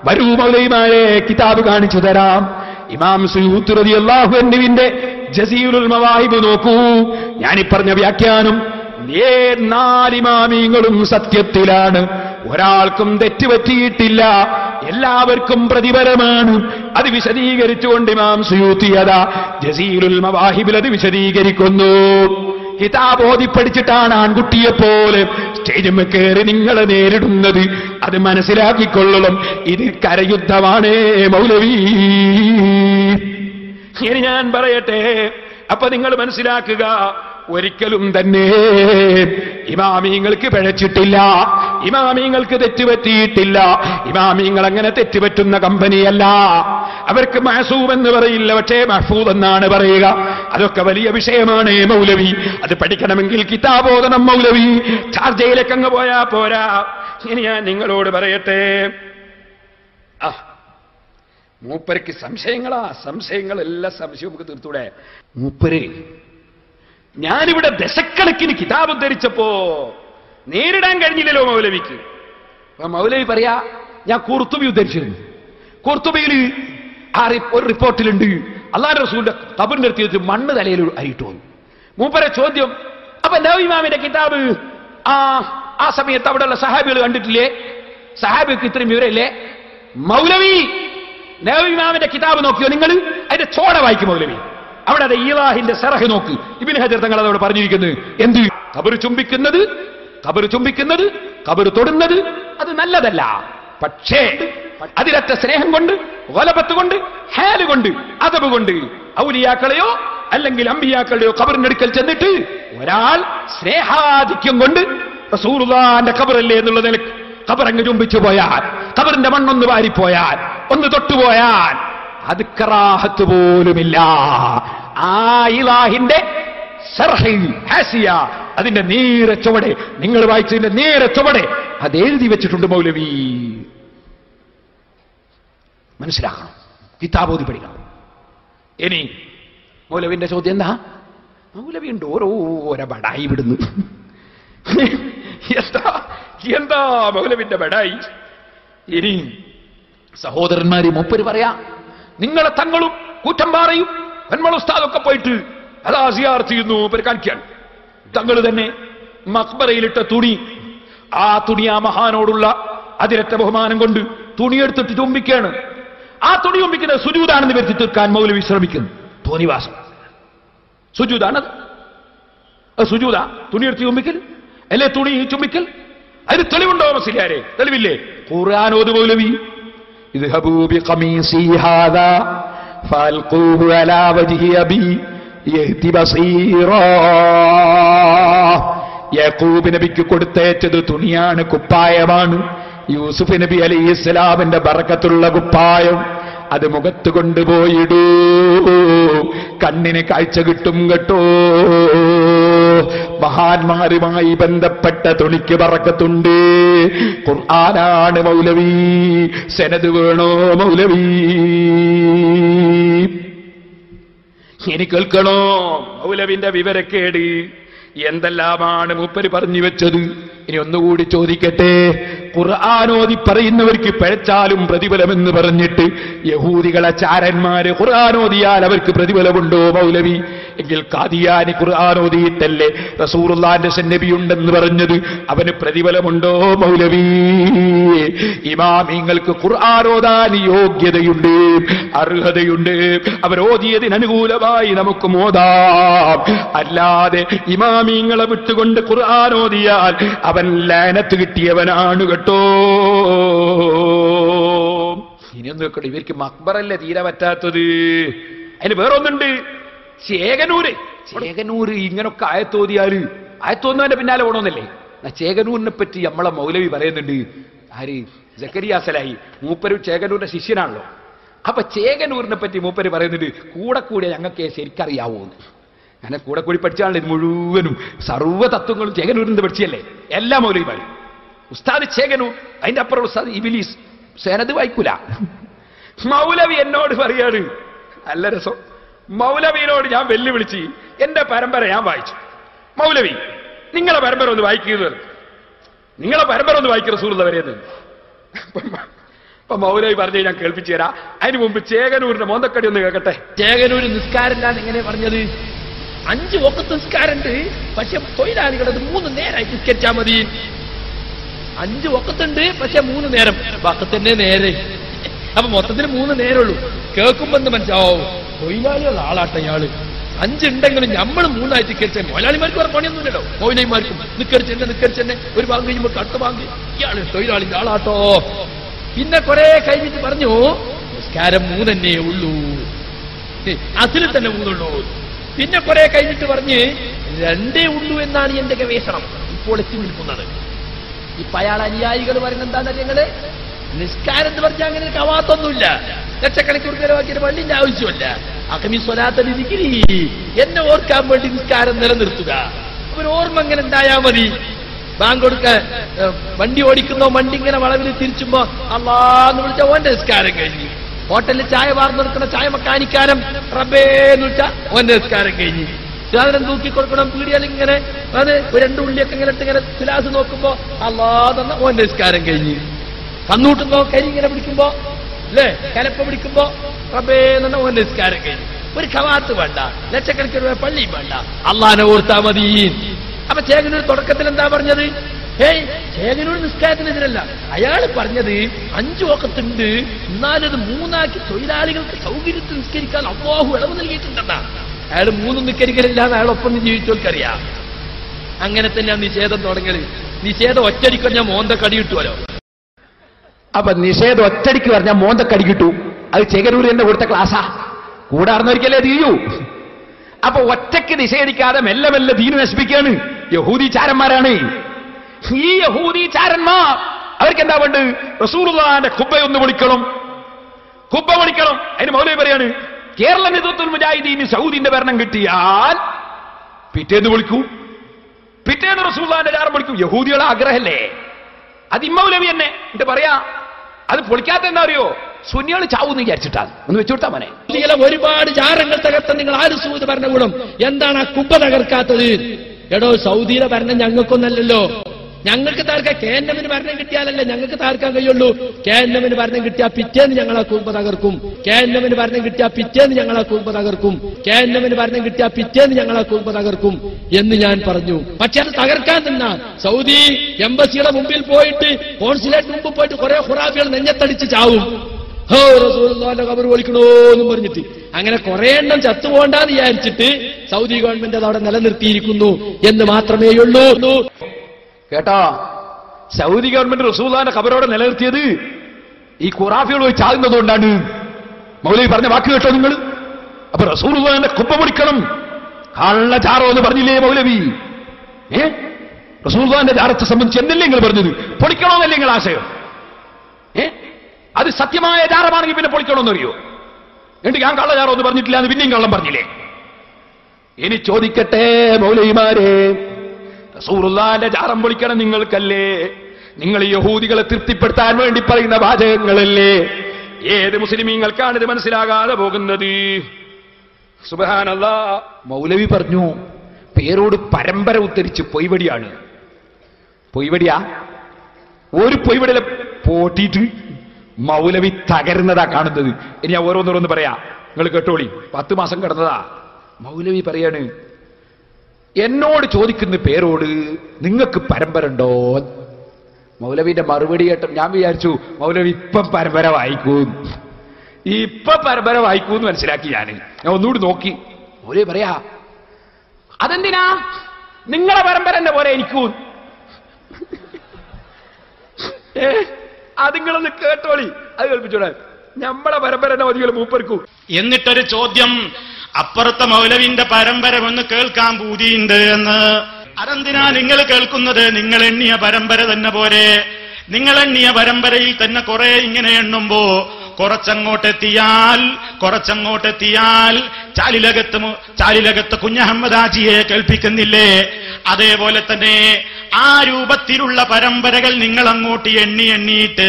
വരൂ മൗലവിമാരെ, കിതാബ് കാണിച്ചു തരാം. ഇമാം സുയൂത്തി റളിയല്ലാഹു അൻഹുവിന്റെ ജസീലുൽ മവാഹിബ് നോക്കൂ. ഞാനീ പറഞ്ഞ വ്യാഖ്യാനം 4 ഇമാമിങ്ങളും സത്യത്തിലാണ്. ഒരാൾക്കും തെറ്റുപറ്റിയിട്ടില്ല, എല്ലാവർക്കും പ്രതിഫലമാണ്. അത് വിശദീകരിച്ചുകൊണ്ട് ഇമാം സുയൂത്തി അതാ ജസീലുൽ മവാഹിബിൽ അത് വിശദീകരിക്കുന്നു. കിതാബ് ഓതി പഠിച്ചിട്ടാണ് ആൺകുട്ടിയെപ്പോലെ സ്റ്റേജിൽ കയറി നിങ്ങളെ നേരിടുന്നത്. അത് മനസ്സിലാക്കിക്കൊള്ളണം. ഇത് കരയുദ്ധമാണ് മൗലവി. ഇനി ഞാൻ പറയട്ടെ, അപ്പൊ നിങ്ങൾ മനസ്സിലാക്കുക, ഒരിക്കലും തന്നെ ഇമാമിങ്ങൾക്ക് പിഴച്ചിട്ടില്ല, ഇമാമിങ്ങൾക്ക് തെറ്റുപറ്റിയിട്ടില്ല. ഇമാമിങ്ങൾ അങ്ങനെ തെറ്റുപറ്റുന്ന കമ്പനിയല്ല. അവർക്ക് മഅസൂം എന്ന് പറയില്ല, പക്ഷേ മഹ്ഫൂദ് എന്നാണ് പറയുക. അതൊക്കെ വലിയ വിഷയമാണ് മൗലവി. അത് പഠിക്കണമെങ്കിൽ കിതാബ് ഓതണം മൗലവി. ഷാർജയിലേക്ക് അങ്ങ് പോയാ പോരാ. ഇനി ഞാൻ നിങ്ങളോട് പറയട്ടെ, മൂപ്പർക്ക് സംശയങ്ങളെല്ലാ സംശയവും നമുക്ക് തീർത്തൂടെ? മൂപ്പര് ഞാനിവിടെ ദശക്കണക്കിന് കിതാബ് ഉദ്ധരിച്ചപ്പോ നേരിടാൻ കഴിഞ്ഞില്ലല്ലോ മൗലവിക്ക്. അപ്പൊ മൗലവി പറയാ, ഞാൻ ഖുർത്തുബി ഉദ്ധരിച്ചിരുന്നു. ഖുർത്തുബിയിൽ ഒരു റിപ്പോർട്ടിലുണ്ട്, അല്ലാഹുവിന്റെ റസൂലിന്റെ ഖബറിന്റെ അടുത്ത് വെച്ച് മണ്ണ് തലയിൽ അരിയിട്ടു വന്നു. മൂപ്പരെ ചോദ്യം, അപ്പൊ നബി ഇമാമിന്റെ കിതാബ് ആ സമയത്ത് അവിടെയുള്ള സഹാബികൾ കണ്ടിട്ടില്ലേ? സഹാബിക്ക് ഇത്രയും വിവരമില്ലേ? മൗലവി നബി ഇമാമിന്റെ കിതാബ് നോക്കിയോ നിങ്ങൾ? അതിന്റെ ചോട വായിക്കും മൗലവി. അവിടെ അത് ഈലാഹിന്റെ സറഹ് നോക്ക്. ഇബ്നു ഹജർ തങ്ങൾ അതവിടെ പറഞ്ഞിരിക്കുന്നത് എന്ത്? ഖബർ ചുംബിക്കുന്നത്, ഖബർ തൊടുന്നത് അത് നല്ലതല്ല. പക്ഷേ അതിലറ്റ സ്നേഹം കൊണ്ട്, വലപത്ത് കൊണ്ട്, ഹാല് കൊണ്ട്, അദബ് കൊണ്ട് ഔലിയാക്കളെയോ അല്ലെങ്കിൽ അമ്പിയാക്കളുടെയോ ഖബറിന്റെ അടുക്കൽ ചെന്നിട്ട് ഒരാൾ സ്നേഹാധിക്യം കൊണ്ട് റസൂലുള്ളാഹിന്റെ ഖബറല്ലേ എന്നുള്ള നിലക്ക് ഖബറങ്ങ് ചുംബിച്ചു പോയാൽ, ഖബറിന്റെ മണ്ണൊന്ന് വാരിപ്പോയാൽ, ഒന്ന് തൊട്ടുപോയാൽ അത് കറാഹത്ത് പോലുമില്ല. ആ ഇലാഹിന്റെ സർഹ് ഹാസിയ, അതിന്റെ നേരെ ചുവടെ, നിങ്ങൾ വായിച്ചതിന്റെ നേരെ ചുവടെ അത് എഴുതി വെച്ചിട്ടുണ്ട് മൗലവി. മനസ്സിലാക്കണം, കിതാബോധി പഠിക്കണം. ഇനി മൗലവിന്റെ ചോദ്യം എന്താ? മൗലവി ഉണ്ട് ഓരോരോ ബടായി വിടുന്നു. എന്താ മൗലവിന്റെ ബടായി? ഇനി സഹോദരന്മാരെ മൂപ്പര് പറയാ, നിങ്ങളെ തങ്ങളും കൂറ്റമ്പാറയും വെൺമള ഉസ്താദൊക്കെ പോയിട്ട് അതാ സിയാറത്ത് ചെയ്യുന്നു. മൂപ്പര് കാണിക്കാൻ തങ്ങൾ തന്നെ മക്ബറയിലിട്ട തുണി, ആ തുണി ആ മഹാനോടുള്ള അതിരറ്റ ബഹുമാനം കൊണ്ട് തുണിയെടുത്തിട്ട് ചുംബിക്കാണ്. ആ തുണി ചുംബിക്കുന്നത് സുജൂദാണെന്ന് വരുത്തി തീർക്കാൻ മൗലവി ശ്രമിക്കുന്നു. തോന്നിവാസം സുജൂദാണത്. സുജൂദ തുണിയെടുത്ത് ചുംബിക്കൽ അല്ലേ? തുണി ചുംബിക്കൽ അതിന് തെളിവുണ്ടോ മുസ്ലിയാരെ? തെളിവില്ലേ? ഖുർആൻ ഓതു മൗലവി. ഇദ്ഹബൂ ബിഖമീസി ഹാദാ ഫൽഖൂഹു അലാ വജ്ഹി അബി യഹ്തി ബസീറാ. യാക്കൂബ് നബിക്ക് കൊടുത്തേച്ചത് തുണിയാണ്, കുപ്പായമാണ്. യൂസുഫ് നബി അലൈഹിസ്സലാമിന്റെ ബറക്കത്തുള്ള കുപ്പായം. അത് മുഖത്ത് കൊണ്ടുപോയിടൂ, കണ്ണിന് കാഴ്ച കിട്ടും കേട്ടോ. മഹാന്മാരുമായി ബന്ധപ്പെട്ട തുണിക്ക് ബറക്കത്തുണ്ട്. ഖുർആനാണ് മൗലവി. സനദ് വേണോ മൗലവി? ഇനി കേൾക്കണോ മൗലവിന്റെ വിവരക്കേട് എന്തെല്ലാമാണ് മൂപ്പര് പറഞ്ഞു വെച്ചത്? ഇനി ഒന്നുകൂടി ചോദിക്കട്ടെ. ഖുർആനോദി പറയുന്നവർക്ക് പിഴച്ചാലും പ്രതിഫലമെന്ന് പറഞ്ഞിട്ട് യഹൂദികളെ ചാരന്മാര് ഖുർആനോദിയാൽ അവർക്ക് പ്രതിഫലമുണ്ടോ മൗലവി? എങ്കിൽ ഖാദിയാനി ഖുർആനോദിയിട്ടല്ലേ റസൂലുള്ളാഹിന്റെ സന്നബിയുണ്ടെന്ന് പറഞ്ഞത്? അവന് പ്രതിഫലമുണ്ടോ മൗലവി? ഇമാമിങ്ങൾക്ക് ഖുർആനോദാൻ യോഗ്യതയുണ്ട്, അർഹതയുണ്ട്. അവരോദിയതിന് അനുകൂലമായി നമുക്ക് ഓതാം. അല്ലാതെ ഇമാമിങ്ങളെ വിട്ടുകൊണ്ട് ഖുർആനോദിയാൽ അവൻ ലാനത്ത് കിട്ടിയവനാണ് കേട്ടോ. ഇനിയൊന്നും നോക്കട്ടെ, ഇവർക്ക് മക്ബറല്ലേ തീരെ പറ്റാത്തത്. അതിന് വേറൊന്നുണ്ട്. ചേകനൂര് ഇങ്ങനൊക്കെ ആയത്തോതിയാല് ആയത്തോന്നവന്റെ പിന്നാലെ പോകണമെന്നല്ലേ? ചേകനൂരിനെ പറ്റി നമ്മളെ മൗലവി പറയുന്നുണ്ട്. ആര്? സക്കരിയ സലാഹി. മൂപ്പര് ചേകനൂരിന്റെ ശിഷ്യനാണല്ലോ. അപ്പൊ ചേകനൂരിനെ പറ്റി മൂപ്പര് പറയുന്നുണ്ട്, കൂടെ ഞങ്ങൾക്ക് ശരിക്കറിയാവൂന്ന്. അങ്ങനെ കൂടി പഠിച്ചാണല്ലോ ഇത് മുഴുവനും. സർവ്വ തത്വങ്ങളും ചേകനൂരിന്റെ പഠിച്ചല്ലേ എല്ലാ മൗലവിമാരും. ഉസ്താദ് ചേകനൂർ, അതിന്റെ അപ്പുറം ഉസ്താദ് ഇബിലീസ്. സനദ് വായിക്കൂല. മൗലവി എന്നോട് പറയാണ്, നല്ല രസം. മൗലവിനോട് ഞാൻ വെല്ലുവിളിച്ച് എന്റെ പരമ്പര ഞാൻ വായിച്ചു. മൗലവി നിങ്ങളെ പരമ്പര ഒന്ന് വായിക്കുന്നത്, നിങ്ങളെ പരമ്പര ഒന്ന് വായിക്കുക റസൂലുള്ളാഹി വരെയെന്ന്. അപ്പൊ മൗലവി പറഞ്ഞു ഞാൻ കേൾപ്പിച്ചു തരാം. അതിന് മുമ്പ് ചേകനൂരിന്റെ മോന്തക്കടി ഒന്ന് കേൾക്കട്ടെ. ചേകനൂര് നിസ്കാരമില്ലാന്ന് എങ്ങനെ പറഞ്ഞത്? 5 വഖത്ത് നിസ്കാരമുണ്ട്, പക്ഷെ തൊഴിലാളികളത് 3 നേരമായിട്ട് നിസ്കരിച്ചാൽ മതി. 5 വഖത്തുണ്ട്, പക്ഷെ 3 നേരം. വഖത്തന്നെ നേരെ. അപ്പൊ മൊത്തത്തിൽ 3 നേരമുള്ളൂ. കേൾക്കുമ്പോ എന്ത് മനസ്സിലാവും? തൊഴിലാളികളുടെ ആളാട്ട ഇയാള്. 5 ഉണ്ടെങ്കിലും നമ്മൾ 3 ആയിട്ട് നിസ്കരിച്ചാൽ മൊലാളിമാർക്ക് വേറെ പണിയൊന്നുമില്ലല്ലോ. മൗലവിമാർക്കും നിസ്കരിച്ചെന്നെ ഒരു ഭാഗം കഴിയുമ്പോൾ അടുത്ത ഭാഗം ഇയാള് തൊഴിലാളിന്റെ ആളാട്ടോ. പിന്നെ കുറെ കഴിഞ്ഞിട്ട് പറഞ്ഞു നിസ്കാരം 3 തന്നെ ഉള്ളൂ, അതിൽ തന്നെ 3 ഉള്ളൂ. പിന്നെ കുറെ കഴിഞ്ഞിട്ട് പറഞ്ഞ് 2 ഉള്ളൂ എന്നാണ് എന്റെ ഗവേഷണം ഇപ്പോൾ എത്തി നിൽക്കുന്നത്. ഇപ്പൊ അയാൾ അനുയായികൾ പറയുന്നത് എന്താണെന്ന് ഞങ്ങള് നിസ്കാരം എന്ന് പറഞ്ഞാൽ അങ്ങനെ കവാത്തൊന്നുമില്ല. ലക്ഷക്കണക്കിന് രൂപ പള്ളിന്റെ ആവശ്യമല്ല. അഖമി സ്വലാത്തൽ ദിക്രി, എന്നെ ഓർക്കാൻ വേണ്ടി നിസ്കാരം നിലനിർത്തുക. ഒരു ഓർമ്മ എങ്ങനെ ഉണ്ടായാൽ മതി. ബാങ്ക് കൊടുക്ക, വണ്ടി ഓടിക്കുന്നോ, വണ്ടി ഇങ്ങനെ വളവിൽ തിരിച്ചുമ്പോ അള്ളാന്ന് വിളിച്ച ഓന്റെ നിസ്കാരം കഴിഞ്ഞു. ഹോട്ടലിൽ ചായ വാർന്നെടുക്കുന്ന ചായ മക്കാനിക്കാരം റബ്ബേന്ന് വിളിച്ച ഓന്റെ നിസ്കാരം കഴിഞ്ഞു. സാധനം തൂക്കി കൊടുക്കണം പീടിയാൽ ഇങ്ങനെ അത് 2 ഉള്ളിയൊക്കെ ഇങ്ങനെ ഇട്ട് ഇങ്ങനെ തുലാസ് നോക്കുമ്പോ അള്ളാന്ന് ഓന്റെ നിസ്കാരം കഴിഞ്ഞു. കന്നൂട്ടുമ്പോ കരി ഇങ്ങനെ പിടിക്കുമ്പോ അല്ലേ, കലപ്പ പിടിക്കുമ്പോ റബ്ബേന്ന് ഓന്റെ നിസ്കാരം കഴിഞ്ഞു. ഒരു ഖവാത്ത് വേണ്ട, ലക്ഷക്കണക്കിന് രൂപ പള്ളിയും വേണ്ട, അള്ളാനെ ഓർത്താ മതി. അപ്പൊ ചേകനൂർ തുടക്കത്തിൽ എന്താ പറഞ്ഞത്? ചേകനൂർ നിസ്കാരത്തിനെതിരല്ല. അയാൾ പറഞ്ഞത് 5 വഖത്തുണ്ട്, എന്നാലത് 3 ആക്കി തൊഴിലാളികൾക്ക് സൗകര്യത്തിൽ നിസ്കരിക്കാൻ അല്ലാഹു ഇളവ് നൽകിയിട്ടുണ്ടെന്നാ. അയാൾ 3 നിസ്കരിക്കലില്ല എന്ന് അയാളൊപ്പം ജീവിച്ചവർക്കറിയാം. അങ്ങനെ തന്നെയാണ് നിഷേധം തുടങ്ങിയത്. നിഷേധം ഒറ്റടിക്ക് പറഞ്ഞാൽ മോന്തക്കടി കിട്ടുമല്ലോ. അപ്പൊ നിഷേധം ഒറ്റടിക്ക് പറഞ്ഞാൽ മോന്തക്കടി കിട്ടൂ. അത് ചേകനൂർ എന്നെ കൊടുത്ത ക്ലാസ്സാ. കൂടാർന്നൊരിക്കലേ തീരൂ. അപ്പൊ ഒറ്റയ്ക്ക് നിഷേധിക്കാതെ മെല്ലെ മെല്ലെ ദീന് നശിപ്പിക്കുകയാണ്. യഹൂദീചാരന്മാരാണ് ഈ യഹൂദീചാരന്മാർ. അവർക്ക് എന്താ വേണ്ടത്? റസൂലുള്ളാഹിന്റെ ഖുബ്ബയൊന്ന് വിളിക്കണം, ഖുബ്ബ വിളിക്കണം. അതിന് മൗലവി പറയാണ്, കേരള നേതൃത്വത്തിൽ മുജാഹിദീന് സൗദിന്റെ ഭരണം കിട്ടിയാൽ പിറ്റേന്ന് വിളിക്കൂ, പിറ്റേന്ന് റസൂലുള്ളാഹിന്റെ ചാരം വിളിക്കൂ. യഹൂദികളെ ആഗ്രഹമല്ലേ അത്? മൗലവി തന്നെ എന്നിട്ട് പറയാ. അത് പൊളിക്കാത്ത എന്താ അറിയോ? സുന്നികൾ ചാവൂന്ന് വിചാരിച്ചിട്ടാണ്. ഒന്ന് വെച്ചുകൊടുത്താ മോനെ. നിങ്ങളെ ഒരുപാട് ജാറങ്ങൾ തകർത്ത നിങ്ങൾ ആര് സൂത് ഭരണകൂടം എന്താണ് ആ കുബ്ബ തകർക്കാത്തത്? എടോ സൗദിയിലെ ഭരണം ഞങ്ങൾക്കൊന്നല്ലല്ലോ. ഞങ്ങൾക്ക് താർക്കാൻ KNM ഭരണം കിട്ടിയാലല്ലേ ഞങ്ങൾക്ക് താർക്കാൻ കഴിയുള്ളൂ. KNM ഭരണം കിട്ടിയാൽ പിറ്റേന്ന് ഞങ്ങളെ കുടുംബ തകർക്കും. KNM ഭരണം കിട്ടിയാൽ പിറ്റേന്ന് ഞങ്ങളെ കുടുംബ തകർക്കും. KNM ഭരണം കിട്ടിയാൽ പിറ്റേന്ന് ഞങ്ങളെ കുടുംബ തകർക്കും എന്ന് ഞാൻ പറഞ്ഞു. പക്ഷെ അത് തകർക്കാൻ നിന്ന സൗദി എംബസിയുടെ മുമ്പിൽ പോയിട്ട് കോൺസുലേറ്റ് മുമ്പിൽ പോയിട്ട് കുറെ ഖുറാഫികൾ നെഞ്ഞത്തടിച്ച് ചാവും. റസൂലുള്ളാഹിന്റെ ഖബർ വിളിക്കണോന്നും പറഞ്ഞിട്ട് അങ്ങനെ കുറെ എണ്ണം ചത്തുപോകണ്ടെന്ന് വിചാരിച്ചിട്ട് സൗദി ഗവൺമെന്റ് അത് അവിടെ നിലനിർത്തിയിരിക്കുന്നു എന്ന് മാത്രമേയുള്ളൂ. കേട്ടോ, സൗദി ഗവൺമെന്റ് റസൂലുള്ളാഹിന്റെ ഖബറോടെ നിലനിർത്തിയത് ഈ ഖുറാഫികൾ പോയി ചാകുന്നതുകൊണ്ടാണ്. മൗലവി പറഞ്ഞ വാക്ക് കേട്ടോ നിങ്ങൾ? അപ്പൊ റസൂലുള്ളാഹിന്റെ കുബ്ബ പൊളിക്കണം, കള്ള ചാറോ എന്ന് പറഞ്ഞില്ലേ മൗലവി? റസൂലുള്ളാഹിന്റെ ജാറത്തെ സംബന്ധിച്ച് എന്നല്ലേ നിങ്ങൾ പറഞ്ഞത്? പൊളിക്കണമെന്നല്ലേ നിങ്ങൾ ആശയം? അത് സത്യമായ ജാറമാണെങ്കിൽ പിന്നെ പൊളിക്കണമെന്നറിയോ? എന്നിട്ട് ഞാൻ കള്ള ചാറോ എന്ന് പറഞ്ഞിട്ടില്ല എന്ന് പിന്നെയും കള്ളം പറഞ്ഞില്ലേ? ഇനി ചോദിക്കട്ടെ മൗലവിമാരെ, റസൂലുള്ളാഹിന്റെ ജാറം പൊളിക്കണം നിങ്ങൾക്കല്ലേ? നിങ്ങൾ യഹൂദികളെ തൃപ്തിപ്പെടുത്താൻ വേണ്ടി പറയുന്ന വാചകങ്ങളല്ലേ? ഏത് മുസ്ലിമീങ്ങൾക്കാണ് ഇത് മനസ്സിലാകാതെ പോകുന്നത്? സുബ്ഹാനല്ലാഹ്. മൗലവി പറഞ്ഞു പേരോട് പരമ്പര ഉദ്ധരിച്ച് പൊയ്വടിയാണ്. പൊയ്വടിയാ? ഒരു പൊയ്വടിയിലെ പോട്ടിയിട്ട് മൗലവി തകരുന്നതാ കാണുന്നത്. ഇനി ഞാൻ ഓരോന്നോരോന്ന് പറയാ, നിങ്ങൾ കേട്ടോളി. 10 മാസം കിടന്നതാ. മൗലവി പറയാണ്, എന്നോട് ചോദിക്കുന്ന പേരോട് നിങ്ങൾക്ക് പരമ്പര ഉണ്ടോ? മൗലവിന്റെ മറുപടി കേട്ട ഞാൻ വിചാരിച്ചു മൗലവി ഇപ്പം പരമ്പര വായിക്കും, ഇപ്പൊ പരമ്പര വായിക്കൂന്ന് മനസ്സിലാക്കി. ഞാൻ ഒന്നുകൂടി നോക്കി. മൗലവി പറയാ, അതെന്തിനാ നിങ്ങളെ പരമ്പര എന്നെ പോലെ എനിക്കും. അത് നിങ്ങളൊന്ന് കേട്ടോളി, അത് കേൾപ്പിച്ചോളെ. നമ്മളെ പരമ്പര എന്നെ മതികൾ മൂപ്പർക്കൂ. എന്നിട്ടൊരു ചോദ്യം, അപ്പുറത്തെ മൗലവിന്റെ പരമ്പര ഒന്ന് കേൾക്കാൻ പൂതിയുണ്ട് എന്ന്. അതെന്തിനാ നിങ്ങൾ കേൾക്കുന്നത്? നിങ്ങൾ എണ്ണിയ പരമ്പര തന്നെ പോരെ. നിങ്ങൾ എണ്ണിയ പരമ്പരയിൽ തന്നെ കുറെ ഇങ്ങനെ എണ്ണുമ്പോ കുറച്ചങ്ങോട്ടെത്തിയാൽ ചാലിലകത്ത് കുഞ്ഞഹമ്മദ് ഹാജിയെ കേൾപ്പിക്കുന്നില്ലേ? അതേപോലെ തന്നെ ആ രൂപത്തിലുള്ള പരമ്പരകൾ നിങ്ങൾ അങ്ങോട്ട് എണ്ണിയിട്ട്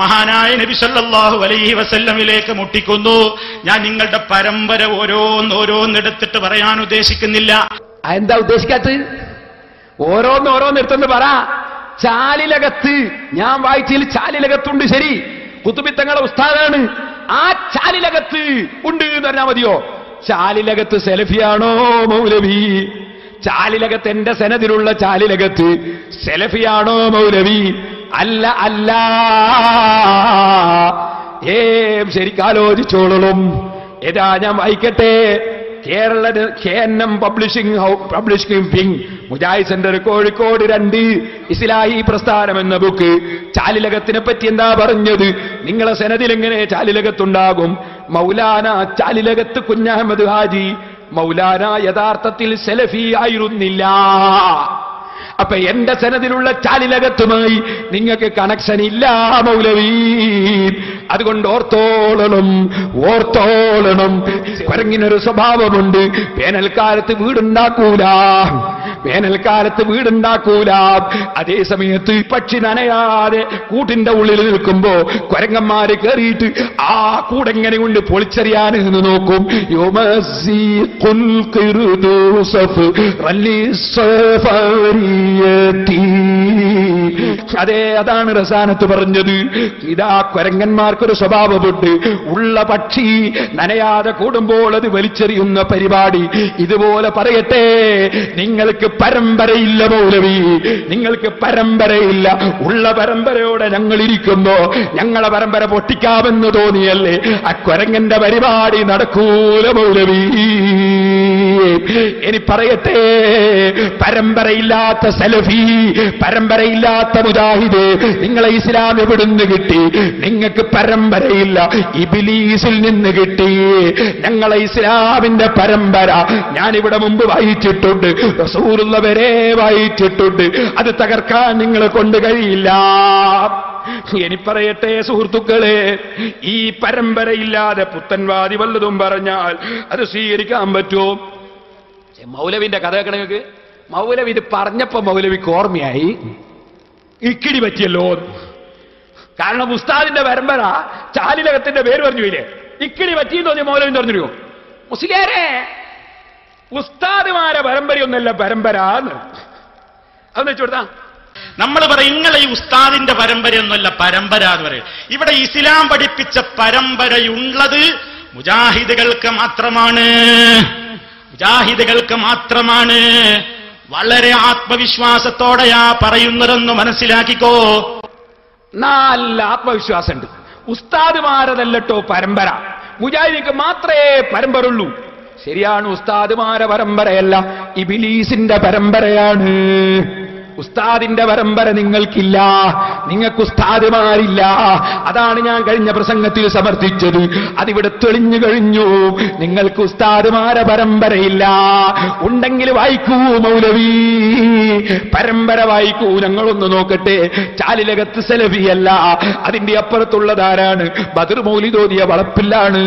മഹാനായ നബി സല്ലല്ലാഹു അലൈഹി വസല്ലമിലേക്ക് മുട്ടിക്കുന്നു. ഞാൻ നിങ്ങളുടെ പരമ്പര ഓരോന്നെടുത്തിട്ട് പറയാൻ ഉദ്ദേശിക്കുന്നില്ല. എന്താ ഉദ്ദേശിക്കാത്തത്? ഓരോന്നെടുത്തെന്ന് പറ. ചാലിലകത്ത് ഞാൻ വായിച്ചതിൽ ചാലിലകത്തുണ്ട്, ശരി, കുത്തുബിത്തങ്ങളെ ഉസ്താദാണ്. ആ ചാലിലകത്ത് ഉണ്ട് എന്ന് പറഞ്ഞാൽ മതിയോ? ചാലിലകത്ത് സെലഫിയാണോ മൗലവി? ചാലിലകത്ത് എന്റെ സനദിലുള്ള ചാലിലകത്ത് സെലഫിയാണോ മൗലവി? അല്ല. ശരിക്കാലോചിച്ചോളും. ഏതാ ഞാൻ വായിക്കട്ടെ. Kerala KNM publishing wing Mujahid centre Kozhikode 2 ഇസ്ലാഹി പ്രസ്ഥാനം എന്ന ബുക്ക് ചാലിലകത്തിനെ പറ്റി എന്താ പറഞ്ഞത്? നിങ്ങളെ സനദിൽ എങ്ങനെ ചാലിലകത്തുണ്ടാകും? മൗലാന ചാലിലകത്ത് കുഞ്ഞഹമ്മദ് ഹാജി മൗലാന യഥാർത്ഥത്തിൽ സെലഫി ആയിരുന്നില്ല. അപ്പൊ എന്റെ സനദിലുള്ള ചാലിലകത്തുമായി നിങ്ങൾക്ക് കണക്ഷൻ ഇല്ല മൗലവി. അതുകൊണ്ട് ഓർത്തോളണം. കുരങ്ങിനൊരു സ്വഭാവമുണ്ട്, വേനൽക്കാലത്ത് വീടുണ്ടാക്കൂല. അതേ സമയത്ത് പക്ഷി നനയാതെ കൂട്ടിന്റെ ഉള്ളിൽ നിൽക്കുമ്പോ കുരങ്ങന്മാര് കയറിയിട്ട് ആ കൂടെങ്ങനെ കൊണ്ട് പൊളിച്ചെറിയാൻ എന്ന് നോക്കും. അതെ, അതാണ് റസാനത്ത് പറഞ്ഞത്. ഇതാ കുരങ്ങന്മാർക്കൊരു സ്വഭാവമുണ്ട്. ഉള്ള പക്ഷി നനയാതെ കൂടുമ്പോൾ അത് വലിച്ചെറിയുന്ന പരിപാടി. ഇതുപോലെ പറയട്ടെ, നിങ്ങൾക്ക് പരമ്പരയില്ല മൗലവി, നിങ്ങൾക്ക് പരമ്പരയില്ല. ഉള്ള പരമ്പരയോടെ ഞങ്ങൾ ഇരിക്കുമ്പോ ഞങ്ങളെ പരമ്പര പൊട്ടിക്കാമെന്ന് തോന്നിയല്ലേ? ആ കുരങ്ങന്റെ പരിപാടി നടക്കൂല മൗലവി. ഇനി പറയട്ടെ, പരമ്പരയില്ലാത്ത സലഫി, പരമ്പരയില്ലാത്ത മുജാഹിദ്, നിങ്ങളെ ഇസ്ലാം എവിടുന്ന് കിട്ടി? നിങ്ങൾക്ക് പരമ്പരയില്ല, ഇബ്ലീസിൽ നിന്ന് കിട്ടി. ഞങ്ങളെ ഇസ്ലാമിന്റെ പരമ്പര ഞാനിവിടെ മുമ്പ് വായിച്ചിട്ടുണ്ട്, റസൂലുള്ള വരെ വായിച്ചിട്ടുണ്ട്. അത് തകർക്കാൻ നിങ്ങളെ കൊണ്ട് കഴിയില്ല. ഇനി പറയട്ടെ സുഹൃത്തുക്കളെ, ഈ പരമ്പരയില്ലാതെ പുത്തൻവാദി വല്ലതും പറഞ്ഞാൽ അത് സ്വീകരിക്കാൻ പറ്റുമോ? മൗലവിന്റെ കഥ കേൾക്കണങ്ങൾക്ക് മൗലവി ഇത് പറഞ്ഞപ്പോ മൗലവിക്ക് ഓർമ്മയായി, ഇക്കിടി പറ്റിയല്ലോ. കാരണം ഉസ്താദിന്റെ പരമ്പര ചാലിലകത്തിന്റെ പേര് പറഞ്ഞില്ലേ, ഇക്കിടി പറ്റിയെന്ന് തോന്നി മൗലവി പറഞ്ഞിരുമോ? മുസ്ലിയാരെ ഉസ്താദുമാരെ പരമ്പരയൊന്നല്ല പരമ്പര എന്ന് അതെന്ന് വെച്ചുകൊടുത്താ നമ്മൾ പറയും നിങ്ങളെ ഈ ഉസ്താദിന്റെ പരമ്പരയൊന്നുമല്ല പരമ്പര എന്ന് പറയും. ഇവിടെ ഇസ്ലാം പഠിപ്പിച്ച പരമ്പരയുള്ളത് മുജാഹിദുകൾക്ക് മാത്രമാണ്, മുജാഹിദുകൾക്ക് മാത്രമാണ്. വളരെ ആത്മവിശ്വാസത്തോടെയാ പറയുന്നതെന്ന് മനസ്സിലാക്കിക്കോ. നല്ല ആത്മവിശ്വാസമുണ്ട്. ഉസ്താദുമാരതല്ലട്ടോ പരമ്പര, മുജാഹിദിക്ക് മാത്രമേ പരമ്പര ഉള്ളൂ. ശരിയാണ്, ഉസ്താദുമാരെ പരമ്പരയല്ല, ഇബ്ലീസിന്റെ പരമ്പരയാണ്. ഉസ്താദിന്റെ പരമ്പര നിങ്ങൾക്കില്ല, നിങ്ങൾക്ക് ഉസ്താദുമാരില്ല. അതാണ് ഞാൻ കഴിഞ്ഞ പ്രസംഗത്തിൽ സമർത്ഥിച്ചത്. അതിവിടെ തെളിഞ്ഞു കഴിഞ്ഞു. നിങ്ങൾക്ക് ഉസ്താദുമാരെ പരമ്പരയില്ല. ഉണ്ടെങ്കിൽ വായിക്കൂ മൗലവി, പരമ്പര വായിക്കൂ. ഞങ്ങളൊന്ന് നോക്കട്ടെ. ചാലിലകത്ത് സലഫിയല്ല, അതിന്റെ അപ്പുറത്തുള്ളതാരാണ്? ബദർ മൗലിദ് ഓതിയ വളപ്പില്ലാണ്,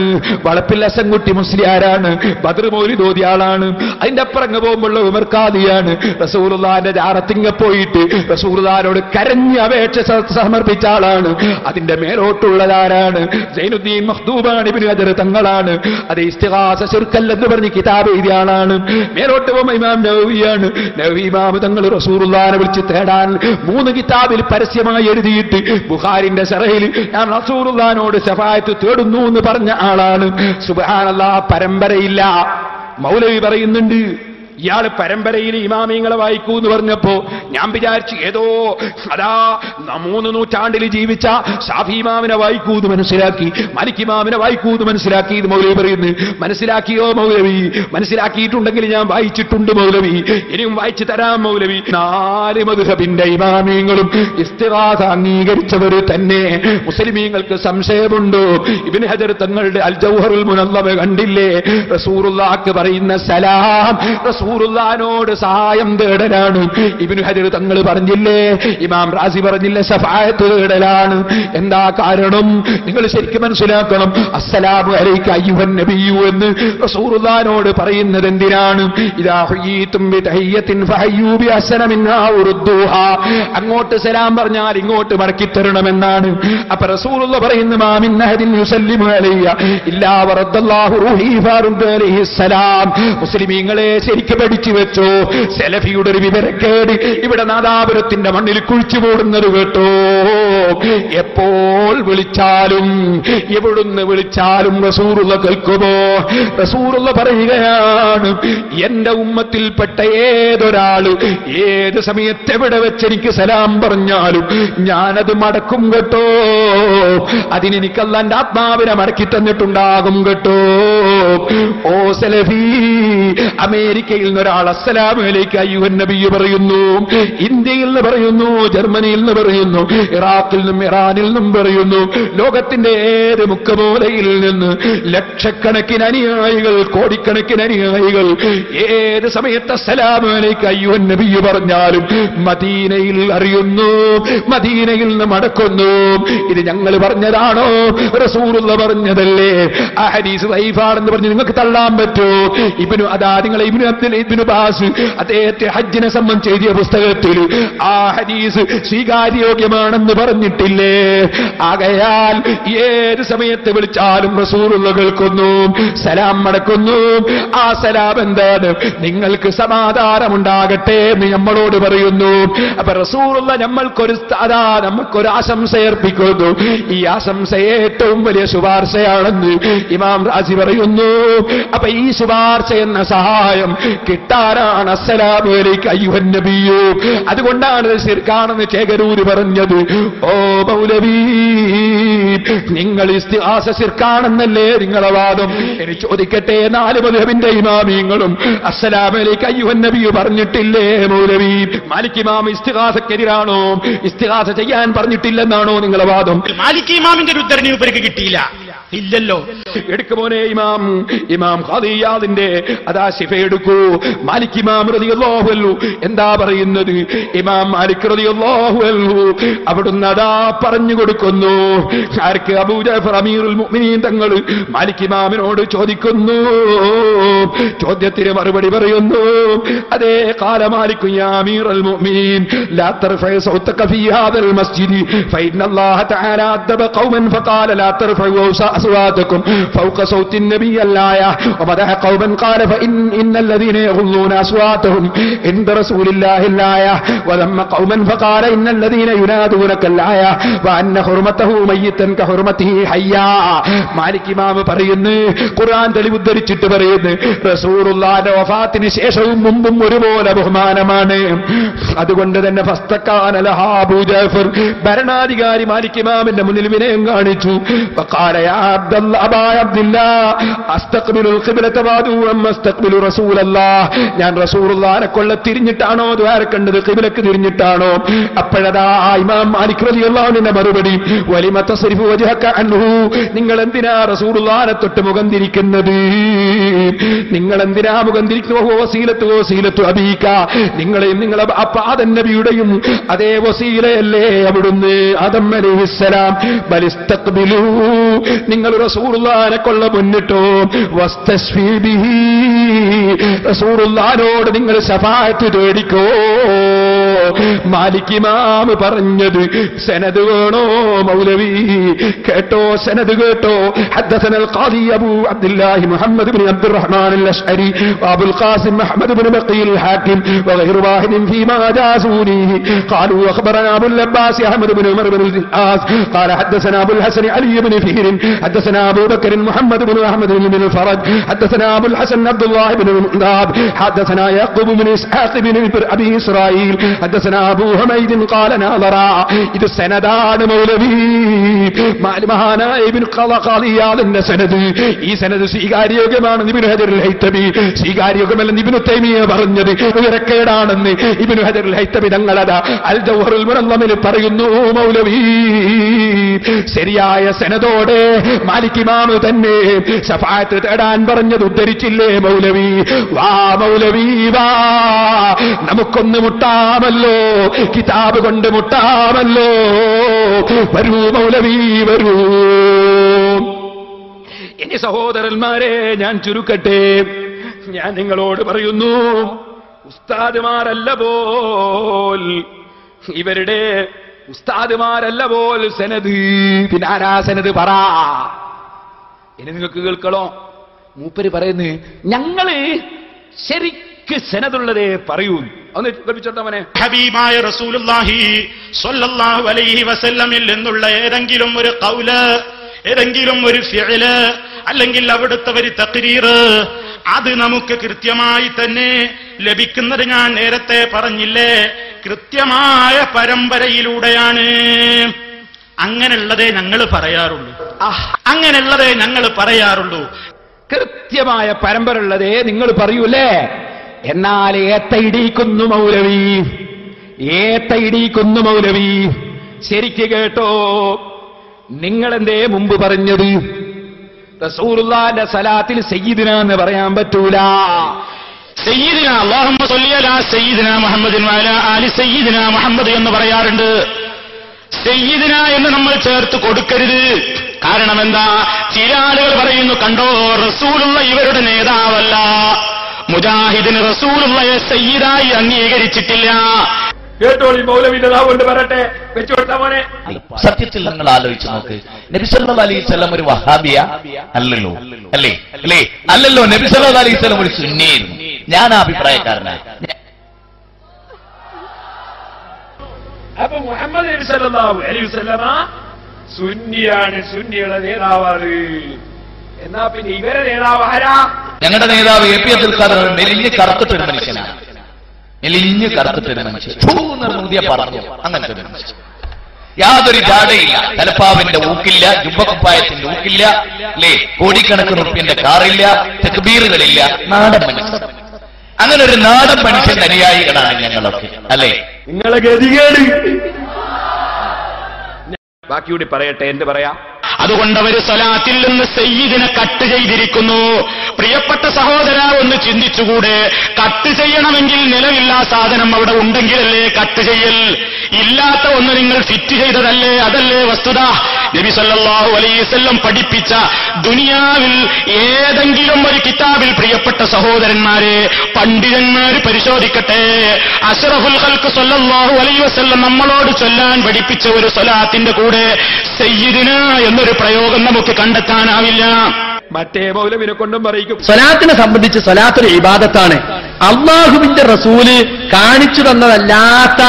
വളപ്പിൽ അസൻകുട്ടി മുസ്ലിയാരാണ്, ബദർ മൗലിദ് ഓതിയ ആളാണ്. അതിന്റെ അപ്പുറങ്ങ് പോകുമ്പോൾ ഉമർ ഖാദിയാണ്. റസൂലുള്ളാഹിന്റെ ജാറത്തിങ്ങ പോയിട്ട് റസൂലുള്ളാഹിനോട് കരഞ്ഞ് അപേക്ഷ സമർപ്പിച്ച ആളാണ്. അതിന്റെ മേലോട്ടുള്ളതാരാണ്? സൈനുദ്ദീൻ മഖ്ദൂബാൻ ഇബ്നു ഹജർ തങ്ങളാണ്. അത് ഇസ്തിഗാസ ശിർക്കൽ എന്ന് പറഞ്ഞ് കിതാബ് എഴുതിയ ആളാണ്. മേലോട്ട് പോകുമ്പോൾ ഇമാം നവവിയാണ്. നവവി ഇമാം തങ്ങൾ റസൂലുള്ളാഹിനെ വിളിച്ച് തേടാൻ 3 കിതാബിൽ പരസ്യമായി എഴുതിയിട്ട് ബുഖാരിന്റെ സറഹിൽ ഞാൻ റസൂലുള്ളാഹിനോട് ശഫാഅത്ത് തേടുന്നു എന്ന് പറഞ്ഞ ആളാണ്. സുബ്ഹാനല്ലാഹ്, പരമ്പരയില്ല. മൗലവി പറയുന്നുണ്ട് ഇയാള് പരമ്പരയിൽ ഇമാമിങ്ങളെ വായിക്കൂ എന്ന് പറഞ്ഞപ്പോ ഞാൻ വിചാരിച്ചു ഏതോ അതാ 3 നൂറ്റാണ്ടിൽ ജീവിച്ച ഷാഫി ഇമാമിനെ വായിക്കൂ എന്ന് മനസ്സിലാക്കി, മാലിക് ഇമാമിനെ വായിക്കൂ എന്ന് മനസ്സിലാക്കി. ഇത് മൗലവി പറയുന്നു. മനസ്സിലാക്കിയോ മൗലവി? മനസ്സിലാക്കിയിട്ടുണ്ടെങ്കിൽ ഞാൻ വായിച്ചിട്ടുണ്ട് മൗലവി, ഇനിയും വായിച്ചു തരാം മൗലവി. 4 മദ്ഹബിന്റെ ഇമാമിങ്ങളും ഇസ്തിഗാസ അംഗീകരിച്ചവർ തന്നെ. മുസ്ലിമീങ്ങൾക്ക് സംശയമുണ്ടോ? ഇബ്നു ഹജർ തങ്ങളുടെ അൽ ജൗഹറുൽ മുനല്ലമ കണ്ടില്ലേ? റസൂലുള്ളാഹിക്ക് പറയുന്ന സലാം റസൂലുള്ളാഹിനോട് സഹായം തേടലാണ്. ഇബ്നു ഹജർ തങ്ങൾ പറഞ്ഞില്ലേ, ഇമാം റാസി പറഞ്ഞില്ലേ, ശഫാഅത്ത് തേടലാണ്. എന്താ കാരണം? നിങ്ങൾ ശരിക്കും മനസ്സിലാക്കണം. അസ്സലാമു അലൈക അയ്യുഹൻ നബിയ്യു എന്ന് റസൂലുള്ളാഹിനോട് പറയുന്നത് എന്തിനാണ്? ഇദാ ഹുയ്യിതും ബിതഹിയ്യത്തിൻ ഫഹയ്യൂ ബിഅഹ്സന മിൻഹാ ഉറുദ്ദൂഹാ. അങ്ങോട്ട് സലാം പറഞ്ഞാൽ ഇങ്ങോട്ട് മടക്കി തരണമെന്നാണ്. അപ്പൊ റസൂലുള്ളാഹി പറയുന്നു, മാ മിൻ അഹദിൻ യുസല്ലിമു അലയ്യ ഇല്ലാ വറദ്ദല്ലാഹു റൂഹി ഫറുദ്ദ അലൈഹി സലാം. മുസ്ലിമീങ്ങളെ ശരിക്കും പഠിച്ചു വെച്ചോ. സെലഫിയുടെ ഒരു വിവരക്കേട് ഇവിടെ നാദാപുരത്തിന്റെ മണ്ണിൽ കുഴിച്ചു പോടുന്നത് കേട്ടോ. എപ്പോൾ വിളിച്ചാലും എവിടുന്ന് വിളിച്ചാലും റസൂലുള്ള കേൾക്കുമോ? റസൂലുള്ള പറയുകയാണ്, എന്റെ ഉമ്മത്തിൽപ്പെട്ട ഏതൊരാള് ഏത് സമയത്ത് എവിടെ വെച്ചെനിക്ക് സലാം പറഞ്ഞാലും ഞാനത് മടക്കും കേട്ടോ. അതിനെനിക്ക് അല്ലാഹുവിന്റെ ആത്മാവിനെ മടക്കി തന്നിട്ടുണ്ടാകും കേട്ടോ. ഓ സലഫി, അമേരിക്കയിൽ നിന്നൊരാൾ അസ്സലാമു അലൈക അയ്യുഹൻ നബിയ്യ് പറയുന്നു, ഇന്ത്യയിൽ നിന്ന് പറയുന്നു, ജർമ്മനിയിൽ നിന്ന് പറയുന്നു, ഇറാഖിൽ നിന്നും ഇറാനിൽ നിന്നും പറയുന്നു. ലോകത്തിന്റെ ഏത് മുക്കമൂലയിൽ നിന്ന് ലക്ഷക്കണക്കിന് അനുയായികൾ, കോടിക്കണക്കിന് അനുയായികൾ ഏത് സമയത്ത് അസ്സലാമു അലൈക അയ്യുഹൻ നബിയ്യ് പറഞ്ഞാലും മദീനയിൽ അറിയുന്നു, മദീനയിൽ നിന്ന് മടക്കുന്നു. ഇത് ഞങ്ങൾ പറഞ്ഞതാണോ? റസൂലുള്ളാഹി പറഞ്ഞതല്ലേ? ആ ഹദീസ് ദഈഫാണെന്ന് പറഞ്ഞ് നിങ്ങൾക്ക് തള്ളാൻ പറ്റോ? നിങ്ങൾ ഇബ്നു ബാസ് അദ്ദേഹത്തെ ഹജ്ജിനെ സംബന്ധിച്ച് എഴുതിയ പുസ്തകത്തിൽ ആ ഹദീസ് സ്വീകാര്യോഗ്യമാണെന്ന് പറഞ്ഞിട്ടില്ലേ? ആകയാൽ ഏത് സമയത്ത് വിളിച്ചാലും റസൂലുള്ളാഹി കേൾക്കുന്നു, സലാം മടക്കുന്നു. ആ സലാം എന്താണ്? നിങ്ങൾക്ക് സമാധാനമുണ്ടാകട്ടെ എന്ന് നമ്മളോട് പറയുന്നു. അപ്പൊ റസൂലുള്ളാഹി നമുക്കൊരു ആശംസ അർപ്പിക്കുന്നു. ഈ ആശംസ ഏറ്റവും വലിയ ശുപാർശയാണെന്ന് ഇമാം റാസി പറയുന്നു. അപ്പൊ ഈ ശുപാർശ എന്ന സഹായം കിട്ടാനാണ് അസ്സലാമു അലൈക അയ്യുഹൻ നബിയ്യു. അതുകൊണ്ടാണ് ശിർക്കാണെന്ന് ചേകരൂര് പറഞ്ഞത്. ഓ മൗലവി, നിങ്ങൾ ഇസ്തിഗാസ ശിർക്കാണെന്നല്ലേ നിങ്ങളെ വാദം? എനിക്ക് ചോദിക്കട്ടെ, 4 മദ്ഹബിന്റെ ഇമാമിങ്ങളും അസ്സലാമു അലൈക അയ്യുഹൻ നബിയ്യു പറഞ്ഞിട്ടില്ലേ മൗലവി? മാലിക് ഇമാം ഇസ്തിഗാസക്കെതിരാണോ? ഇസ്തിഗാസ ചെയ്യാൻ പറഞ്ഞിട്ടില്ലെന്നാണോ നിങ്ങളെ വാദം? മാലിക് ഇമാമിന്റെ ഒരു ഉദ്ധരണി ഉപരിക്ക് കിട്ടിയില്ല. ഇല്ലല്ലോ. എടുക്കുമോനെ ഇമാം ഖാദിയാദിന്റെ അതാ ശിഫ എടുക്കൂ. മാലിക് ഇമാം റളിയല്ലാഹു അൻഹു എന്താ പറയുന്നത്? ഇമാം മാലിക് റളിയല്ലാഹു അൻഹു അവിടുന്ന് അതാ പറഞ്ഞു കൊടുക്കുന്നു. ആർക്ക്? അബൂ ജഅഫർ അമീറുൽ മുഅ്മിനീൻ തങ്ങൾ മാലിക് ഇമാമിനോട് ചോദിക്കുന്നു. ചോദ്യത്തിന് മറുപടി പറയുന്നു. അതേ ഖാല മാലിക് യാ അമീറുൽ മുഅ്മിനീൻ ലാ തർഫഉ സൗതക ഫീ ഹാദൽ മസ്ജിദ് ഫഇന്ന അല്ലാഹ തആല അദബ ഖൗമൻ ഫഖാല ലാ തർഫഉ أصواتكم فوق صوت النبي الآية ومدح قوما قال فإن الذين يغضون أصواتهم عند رسول الله الآية وذم قوما فقال إن الذين ينادونك الآية وأن حرمته ميتا كحرمته حيا. മാലിക് ഇമാം പറയുന്നു, ഖുർആൻ തെളിവുദ്ധരിച്ചിട്ട് പറയുന്നു, റസൂലുള്ളാഹിന്റെ വഫാത്തിന് ശേഷവും മുമ്പും ഒരുപോലെ ബഹുമാനമാണ്. അതുകൊണ്ട് തന്നെ ഫസ്തഖാന ലഹാ അബൂ ജഅഫർ ഭരണാധികാരി മാലിക് ഇമാമിന്റെ മുന്നിൽ വിനയം കാണിച്ചു. وقال يا عبد الله أبا عبد الله أستقبل القبلة وأدعو أم أستقبل رسول الله. ഞാൻ റസൂലുള്ളാഹിനെ കൊല്ല തിരിഞ്ഞിട്ടാണോ ദ്വാരക്കണ്ടത് ഖിബ്ലക്ക് തിരിഞ്ഞിട്ടാണോ? അപ്പോഴതാ ഇമാം മാലിക് റളിയല്ലാഹു അൻഹുവിന്റെ മറുപടി വലിമ തസ്രിഫു വജ്ഹക അൻഹു. നിങ്ങൾ എന്തിനാ റസൂലുള്ളാഹിനെ തൊട്ട് മുഖം തിരിക്കുന്നത്? നിങ്ങൾ എന്തിനാ മുഖം തിരിക്കുന്നത്? വസീലത്തു അബീക. നിങ്ങളെയും നിങ്ങളെ ആദം നബിയുടെയും അതേ വസീലയല്ലേ അവിടുന്ന് ആദം അലൈഹിസ്സലാം. ബലിസ്തഖ്ബിലു, നിങ്ങൾ റസൂലുള്ളാഹിനെ കൊള്ള മുന്നിട്ടോ. വസ്തശ്ഫീ ബിഹി, റസൂലുള്ളാഹിനോട് നിങ്ങൾ ശഫാഅത്ത് തേടിക്കോ. മാലിക് ഇമാം പറഞ്ഞത് സനദ് വേണോ മൗലവി? കേട്ടോ, സനദ് കേട്ടോ. ഹദ്ദസന ഖാദി അബൂ അബ്ദുല്ലാഹി മുഹമ്മദ് ഇബ്നു അബ്ദുറഹ്മാൻ അൽ-അശ്അരി വഅബുൽ ഖാസിം അഹ്മദ് ഇബ്നു ബഖീൽ الحاكم وغير واحد فيما جازوني قالوا أخبرنا أبو العباس أحمد بن عمر بن العاص قال حدثنا أبو الحسن علي بن فهر حدثنا أبو بكر محمد بن أحمد بن الفرج حدثنا أبو الحسن عبد الله بن المنذاب حدثنا يعقوب بن إسحاق بن أبي إسرائيل حدثنا أبو حميد قال ناظرا. ഇത് സനദാണ് മൗലവി. മഹാനായ ഇബ്നു ഖാദിയാദിന്റെ സനദ്. ഈ സനദ് സ്വീകാര്യോഗ്യമാണ്. ഇബ്നു ഹജറുൽ ഹൈതമി സ്വീകാര്യോഗ്യമല്ലെന്ന് ഇബ്നു തൈമിയ പറഞ്ഞത് വിവരക്കേടാണെന്ന് ഇബ്നു ഹജറുൽ ഹൈതമി തങ്ങളതാ അൽ ജൗഹറുൽ മുനവ്വറിൽ പറയുന്നു. മൗലവി ശരിയായ സനദോടെ മാലിക് ഇമാം തന്നെ ശഫാഅത്ത് തേടാൻ പറഞ്ഞത് ഉദ്ധരിച്ചില്ലേ മൗലവി? വാ മൗലവി വാ, നമുക്കൊന്ന് മുട്ടാമല്ലോ, കിതാബ് കൊണ്ട് മുട്ടാമല്ലോ. വരൂ മൗലവി വരൂ. ഇനി സഹോദരന്മാരെ ഞാൻ ചുരുക്കട്ടെ. ഞാൻ നിങ്ങളോട് പറയുന്നു, ഉസ്താദുമാരല്ല പോൽ, ഇവരുടെ ഉസ്താദുമാരല്ല പോൽ സനദ്. പിന്നെ ആരാ സനദ് പറ? ഇനി നിങ്ങൾക്ക് കേൾക്കണോ? മൂപ്പര് പറയുന്നു, ഞങ്ങള് ശരിക്ക് സനദുള്ളതേ പറയൂ. ഒന്ന് കേൾപ്പിച്ചോട്ടെ. ഹബീബായ റസൂലുള്ളാഹി സ്വല്ലല്ലാഹു അലൈഹി വസല്ലമിൽ നിന്നുള്ള ഏതെങ്കിലും ഒരു ഖൗല്, ഏതെങ്കിലും ഒരു ഫിഅല്, അല്ലെങ്കിൽ അവിടുത്തെ ഒരു തഖ്രീർ, അത് നമുക്ക് കൃത്യമായി തന്നെ ലഭിക്കുന്നത് ഞാൻ നേരത്തെ പറഞ്ഞില്ലേ, കൃത്യമായ പരമ്പരയിലൂടെയാണ്. അങ്ങനെയുള്ളതേ ഞങ്ങൾ പറയാറുള്ളൂ. അങ്ങനെയുള്ളതേ ഞങ്ങൾ പറയാറുള്ളൂ. കൃത്യമായ പരമ്പര ഉള്ളതേ നിങ്ങൾ പറയൂലേ. എന്നാൽ ഏത്തയിടിക്കുന്നു മൗലവി, ഏത്തയിടിക്കുന്നു മൗലവി. ശരിക്ക് കേട്ടോ. നിങ്ങളെന്തേ മുമ്പ് പറഞ്ഞത് റസൂലുള്ളാഹിന്റെ സലാത്തിൽ സയ്യിദിന എന്ന് പറയാൻ പറ്റൂല? സയ്യിദിന അല്ലാഹുമ്മ സ്വല്ലി അലാ സയ്യിദിന മുഹമ്മദിൻ വഅലാ ആലി സയ്യിദിന മുഹമ്മദ് എന്ന് പറയാറുണ്ട്. സയ്യിദിന എന്ന് നമ്മൾ ചേർത്ത് കൊടുക്കരുത്. കാരണം എന്താ? ചില ആളുകൾ പറയുന്നു, കണ്ടോ റസൂലുള്ള ഇവരുടെ നേതാവല്ല, മുജാഹിദിന് റസൂലുള്ളയെ സയ്യിദായി അംഗീകരിച്ചിട്ടില്ല. കേട്ടോളി മൗലവിന്റെ നാവുകൊണ്ട് പറട്ടെ, വെച്ചുകൊടുത്താ മോനെ. സത്യത്തിൽ നിങ്ങൾ ആലോചിച്ച് നോക്ക്, നബി സല്ലല്ലാഹു അലൈഹി വസല്ലം ഒരു വഹാബിയ അല്ലല്ലോ, അല്ലേ? അല്ലേ? അല്ലല്ലോ. നബി സല്ലല്ലാഹു അലൈഹി വസല്ലം ഒരു സുന്നിയായിരുന്നു. ഞാൻ ആ അഭിപ്രായക്കാരനാണ്. അപ്പൊ മുഹമ്മദ് നബി സല്ലല്ലാഹു അലൈഹി വസല്ലമ സുന്നിയാണ്, സുന്നിയുടെ നേതാവാണ്. എന്നാ പിന്നെ ഇവരെ നേതാവ് ആരാ? ഞങ്ങളുടെ നേതാവ് എ പി അബ്ദുൽ ഖാദർ മെലിഞ്ഞ് കറുത്തിട്ടൊരു മനുഷ്യനാണ്. മെലിഞ്ഞ് കറുത്തിട്ടൊരു മനുഷ്യൻ പറഞ്ഞു അങ്ങനത്തെ ഒരു മനുഷ്യൻ. യാതൊരു ജാടയില്ല, തലപ്പാവിന്റെ ഊക്കില്ല, ജുബ്ബക്കുപ്പായത്തിന്റെ ഊക്കില്ല, അല്ലേ? കോടിക്കണക്കിന് റുപ്യന്റെ കാറില്ല, തക്ബീറുകളില്ല, നാടൻ മനുഷ്യൻ. അങ്ങനെ ഒരു നാടൻ മനുഷ്യന്റെ അനുയായികളാണ് ഞങ്ങളൊക്കെ, അല്ലേ? നിങ്ങളെ ഗതികേട് ബാക്കിയൂടി പറയട്ടെ, എന്ത് പറയാം? അതുകൊണ്ട് അവർ സ്വലാത്തിൽ നിന്ന് സയ്യിദിനെ കട്ട് ചെയ്തിരിക്കുന്നു. പ്രിയപ്പെട്ട സഹോദര, ഒന്ന് ചിന്തിച്ചുകൂടെ? കട്ട് ചെയ്യണമെങ്കിൽ നിലവില്ലാ സാധനം അവിടെ ഉണ്ടെങ്കിലല്ലേ കട്ട് ചെയ്യൽ? ഇല്ലാത്ത ഒന്ന് നിങ്ങൾ ഫിറ്റ് ചെയ്തതല്ലേ? അതല്ലേ വസ്തുത? നബി സല്ലല്ലാഹു അലൈഹി വസല്ലം പഠിപ്പിച്ച ദുനിയാവിൽ ഏതെങ്കിലും ഒരു കിതാബിൽ പ്രിയപ്പെട്ട സഹോദരന്മാരെ, പണ്ഡിതന്മാര് പരിശോധിക്കട്ടെ, അഷ്റഫുൽ ഖൽഖ് സല്ലല്ലാഹു അലൈഹി വസല്ലം നമ്മളോട് ചൊല്ലാൻ പഠിപ്പിച്ച ഒരു സ്വലാത്തിന്റെ കൂടെ സയ്യിദിന എന്നൊരു പ്രയോഗം നമുക്ക് കണ്ടെത്താനാവില്ല. മറ്റേ മൗലവിനെ കൊണ്ടും പറയിക്കും. സ്വലാത്തിനെ സംബന്ധിച്ച് സ്വലാത്തൊരു ഇബാദത്താണ്. അള്ളാഹുവിന്റെ റസൂല് കാണിച്ചു തന്നതല്ലാത്ത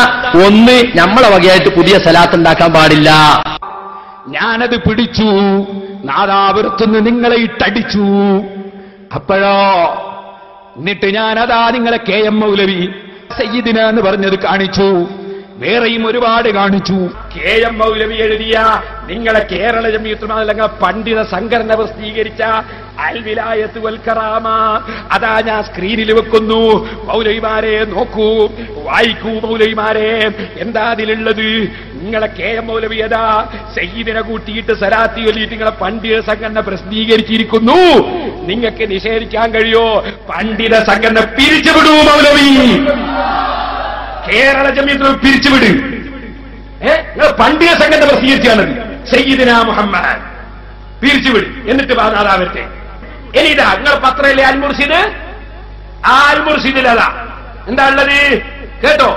ഒന്ന് നമ്മളെ വകയായിട്ട് പുതിയ സ്വലാത്ത് ഉണ്ടാക്കാൻ പാടില്ല. ഞാനത് പിടിച്ചു, നാദാപുരത്തുനിന്ന് നിങ്ങളെ ഇട്ടടിച്ചു. അപ്പോഴോ എന്നിട്ട് ഞാനതാ നിങ്ങളെ KM മൗലവി സയ്യിദിന എന്ന് പറഞ്ഞത് കാണിച്ചു. വേറെയും ഒരുപാട് കാണിച്ചു. KM മൗലവി എഴുതിയ നിങ്ങളെ കേരള ജംഇയ്യത്തുൽ ഉലമ പണ്ഡിത സംഘടന പ്രസിദ്ധീകരിച്ച അൽ വിലായത്ത് വൽ കറാമ അതാ ഞാൻ സ്ക്രീനിൽ വെക്കുന്നു. മൗലവിമാരെ നോക്കൂ, വായിക്കൂ മൗലവിമാരെ, എന്താ അതിലുള്ളത്? നിങ്ങളെ KM മൗലവി അതാ സയ്യിദിനെ കൂട്ടിയിട്ട് സലാത്തി ചൊല്ലിയിട്ട് നിങ്ങളെ പണ്ഡിത സംഘടന പ്രസിദ്ധീകരിച്ചിരിക്കുന്നു. നിങ്ങൾക്ക് നിഷേധിക്കാൻ കഴിയോ? പണ്ഡിത സംഘടന പിരിച്ചുവിടൂ മൗലവി, കേരള ജംഇയ്യത്തുൽ പിരിച്ചുവിട്. നിങ്ങൾ പണ്ഡിത സംഘടന പ്രസിദ്ധീകരിച്ചാണ് സയ്യിദിന മുഹമ്മദ്, പിരിച്ചുവിട്. എന്നിട്ട് നാദാവട്ടെ. ഇനി ഇതാ നിങ്ങൾ പത്രയിലെ അൽ മുർഷിദ്, ആ അൽ മുർഷിദിലതാ എന്താ ഉള്ളത് കേട്ടോ?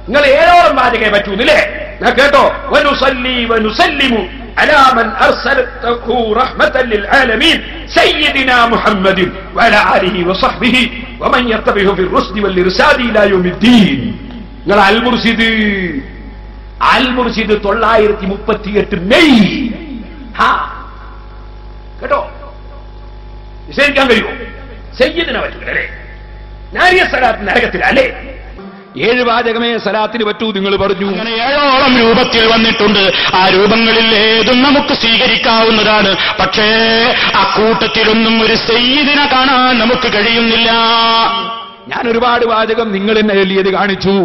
നിങ്ങൾ ഏഴോളം വാചകേ പറ്റൂന്നില്ലേ? കേട്ടോ, വനുസല്ലി വനുസല്ലിമു അലാ മൻ അർസലതഹു റഹ്മതൻ ലിൽ ആലമീൻ സയ്യിദിനാ മുഹമ്മദിൻ വഅലാ ആലിഹി വസഹ്ബിഹി വമൻ യത്തബിഹു ഫിർ റുസ്ദി വൽ ഇർസാദി ഇലാ യൗമിദ്ദീൻ. നിങ്ങൾ അൽ മുർഷിദ് 938 മെയ് കേട്ടോ. നിഷേധിക്കാൻ കഴിയുമോ? സയ്യിദിനെ പറ്റൂലേ? നാരിയ സലാത്ത് നരകത്തിലല്ലേ? 7 വാചകമേ സലാത്തിന് പറ്റൂ നിങ്ങൾ പറഞ്ഞു. അങ്ങനെ 7ഓളം രൂപത്തിൽ വന്നിട്ടുണ്ട്. ആ രൂപങ്ങളിൽ ഏതും നമുക്ക് സ്വീകരിക്കാവുന്നതാണ്. പക്ഷേ അക്കൂട്ടത്തിലൊന്നും ഒരു സയ്യിദിനെ കാണാൻ നമുക്ക് കഴിയുന്നില്ല. ഞാൻ ഒരുപാട് വാചകം നിങ്ങൾ എന്നെ എഴുതിയത് കാണിച്ചു.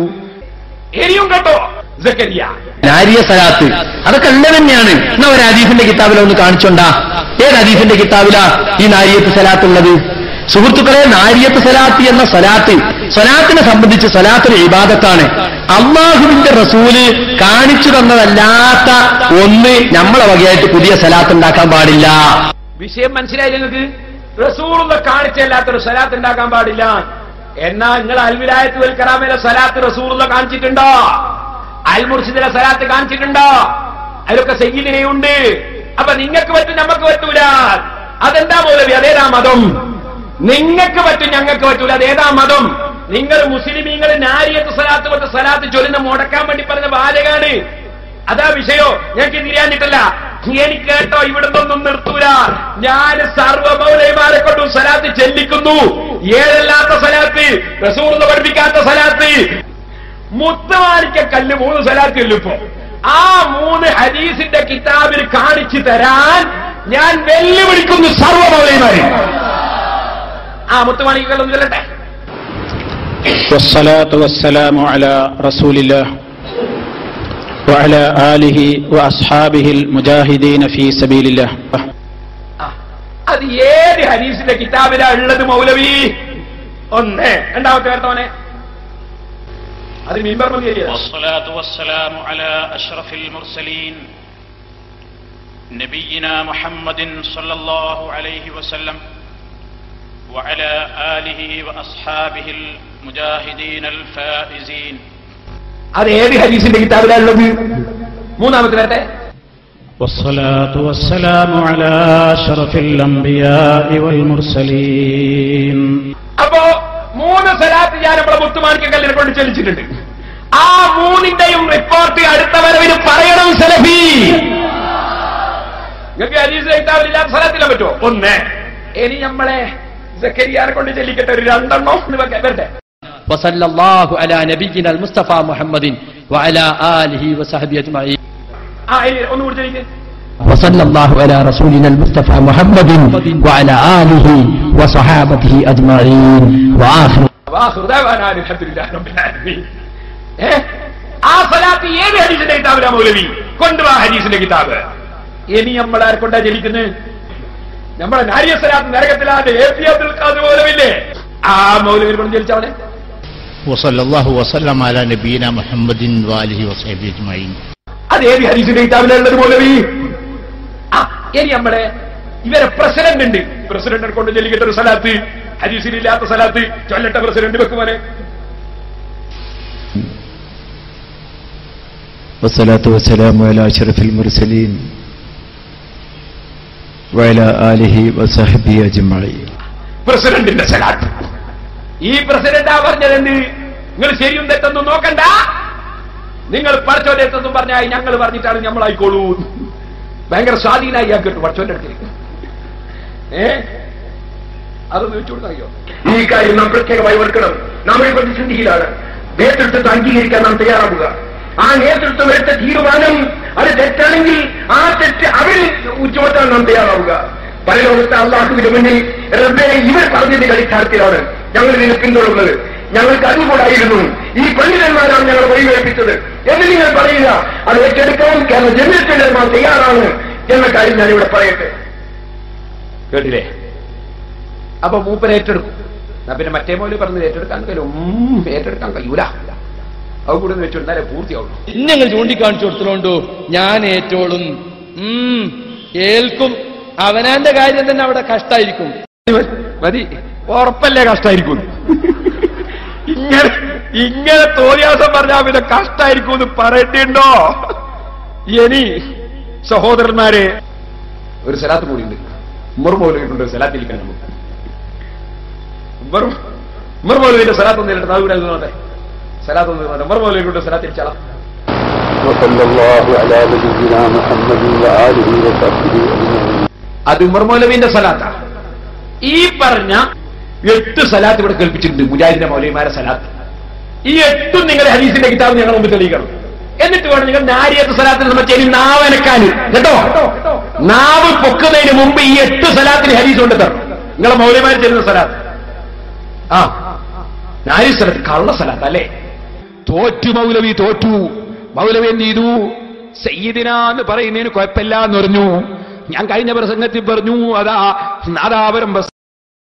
എരിയും കേട്ടോ സക്കരിയ നാരിയ സലാത്ത് അതൊക്കെ ഉള്ളത് തന്നെയാണ്. എന്നാ ഒരു ഹദീസിന്റെ കിതാബില ഒന്ന് കാണിച്ചോണ്ടാ. ഏത് ഹദീസിന്റെ കിതാബിലാ ഈ നാരിയത്ത് സലാത്ത് ഉള്ളത്? സുഹൃത്തുക്കളെ, നാരിയത്ത് സലാത്ത് എന്ന സ്വലാത്തിനെ സംബന്ധിച്ച് സ്വലാത്തൊരു ഇബാദത്താണ്. അള്ളാഹുവിന്റെ റസൂല് കാണിച്ചു തന്നതല്ലാത്ത ഒന്ന് നമ്മളെ വകയായിട്ട് പുതിയ സലാത്ത് ഉണ്ടാക്കാൻ പാടില്ല. വിഷയം മനസ്സിലായില്ല നിങ്ങൾക്ക്? റസൂലുള്ള കാണിച്ചല്ലാത്തൊരു സലാത്ത് ഉണ്ടാക്കാൻ പാടില്ല. എന്നാ നിങ്ങൾ അൽ വിലായത്ത് വൽ കറാമയിലെ സലാത്ത് റസൂലുള്ള കാണിച്ചിട്ടുണ്ടോ? അൽ മുർഷിദിലെ സലാത്ത് കാണിച്ചിട്ടുണ്ടോ? അതിലൊക്കെ സയ്യിദിനെയുണ്ട്. അപ്പൊ നിങ്ങൾക്ക് പറ്റും, ഞമ്മക്ക് പറ്റൂല. അതെന്താ മൗലവി? അതേതാ മതം? നിങ്ങൾക്ക് പറ്റും, ഞങ്ങൾക്ക് പറ്റൂല. അതേതാ മതം? നിങ്ങൾ മുസ്ലിമീങ്ങൾ നാരിയത്ത് സലാത്ത് കൊണ്ട് സലാത്ത് ചൊല്ലുന്ന മുടക്കാൻ വേണ്ടി പറഞ്ഞ വാചകാണ്. അതാ വിഷയോ. ഞങ്ങൾക്ക് തിരിയാഞ്ഞിട്ടല്ല. എനിക്ക് കേട്ടോ, ഇവിടെ നിന്നൊന്നും നിർത്തൂല. ഞാൻ സർവ്വ മൗലവിമാരെ കൊണ്ടും സലാത്ത് ചെല്ലിക്കുന്നു. ഏഴല്ലാത്ത സലാത്ത്, റസൂലുള്ള പഠിപ്പിക്കാത്ത സലാത്ത്, മുത്തമാനിക്ക കല്ല് 3 സലാത്ത് ചൊല്ലിപ്പോ. ആ 3 ഹദീസിന്റെ കിതാബിൽ കാണിച്ചു തരാൻ ഞാൻ വെല്ലുവിളിക്കുന്നു സർവ്വ മൗലവിമാരെ. ആ മുത്തമാനിക്കൊന്നും ചൊല്ലട്ടെ. والصلاة والسلام على رسول الله وعلى آله وأصحابه المجاهدين في سبيل الله. അത് ഏത് ഹദീസിന്റെ കിതാബിലാ ഉള്ളത് മൗലവി? ഒന്ന്. രണ്ടാമത്തെ കേട്ടോനെ അത് മിമ്പർ والصلاة والسلام على أشرف المرسلين نبينا محمد صلى الله عليه وسلم وعلى آله وأصحابه المجاهدين الفائزين. അത് ഏത് ഹദീസിന്റെ കിതാബിലാ ഉള്ളത്? മൂന്നാമത്തെ കേട്ടെ. والصلاة والسلام على أشرف الأنبياء والمرسلين. അപ്പോ 3 സലാത്ത് ഞാൻ നമ്മളെ മുത്തുമാണിക്കല്ലിനെ കൊണ്ട് ചൊല്ലിച്ചിട്ടുണ്ട്. ആ 3ന്റെയും റിപ്പോർട്ട് അടുത്ത വരവിന് പറയണം സലഫി. നിങ്ങൾക്ക് ഹദീസിന്റെ കിതാബിലില്ലാത്ത സലാത്തില്ല പറ്റുമോ? ഒന്ന്. ഇനി നമ്മളെ സക്കരിയാനെ കൊണ്ട് ചൊല്ലിക്കട്ടെ ഒരു 2 എണ്ണം വരട്ടെ. വസല്ലല്ലാഹു അലാ നബിയിന അൽ മുസ്തഫ മുഹമ്മദിൻ വഅലാ ആലിഹി വസഹബിഹി അജ്മഈൻ. ഒന്ന് കൂടി ചൊല്ലിക്ക്. വസല്ലല്ലാഹു അലാ റസൂലിന അൽ മുസ്തഫ മുഹമ്മദിൻ വഅലാ ആലിഹി വസഹബിഹി അജ്മഈൻ. വആഖിറു ദഅവാനാ അൽഹംദുലില്ലാഹി റബ്ബിൽ ആലമീൻ. ആ സലാത്ത് ഏത് ഹദീസിന്റെ കിതാബിലാ മൗലവി? കൊണ്ടുവാ ഹദീസിന്റെ കിതാബ്. ഇനി നമ്മളാരെ കൊണ്ടാ ജനിക്കുന്നത്? നമ്മളെ നാരിയസലാത്ത് നരകത്തിലാണ്ട് AP അബ്ദുൽ ഖാദർ മൗലവില്ലേ, ആ മൗലവിനെ കൊണ്ട് ജനിച്ചവനെ. വസല്ലല്ലാഹു വസല്ലം അലാ നബീന മുഹമ്മദിൻ വആലിഹി വസഹ്ബിഹി അജ്മഈൻ. അത് ഏത് ഹദീസിന്റെ കിതാബിലുള്ളത് മൗലവി? ഇനി നമ്മളെ ഇവരെ പ്രസിഡന്റ് ഉണ്ട്, പ്രസിഡന്റിനെ കൊണ്ട് ജനിക്കട്ടെ ഒരു സലാത്ത്, ഹദീസിലില്ലാത്ത സലാത്ത് ചൊല്ലട്ടെ പ്രസിഡന്റ് വെക്കുവാനെ. വസ്സലാത്തു വസ്സലാമു അലാ അഷ്റഫിൽ മുർസലീൻ വഅലാ ആലിഹി വസഹ്ബിഹി അജ്മഈൻ. പ്രസിഡന്റിന്റെ സലാത്ത്. ഈ പ്രസിഡന്റാ പറഞ്ഞതെന്ത്? നിങ്ങൾ ശരിയും തെറ്റൊന്നും നോക്കണ്ട, നിങ്ങൾ പഠിച്ചോന്റെ തെറ്റൊന്നും പറഞ്ഞാൽ ഞങ്ങൾ പറഞ്ഞിട്ടാണ് നമ്മളായിക്കോളൂ. ഭയങ്കര സ്വാധീനായി കേട്ടു പഠിച്ചോന്റെ അടുത്ത്. അതൊന്ന് വെച്ചു കൊടുത്തോ? ഈ കാര്യം നാം പ്രത്യേകമായി ഓർക്കണം. നാം ഒരു പ്രതിസന്ധിയിലാണ്. നേതൃത്വത്തെ അംഗീകരിക്കാൻ നാം തയ്യാറാവുക. ആ നേതൃത്വം എടുത്ത തീരുമാനം അത് തെറ്റാണെങ്കിൽ ആ തെറ്റ് അവരിൽ ചുമത്താൻ നാം തയ്യാറാവുക. പരലോകത്തെ അള്ളാഹുവിന്റെ മുന്നിൽ റബ്ബേ ഇവർ പറഞ്ഞത് കളിക്കാർത്തിലാണ് ഞങ്ങൾ ഇതിനെ പിന്തുടർന്നത്, ഞങ്ങൾക്ക് അതുകൂടായിരുന്നു, ഈ പണ്ഡിതന്മാരാണ് ഞങ്ങൾ വഴിവേൽപ്പിച്ചത് എന്ന് നിങ്ങൾ പറയുക. അത് ഏറ്റെടുക്കാൻ കേരള ജനറൽ തയ്യാറാണ് എന്ന കാര്യം ഞാനിവിടെ പറയട്ടെ. കേട്ടില്ലേ? അപ്പൊ മൂപ്പര് ഏറ്റെടുക്കും. പിന്നെ മറ്റേ പോലെ പറഞ്ഞത് ഏറ്റെടുക്കാൻ കഴിയൂല. അത് കൂടെ വെച്ചിരുന്നാലേ പൂർത്തിയാവുള്ളൂ. ഞങ്ങൾ ചൂണ്ടിക്കാണിച്ചു കൊടുത്തോണ്ടു ഞാൻ ഏറ്റോളും ഏൽക്കും. അവനാന്റെ കാര്യം തന്നെ അവിടെ കഷ്ടായിരിക്കും. മതി, ഉറപ്പല്ലേ കഷ്ടായിരിക്കും. ഇങ്ങനെ തോന്നിയാസം പറഞ്ഞാൽ പിന്നെ കഷ്ടായിരിക്കും എന്ന് പറയണ്ടോ? ഇനി സഹോദരന്മാരെ, ഒരു സലാത്ത് കൂടിയുണ്ട്. ഉമർമൗലവിയുടെ സലാത്തിരിക്കാൻ നമുക്ക് ഉമർമൗലവിന്റെ സലാത്ത് ഒന്ന് ഇരട്ടെ. അതുകൂടെ നോട്ടെ, സലാത്ത് ഒന്ന് ഉമർമൗലവിയുടെ സലാത്തിരിച്ചാളാം. അത് ഉമർമൗലവിന്റെ സലാത്താ. ഈ പറഞ്ഞ 8 സലാത്ത് ഇവിടെ കേൾപ്പിച്ചിട്ടുണ്ട്, മുജാഹിദിന്റെ മൗലവിമാരെ സലാത്ത്. ഈ 8 നിങ്ങളുടെ ഹദീസിന്റെ കിതാബ് ഞങ്ങൾ മുമ്പ് തെളിയിക്കണം. എന്നിട്ട് വേണം നിങ്ങൾ നാരിയത്ത് സലാത്തിന് നമ്മൾ ചെവി നാവനക്കാൻ കേട്ടോ. നാവ് പൊക്കുന്നതിന് മുമ്പ് ഈ 8 സലാത്തിന് ഹദീസ് കൊണ്ട് തരണം. നിങ്ങളെ മൗലവിമാർ ചെല്ലുന്ന സലാത്ത്. ആ നാരി സ്ഥലത്ത് കള്ള സലാത്ത് അല്ലേ? തോറ്റു മൗലവി, തോറ്റു. മൗലവി എന്ത് ചെയ്തു? സയ്യിദിന എന്ന് പറയുന്നതിന് കുഴപ്പമില്ല എന്ന് പറഞ്ഞു. ഞാൻ കഴിഞ്ഞ പ്രസംഗത്തിൽ പറഞ്ഞു, അതാ നാദാപരം